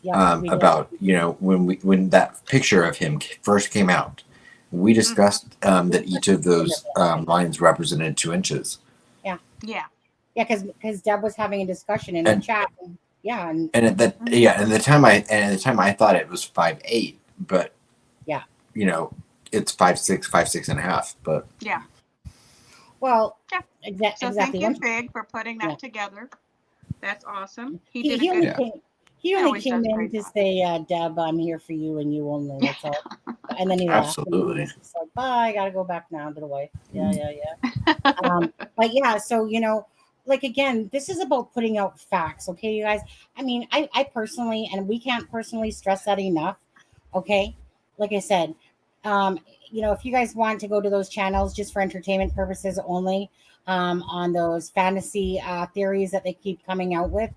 About when that picture of him first came out, we discussed that each of those lines represented 2 inches. Because Deb was having a discussion in the chat. And at the time I thought it was 5'8", but it's 5'6", 5'6.5", but well, so exactly. Thank you, Fig, for putting that together. That's awesome. He did a good. He only came in to say, Deb, I'm here for you and you only. That's all. And then he left. Absolutely. He's like, bye, I got to go back now to the wife. But so, like, again, this is about putting out facts. Okay, you guys. I mean, I personally, and we can't personally stress that enough. Okay. Like I said, if you guys want to go to those channels just for entertainment purposes only, on those fantasy theories that they keep coming out with,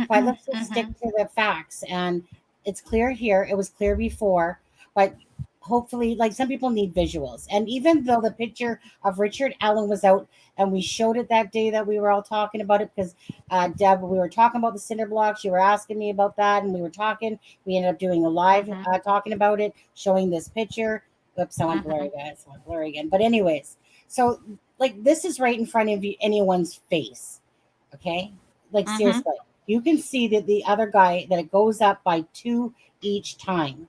but let's just stick to the facts. And it's clear here. It was clear before, but hopefully, like, some people need visuals. And even though the picture of Richard Allen was out and we showed it that day that we were all talking about it, because Deb, we were talking about the cinder blocks. You were asking me about that, and we were talking. We ended up doing a live talking about it, showing this picture. Oops, I went blurry, guys. I went blurry again. But anyways, so like, this is right in front of anyone's face. Okay, like, seriously. You can see that the other guy, that it goes up by 2 each time,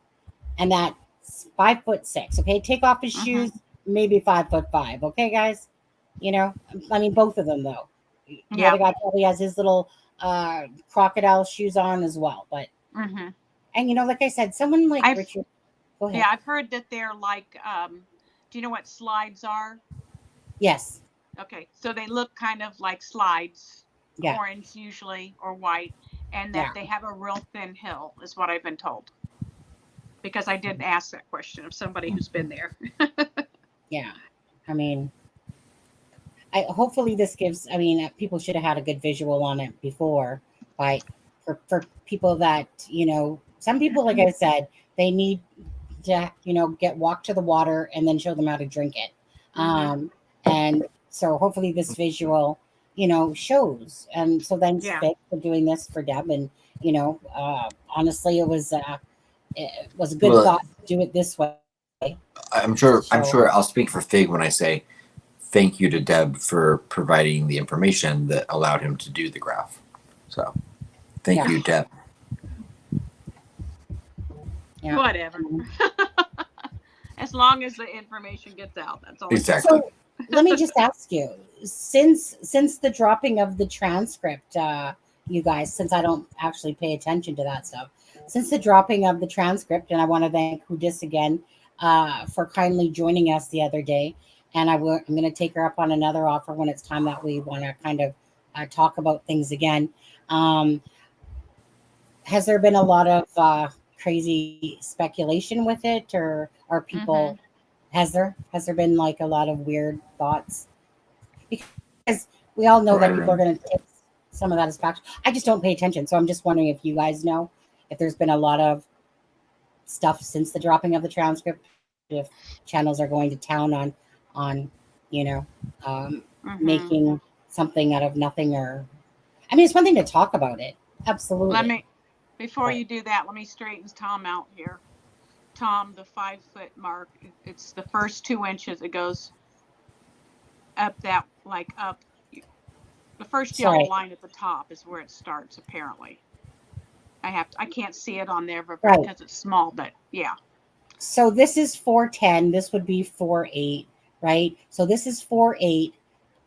and that's 5'6". Okay, take off his shoes, maybe 5'5". Okay, guys, I mean, both of them though. The other guy probably has his little crocodile shoes on as well. But and like I said, someone like Richard. Go ahead. Yeah, I've heard that they're like, do you know what slides are? Yes. Okay, so they look kind of like slides. Orange usually, or white, and that they have a real thin hill, is what I've been told, because I didn't ask that question of somebody who's been there. I mean, hopefully this gives, people should have had a good visual on it before, for people that, some people, like I said, they need to, walk to the water and then show them how to drink it. And so hopefully this visual, shows. And so thanks Vic for doing this for Deb. And, honestly, it was a good thought to do it this way. I'm sure I'll speak for Fig when I say thank you to Deb for providing the information that allowed him to do the graph. So thank you, Deb. Yeah. Whatever. As long as the information gets out, that's all. Exactly. So let me just ask you, since the dropping of the transcript, you guys, since I don't actually pay attention to that stuff, since the dropping of the transcript, and I want to thank Hudis again for kindly joining us the other day, and I'm going to take her up on another offer when it's time that we want to kind of talk about things again. Has there been a lot of crazy speculation with it, or are people? Has there been like a lot of weird thoughts? Because we all know that people are going to take some of that as fact. I just don't pay attention, so I'm just wondering if you guys know if there's been a lot of stuff since the dropping of the transcript. If channels are going to town on making something out of nothing, or I mean, it's one thing to talk about it. Absolutely. Before you do that, let me straighten Tom out here. Tom, the 5 foot mark, it's the first 2 inches. It goes up that, like up. The first yellow line at the top is where it starts, apparently. I can't see it on there because it's small, but yeah. So this is 410. This would be 4'8", right? So this is 4'8".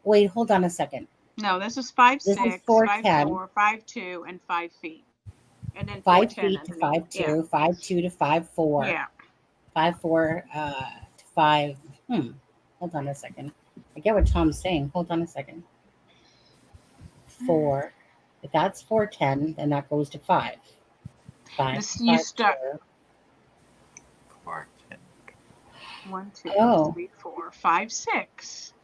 Wait, hold on a second. No, this is 5'6", 5'4", 5'2", and 5 feet. And then 5 feet to 5'2", 5'2" to 5'4". Yeah. 5'4" to 5. Hold on a second. I get what Tom's saying. Hold on a second. 4. If that's 410, then that goes to 5. 5. You start. 1, 2, 3, 4, 5, 6.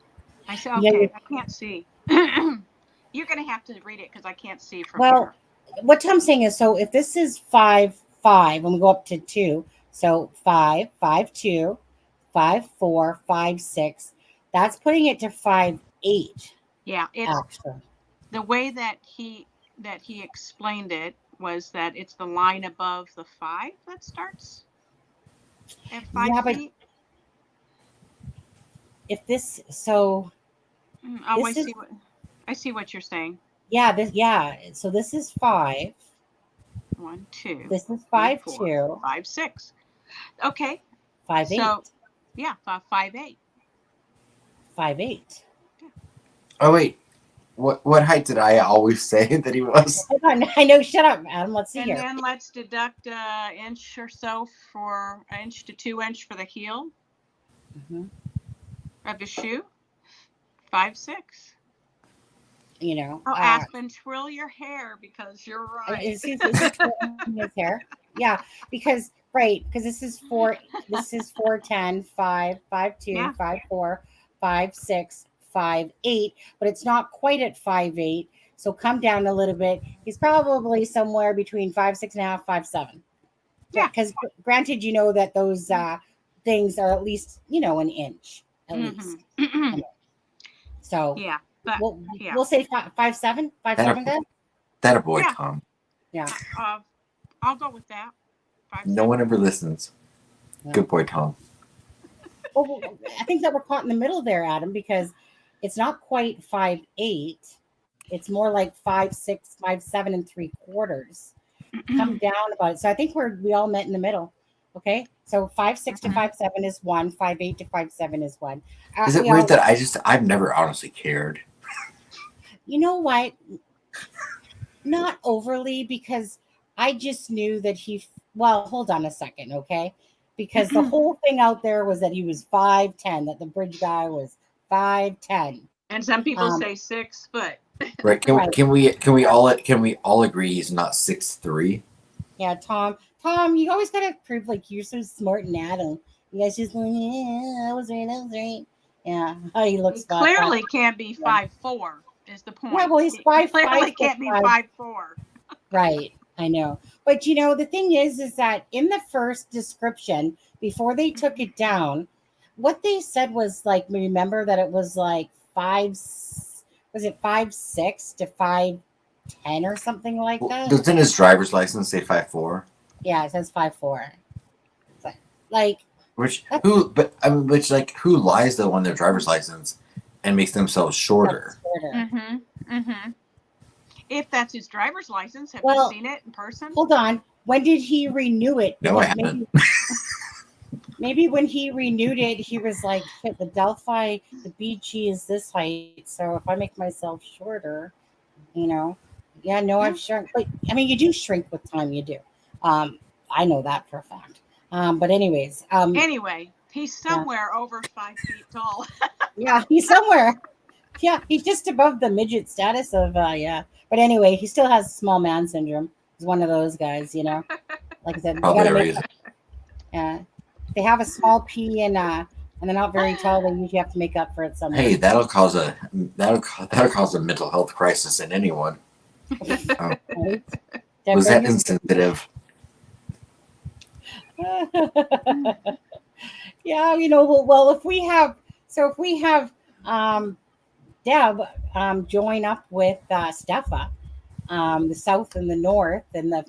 I said, okay, I can't see. You're going to have to read it because I can't see from here. What Tom's saying is, so if this is 5, 5, and we go up to 2, so 5, 5, 2, 5, 4, 5, 6, that's putting it to 5, 8. Yeah, it's the way that he explained it was that it's the line above the 5 that starts at 5 feet. If this, so I see what you're saying. Yeah, so this is 5. 1, 2. This is 5, 2. 5, 6. Okay. 5, 8. So, yeah, 5, 8. 5, 8. Yeah. Oh wait, what height did I always say that he was? Hold on, I know. Shut up, Adam. Let's see here. And then let's deduct an inch or so for an inch to 2 inch for the heel of the shoe. 5, 6. You know. Oh, Aspen, twirl your hair because you're right. Is he twirling his hair? Yeah, because this is 4. This is 410, 5, 5, 2, 5, 4, 5, 6, 5, 8. But it's not quite at 5, 8. So come down a little bit. He's probably somewhere between 5, 6.5, 5, 7. Yeah, because granted, you know that those things are at least an inch at least. So yeah. But, we'll say 5, 7, 5, 7. Good. That a boy, Tom. Yeah. I'll go with that. 5, no one ever listens. Yeah. Good boy, Tom. Well, I think that we're caught in the middle there, Adam, because it's not quite 5, 8. It's more like 5, 6, 5, 7 3/4. Come down about it. So I think we all met in the middle. Okay. So 5, 6 to 5, 7 is 1. 5, 8 to 5, 7 is 1. Is it weird that I've never honestly cared? You know what? Not overly, because I just knew that hold on a second, okay? Because the whole thing out there was that he was 5'10", that the bridge guy was 5'10". And some people say 6 foot. Right. Can we all agree he's not 6'3"? Yeah, Tom, you always gotta prove like you're so smart and Adam. You guys just like, I was right. Yeah, he looks. He clearly can't be 5'4". Is the point? Yeah, well, he's 5'5". Clearly can't be 5'4". Right, I know. But the thing is that in the first description, before they took it down, what they said was like, remember that it was like 5'6" to 5'10" or something like that. Doesn't his driver's license say 5'4"? Yeah, it says 5'4". Like, Which who lies though on their driver's license and makes themselves shorter? If that's his driver's license, have you seen it in person? Hold on. When did he renew it? No, I haven't. Maybe when he renewed it, he was like, "Shit, the Delphi, the BG is this height. So if I make myself shorter, I've shrunk. But I mean, you do shrink with time. You do. I know that for a fact. But anyways. Anyway, he's somewhere over 5 feet tall. Yeah, he's somewhere. Yeah, he's just above the midget status of But anyway, he still has small man syndrome. He's one of those guys, Like I said, they have a small P and they're not very tall. They usually have to make up for it somewhere. Hey, that'll cause a mental health crisis in anyone. Right? Was that insensitive? Yeah, well, if we have Deb join up with Steffa, the South and the North, and the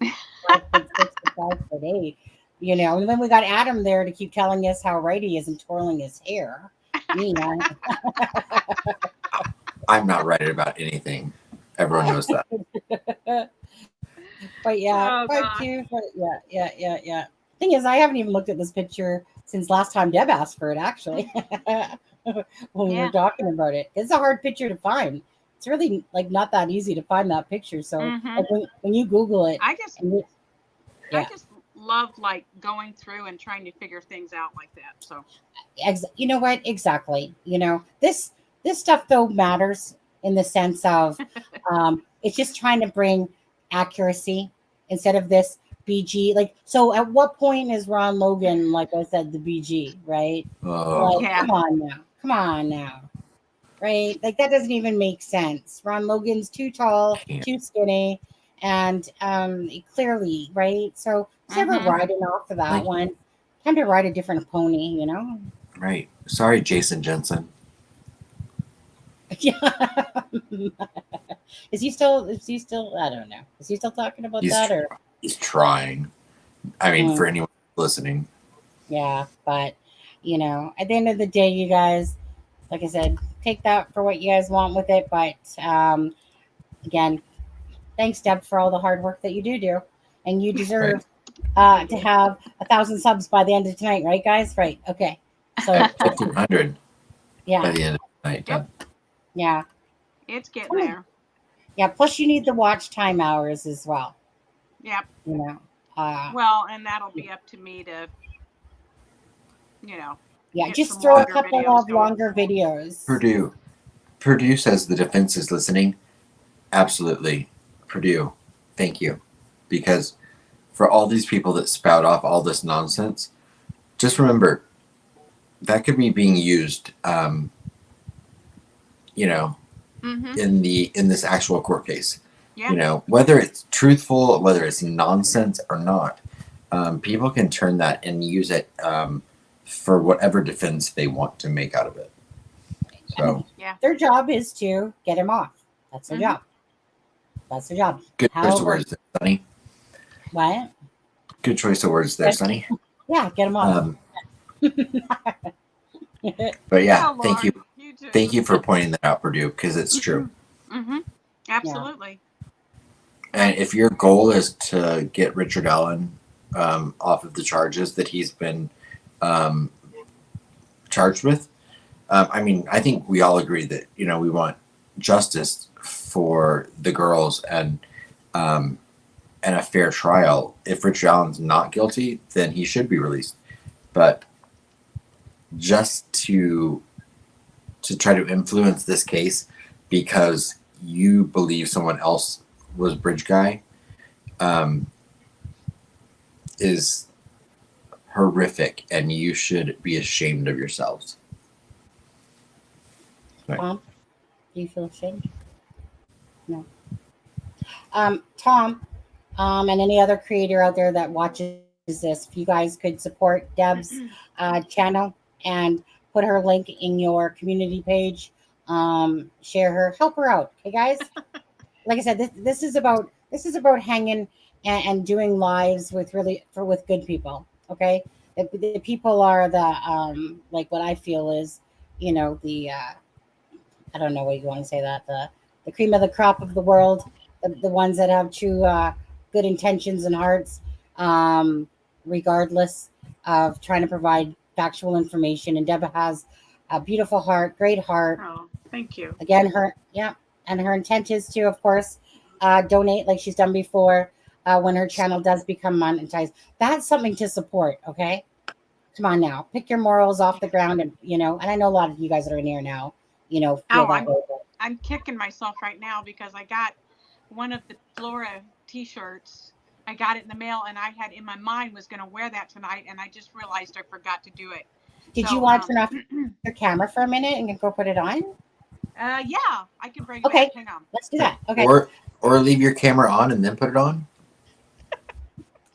5'6" to 5'8", and then we got Adam there to keep telling us how right he is and twirling his hair. I'm not right about anything. Everyone knows that. But yeah, yeah. Thing is, I haven't even looked at this picture since last time Deb asked for it, actually. When we were talking about it. It's a hard picture to find. It's really not that easy to find that picture. So when you Google it, I just love going through and trying to figure things out like that. So you know what? Exactly. This stuff though matters in the sense of it's just trying to bring accuracy instead of this BG. So at what point is Ron Logan, like I said, the BG, right? Come on now. Right? That doesn't even make sense. Ron Logan's too tall, too skinny, and clearly, right? So instead of riding off of that one, time to ride a different pony, Right. Sorry, Jason Jensen. Yeah. Is he still I don't know. Is he still talking about that or he's trying. I mean, for anyone listening. Yeah, but at the end of the day, you guys, like I said, take that for what you guys want with it. But again, thanks, Deb, for all the hard work that you do, and you deserve to have 1,000 subs by the end of tonight, right, guys? Right? Okay. So 1,500. Yeah. By the end of the night. Yep. Yeah. It's getting there. Yeah. Plus, you need the watch time hours as well. Yep. Well, and that'll be up to me to. Yeah, just throw a couple of longer videos. Purdue says the defense is listening. Absolutely. Purdue, thank you. Because for all these people that spout off all this nonsense, just remember that could be being used, in this actual court case. Yeah. Whether it's truthful, whether it's nonsense or not, people can turn that and use it for whatever defense they want to make out of it. So their job is to get him off. That's their job. That's their job. Good choice of words there, Sonny. What? Good choice of words there, Sonny. Yeah, get him off. But yeah, thank you. Thank you for pointing that out, Purdue, because it's true. Absolutely. And if your goal is to get Richard Allen off of the charges that he's been charged with, I think we all agree that we want justice for the girls and a fair trial. If Richard Allen's not guilty, then he should be released. But just to try to influence this case because you believe someone else was bridge guy is horrific, and you should be ashamed of yourselves. Right. Tom, do you feel ashamed? No. Tom, and any other creator out there that watches this, if you guys could support Deb's channel and put her link in your community page, share her, help her out. Okay, guys. Like I said, this is about hanging and doing lives with good people. Okay, the people are the like what I feel is, the I don't know what you want to say, that the cream of the crop of the world, the ones that have true good intentions and hearts, regardless of trying to provide factual information. And Deborah has a beautiful heart, great heart. Oh, thank you. Again, and her intent is to, of course, donate like she's done before when her channel does become monetized. That's something to support. Okay, come on now, pick your morals off the ground, and and I know a lot of you guys that are in here now, feel that way. I'm kicking myself right now because I got one of the Flora t-shirts. I got it in the mail, and I had in my mind was going to wear that tonight, and I just realized I forgot to do it. Did you want to turn off your camera for a minute and go put it on? Yeah, I can bring it okay. back. Hang on. Let's do that. Okay. Or leave your camera on and then put it on.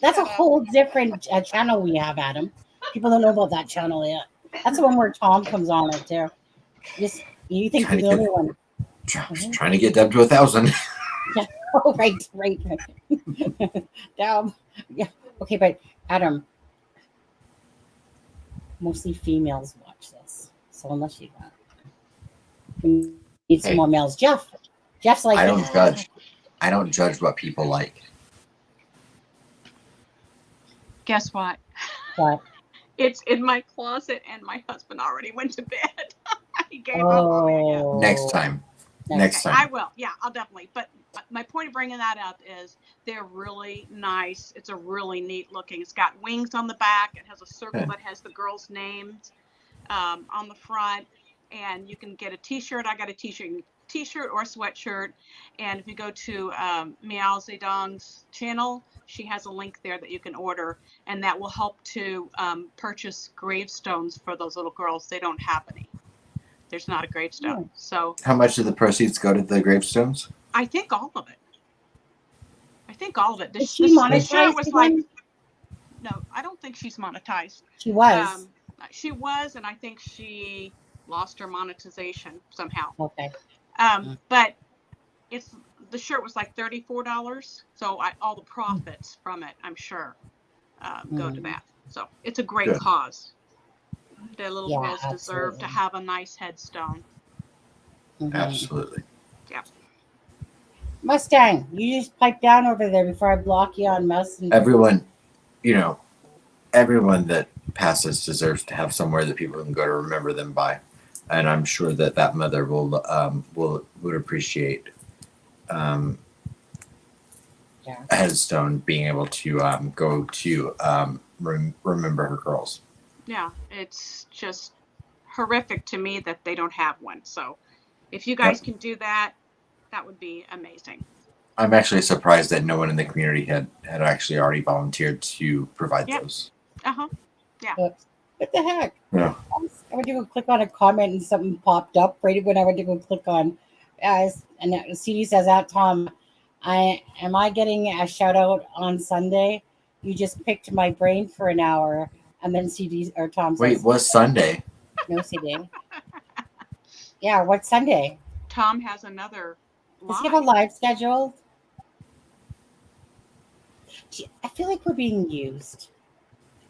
That's a whole different channel we have, Adam. People don't know about that channel yet. That's the one where Tom comes on it too. You think you're the only one. Trying to get Deb to 1,000. Yeah. Oh, right. Down. Yeah. Okay, but Adam, mostly females watch this. So unless you need some more males. Jeff's like, I don't judge. I don't judge what people like. Guess what? What? It's in my closet, and my husband already went to bed. He gave up on me again. Next time. I will. Yeah, I'll definitely. But my point of bringing that up is they're really nice. It's a really neat looking. It's got wings on the back. It has a circle that has the girls' names on the front. And you can get a t-shirt. I got a t-shirt or sweatshirt. And if you go to Meow Zedong's channel, she has a link there that you can order, and that will help to purchase gravestones for those little girls. They don't have any. There's not a gravestone. So how much of the proceeds go to the gravestones? I think all of it. Is she monetized? Was like, no, I don't think she's monetized. She was. She was, and I think she lost her monetization somehow. Okay. But the shirt was like $34, so all the profits from it, I'm sure, go to that. So it's a great cause. The little girls deserve to have a nice headstone. Absolutely. Yeah. Mustang, you just pipe down over there before I block you on Messenger. Everyone that passes deserves to have somewhere that people can go to remember them by, and I'm sure that mother would appreciate a headstone, being able to go to remember her girls. Yeah, it's just horrific to me that they don't have one. So if you guys can do that, that would be amazing. I'm actually surprised that no one in the community had actually already volunteered to provide those. Yeah. What the heck? Yeah. I went to go click on a comment and something popped up right when I went to go click on. And CD says, "At Tom, am I getting a shout out on Sunday? You just picked my brain for an hour." And then CD or Tom says, "Wait, what's Sunday?" No, CD. Yeah, what's Sunday? Tom has another live. Does he have a live scheduled? I feel like we're being used.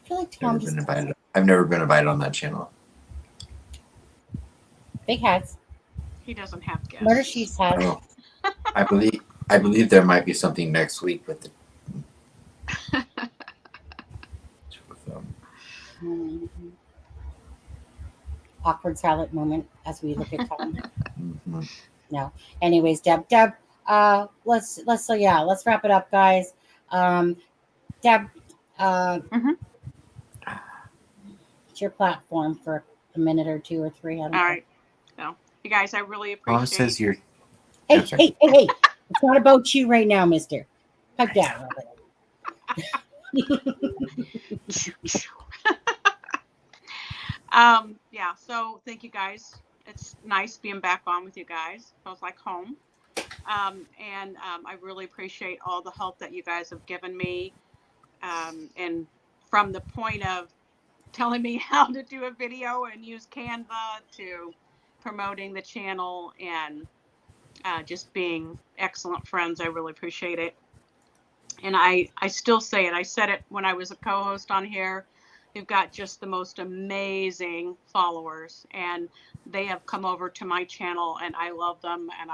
I feel like Tom just invited. I've never been invited on that channel. Big hats. He doesn't have guests. Murder Sheets has. Oh, I believe there might be something next week with the. Awkward silent moment as we look at Tom. No. Anyways, Deb, let's wrap it up, guys. Deb, it's your platform for a minute or two or three. All right. No, you guys, I really appreciate. Oh, it says you're. Hey! It's not about you right now, Mister. Pipe down. Yeah, so thank you guys. It's nice being back on with you guys. Feels like home. And I really appreciate all the help that you guys have given me. And from the point of telling me how to do a video and use Canva to promoting the channel and just being excellent friends, I really appreciate it. And I still say it. I said it when I was a co-host on here. They've got just the most amazing followers, and they have come over to my channel, and I love them, and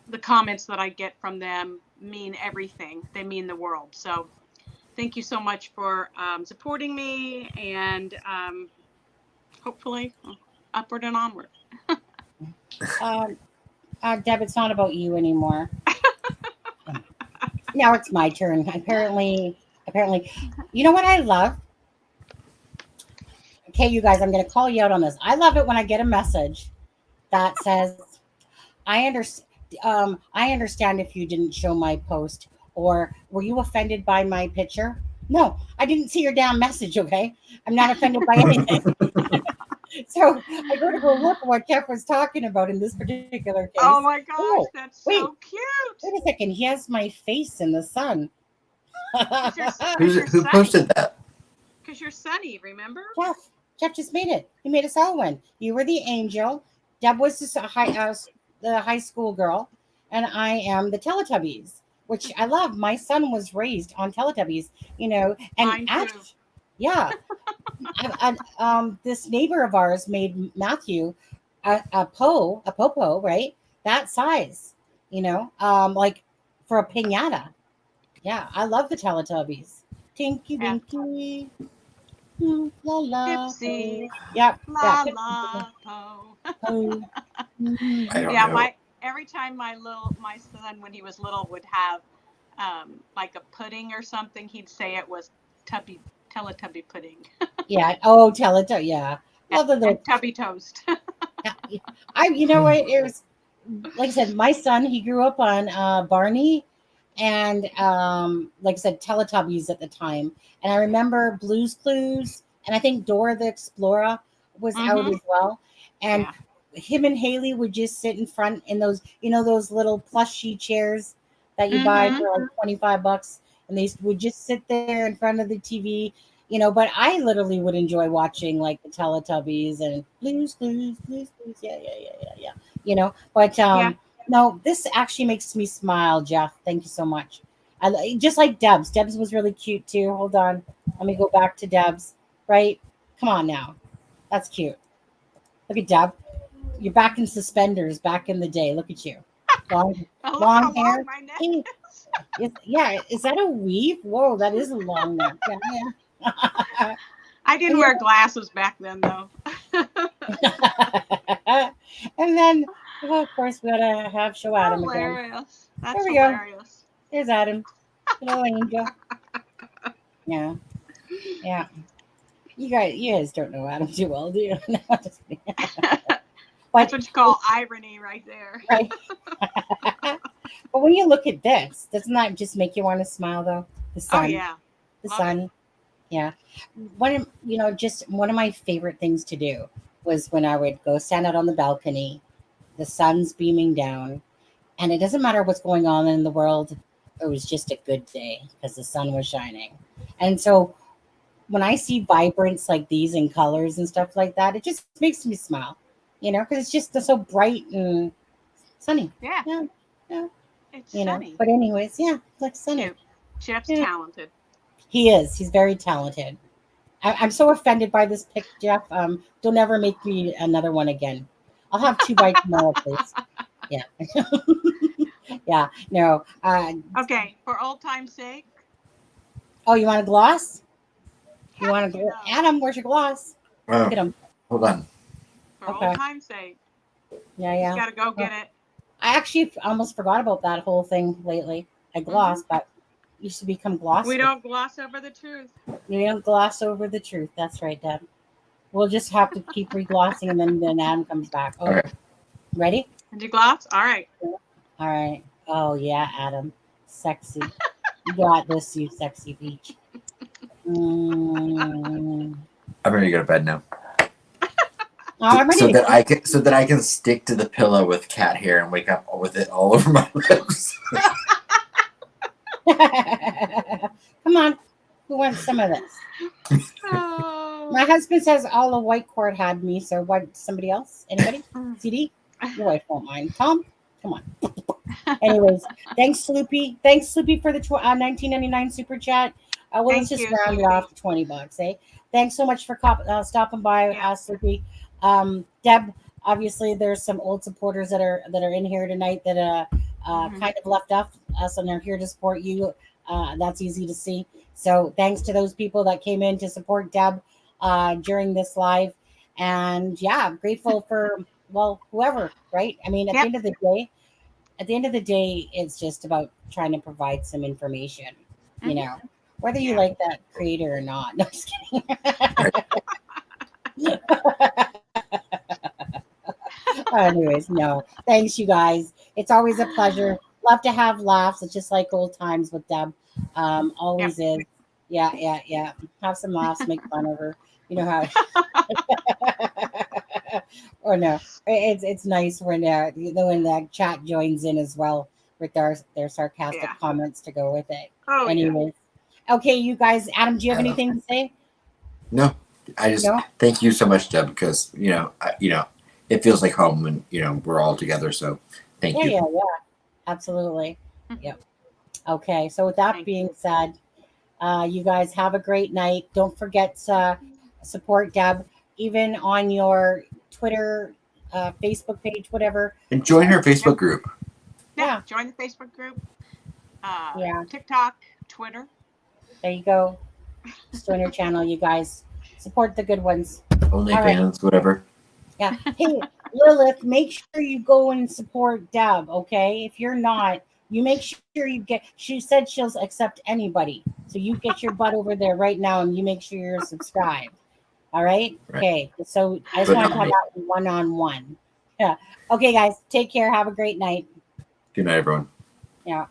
the comments that I get from them mean everything. They mean the world. So thank you so much for supporting me, and hopefully upward and onward. Deb, it's not about you anymore. Now it's my turn. Apparently, you know what I love? Okay, you guys, I'm going to call you out on this. I love it when I get a message that says, I understand if you didn't show my post, or were you offended by my picture? No, I didn't see your damn message, okay? I'm not offended by anything. So I go to look at what Jeff was talking about in this particular case. Oh my gosh, that's so cute. Wait a second, he has my face in the sun. Who posted that? Because you're Sunny, remember? Jeff just made it. He made us all win. You were the angel. Deb was the high school girl, and I am the Teletubbies, which I love. My son was raised on Teletubbies, and mine too. Yeah. This neighbor of ours made Matthew a popo, right? That size, like for a piñata. Yeah, I love the Teletubbies. Tinky Winky. La la. Dipsy. Yeah. La la po. Every time my son when he was little would have like a pudding or something, he'd say it was Teletubby pudding. Yeah. Oh, Teletubby. Yeah. Love the little Tubby toast. You know what? It was, like I said, my son, he grew up on Barney and like I said, Teletubbies at the time. And I remember Blue's Clues, and I think Dora the Explorer was out as well. And him and Haley would just sit in front in those, those little plushy chairs that you buy for like $25, and they would just sit there in front of the TV. But I literally would enjoy watching like the Teletubbies and Blue's Clues. Yeah. But no, this actually makes me smile, Jeff. Thank you so much. I just like Deb's. Deb's was really cute too. Hold on, let me go back to Deb's. Right, come on now, that's cute. Look at Deb. You're back in suspenders. Back in the day. Look at you. Long hair. Yeah, is that a weave? Whoa, that is a long neck. Yeah. I didn't wear glasses back then, though. And then, of course, we gotta have show Adam hilarious. Again. That's there we hilarious. Go. There's Adam. Little angel. Yeah. You guys don't know Adam too well, do you? No, just That's what you call irony right there. Right. But when you look at this, doesn't that just make you want to smile, though? The sun. Oh, yeah. The sun. Yeah. One of my favorite things to do was when I would go stand out on the balcony, the sun's beaming down, and it doesn't matter what's going on in the world. It was just a good day because the sun was shining. And so when I see vibrance like these in colors and stuff like that, it just makes me smile, because it's just so bright and sunny. Yeah. It's sunny. But anyways, like sunny. Jeff's talented. He is. He's very talented. I'm so offended by this pic, Jeff. Don't ever make me another one again. I'll have 2 by tomorrow, please. Yeah. Yeah. No. Okay. For old time's sake. Oh, you want a gloss? You want to go? Adam, where's your gloss? Look at him. Hold on. For old time's sake. Yeah. You gotta go get it. I actually almost forgot about that whole thing lately. I gloss, but you should become glossy. We don't gloss over the truth. You don't gloss over the truth. That's right, Deb. We'll just have to keep reglossing, and then Adam comes back. Oh, okay. Ready? Did you gloss? All right. All right. Oh yeah, Adam, sexy. You got this, you sexy peach. I'm ready to go to bed now. I'm ready so that I can stick to the pillow with cat hair and wake up with it all over my lips. Come on, who wants some of this? My husband says all the white cord had me, so what? Somebody else? Anybody? CD? Your wife won't mind. Tom, come on. Anyways, thanks, Sloopy. Thanks, Sloopy, for the $19.99 super chat. Well, let's just round it off to $20, eh? Thanks so much for stopping by, Sleepy. Deb, obviously, there's some old supporters that are in here tonight that kind of left us and are here to support you. That's easy to see. So thanks to those people that came in to support Deb during this live. And yeah, I'm grateful for, well, whoever, right? I mean, at the end of the day, it's just about trying to provide some information, you know, whether you like that creator or not. No, just kidding. Anyways, no, thanks you guys. It's always a pleasure. Love to have laughs. It's just like old times with Deb. Always is. Yeah. Have some laughs, make fun of her. You know how. Or no, it's nice when the chat joins in as well with their sarcastic comments to go with it. Oh, anyways, okay, you guys. Adam, do you have anything to say? No, I just thank you so much, Deb, because it feels like home when we're all together. So thank you. Yeah, absolutely. Yep. Okay, so with that being said, you guys have a great night. Don't forget to support Deb, even on your Twitter, Facebook page, whatever. And join her Facebook group. Yeah, join the Facebook group. TikTok, Twitter. There you go. Just join her channel, you guys. Support the good ones. OnlyFans, whatever. Yeah. Hey, Lilith, make sure you go and support Deb, okay? If you're not, you make sure you get. She said she'll accept anybody, so you get your butt over there right now, and you make sure you're subscribed. All right? Okay. So I just want to have that one-on-one. Yeah. Okay, guys. Take care. Have a great night. Good night, everyone. Yeah.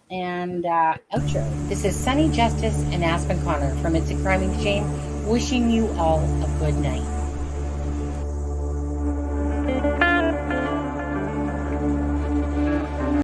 And outro. This is Sunny Justice and Aspen Connor from It's a Crime and Shame, wishing you all a good night.